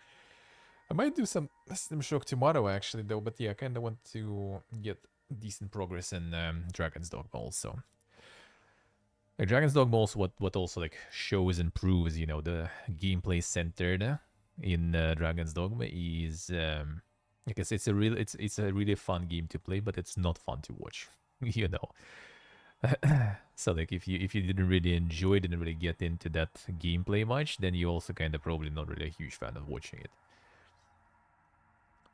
I might do some System Shock tomorrow actually though, but yeah, I kinda want to get decent progress in Dragon's Dogma also. Like Dragon's Dogma also what also like shows and proves, you know, the gameplay centered in Dragon's Dogma is I guess it's a really fun game to play, but it's not fun to watch, you know. So like if you didn't really enjoy, didn't really get into that gameplay much, then you also kind of probably not really a huge fan of watching it.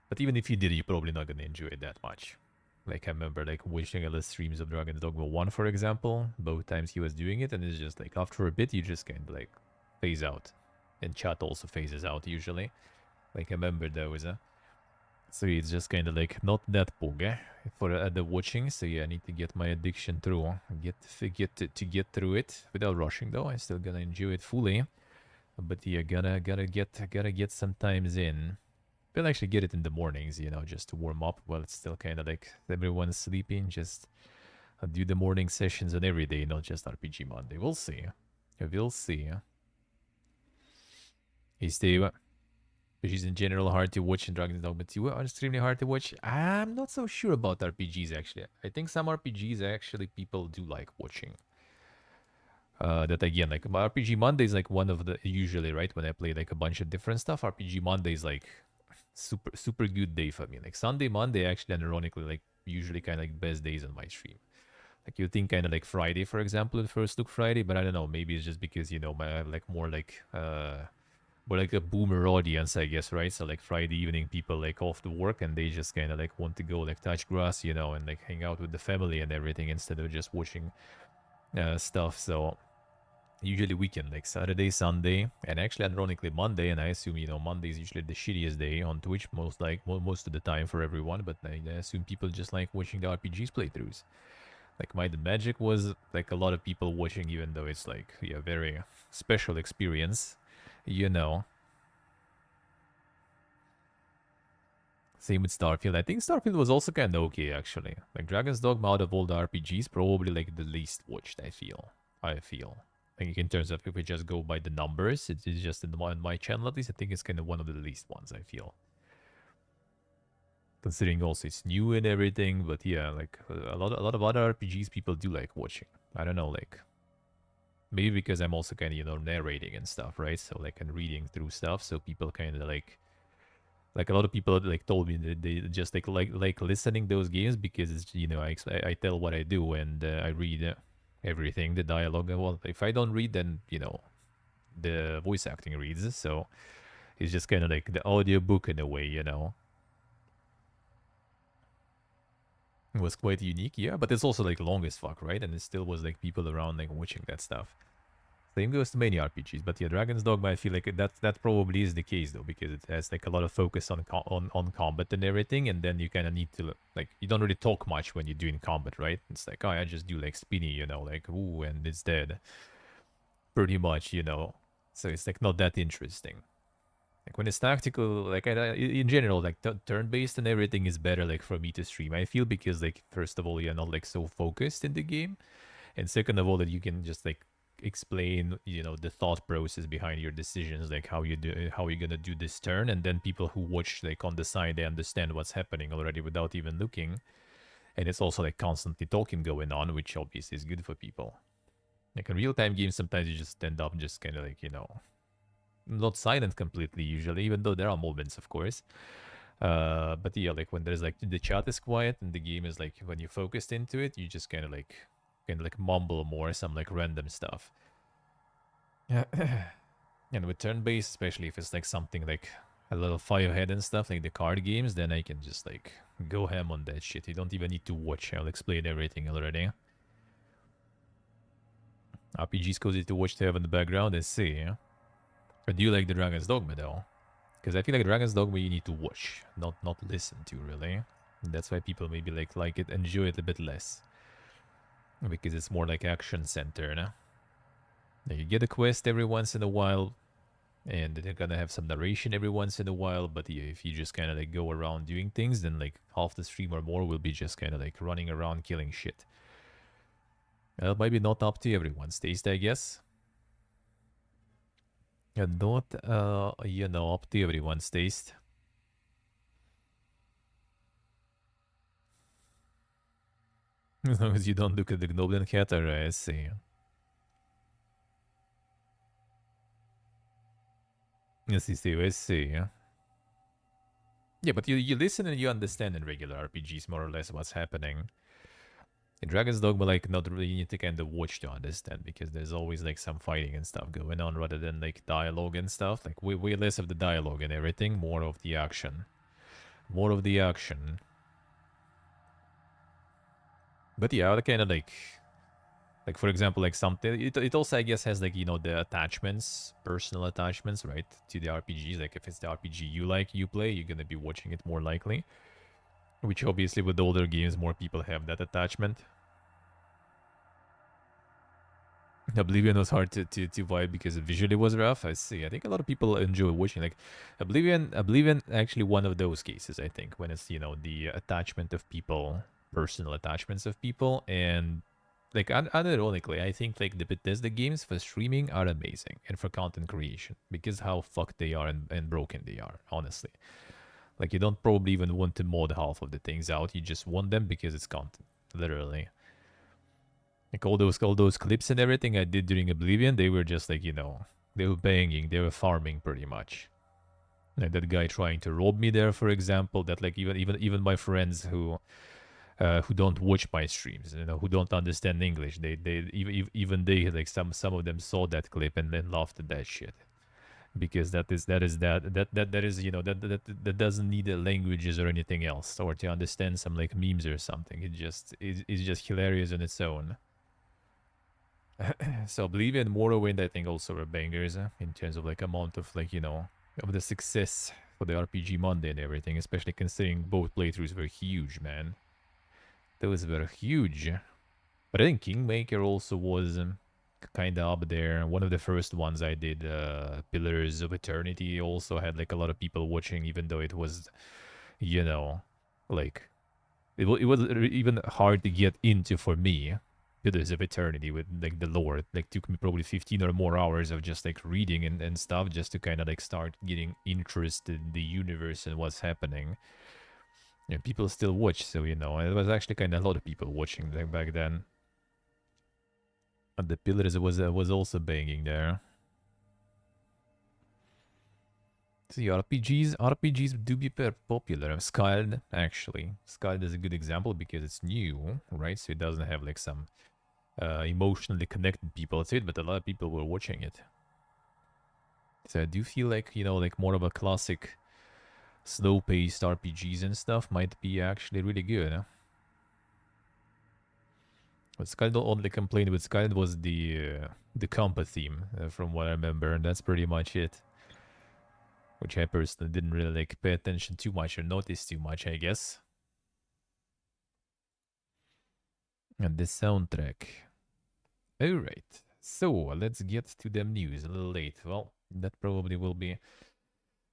But even if you did, you're probably not gonna enjoy it that much. Like I remember like watching a lot of streams of Dragon's Dogma 1, for example. Both times he was doing it, and it's just like after a bit you just kind of like phase out. And chat also phases out usually. Like I remember those. So it's just kind of like not that pog for the watching. So yeah, I need to get my addiction through. Get through it without rushing though. I'm still gonna enjoy it fully. But yeah, gotta get some times in. We'll actually get it in the mornings, you know, just to warm up while it's still kind of like everyone's sleeping. Just do the morning sessions on every day, not just RPG Monday. We'll see. We'll see. Hey, Steve. RPGs in general hard to watch, and Dragon's Dogma 2 are extremely hard to watch. I'm not so sure about RPGs actually. I think some RPGs actually people do like watching. That again, like RPG Monday is like one of the usually right when I play like a bunch of different stuff. RPG Monday is like super good day for me. Like Sunday, Monday actually, ironically, like usually kind of like best days on my stream. Like you think kind of like Friday, for example, the first look Friday, but I don't know. Maybe it's just because you know my like more like a boomer audience, I guess, right? So like Friday evening, people like off to work and they just kind of like want to go like touch grass, you know, and like hang out with the family and everything instead of just watching stuff. So usually weekend, like Saturday, Sunday, and actually ironically Monday, and I assume you know Monday is usually the shittiest day on Twitch most of the time for everyone, but I assume people just like watching the RPGs playthroughs. Like Might and Magic was like a lot of people watching, even though it's like yeah very special experience, you know. Same with Starfield. I think Starfield was also kind of okay actually. Like Dragon's Dogma out of all the RPGs, probably like the least watched. I feel. Like in terms of if we just go by the numbers, it's just on my channel at least. I think it's kind of one of the least ones. I feel. Considering also it's new and everything, but yeah, like a lot of other RPGs people do like watching. I don't know, like maybe because I'm also kind of you know narrating and stuff, right? So like and reading through stuff, so people kind of like a lot of people like told me that they just like listening those games because it's you know I tell what I do and I read everything the dialogue. Well, if I don't read, then you know the voice acting reads. So it's just kind of like the audiobook in a way, you know. It was quite unique, yeah, but it's also like long as fuck, right? And it still was like people around like watching that stuff. Same goes to many RPGs, but yeah, Dragon's Dogma, I feel like that probably is the case though, because it has like a lot of focus on on combat and everything, and then you kind of need to like you don't really talk much when you're doing combat, right? It's like oh, I just do like spinny, you know, like ooh, and it's dead, pretty much, you know. So it's like not that interesting. Like when it's tactical, like in general, like turn-based and everything is better, like for me to stream. I feel because like first of all, you're not like so focused in the game, and second of all, that you can just like explain you know the thought process behind your decisions, like how you're gonna do this turn, and then people who watch like on the side they understand what's happening already without even looking, And it's also like constantly talking going on, which obviously is good for people. Like in real-time games, sometimes you just end up just kind of like, you know, not silent completely usually, even though there are moments, of course. But yeah, like when there's like the chat is quiet and the game is like when you're focused into it, you just kind of like mumble more some like random stuff. Yeah. And with turn-based, especially if it's like something like a little firehead and stuff, like the card games, then I can just like go ham on that shit. You don't even need to watch. I'll explain everything already. RPG's cozy to watch to have in the background and see. Yeah? But do you like the Dragon's Dogma though? Because I feel like Dragon's Dogma you need to watch, not listen to really. And that's why people maybe like it, enjoy it a bit less. Because it's more like action center, no? You get a quest every once in a while, and they're gonna have some narration every once in a while, but yeah, if you just kind of like go around doing things, then like half the stream or more will be just kind of like running around killing shit. Maybe not up to everyone's taste, I guess. Not, you know, up to everyone's taste. As long as you don't look at the Goblin Cat, I see. Yes, I see. Yeah, but you listen and you understand in regular RPGs more or less what's happening. In Dragon's Dogma, like, not really, you need to kind of watch to understand, because there's always, like, some fighting and stuff going on, rather than, like, dialogue and stuff. Like, way less of the dialogue and everything, more of the action. More of the action. But yeah, I kind of, like, for example, like, something, it also, I guess, has, like, you know, the attachments, personal attachments, right, to the RPGs. Like, if it's the RPG you like, you play, you're gonna be watching it more likely. Which, obviously, with older games, more people have that attachment. Oblivion was hard to vibe because it visually was rough. I see. I think a lot of people enjoy watching like Oblivion actually one of those cases, I think, when it's, you know, the attachment of people, personal attachments of people, and like unironically, I think like the Bethesda games for streaming are amazing and for content creation because how fucked they are and broken they are, honestly. Like you don't probably even want to mod half of the things out. You just want them because it's content, literally. Like all those clips and everything I did during Oblivion, they were just like, you know, they were banging, they were farming pretty much. Like that guy trying to rob me there, for example. That like even my friends who don't watch my streams, you know, who don't understand English, they even they like some of them saw that clip and then laughed at that shit because that is, you know, that doesn't need languages or anything else or to understand some like memes or something. It's just hilarious on its own. So Oblivion and Morrowind, I think, also are bangers in terms of like amount of like, you know, of the success for the RPG Monday and everything, especially considering both playthroughs were huge, man. Those were huge. But I think Kingmaker also was kind of up there. One of the first ones I did, Pillars of Eternity, also had like a lot of people watching, even though it was, you know, like it was even hard to get into for me. Pillars of Eternity with like the lore. It like took me probably 15 or more hours of just like reading and stuff just to kind of like start getting interested in the universe and what's happening. Yeah, people still watch, so you know, it was actually kind of a lot of people watching like back then. And the Pillars was also banging there. See, RPGs do be popular. Skyld, actually. Skyld is a good example because it's new, right? So it doesn't have like some emotionally connected people to it, but a lot of people were watching it. So I do feel like, you know, like more of a classic slow-paced RPGs and stuff might be actually really good. Huh? But Skyld only complained with Skyld was the compa theme, from what I remember, and that's pretty much it. Which I personally didn't really like pay attention too much or notice too much, I guess. And the soundtrack. Alright, so let's get to the news a little late. Well, that probably will be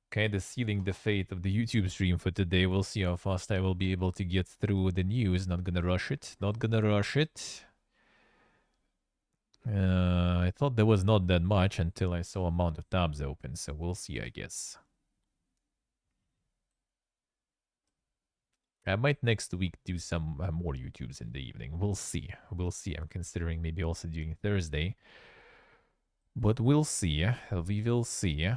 kind of sealing the fate of the YouTube stream for today. We'll see how fast I will be able to get through the news. Not gonna rush it. Not gonna rush it. I thought there was not that much until I saw amount of tabs open, so we'll see, I guess. I might next week do some more YouTubes in the evening. We'll see. We'll see. I'm considering maybe also doing Thursday. But we'll see. We will see.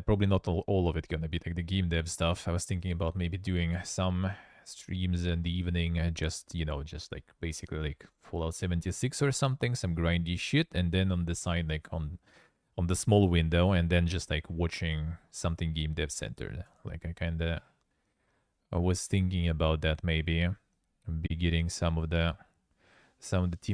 Probably not all of it gonna be like the game dev stuff. I was thinking about maybe doing some streams in the evening, just, you know, just like basically like Fallout 76 or something, some grindy shit, and then on the side, like on the small window, and then just like watching something game dev centered. Like I was thinking about that maybe, be getting some of the team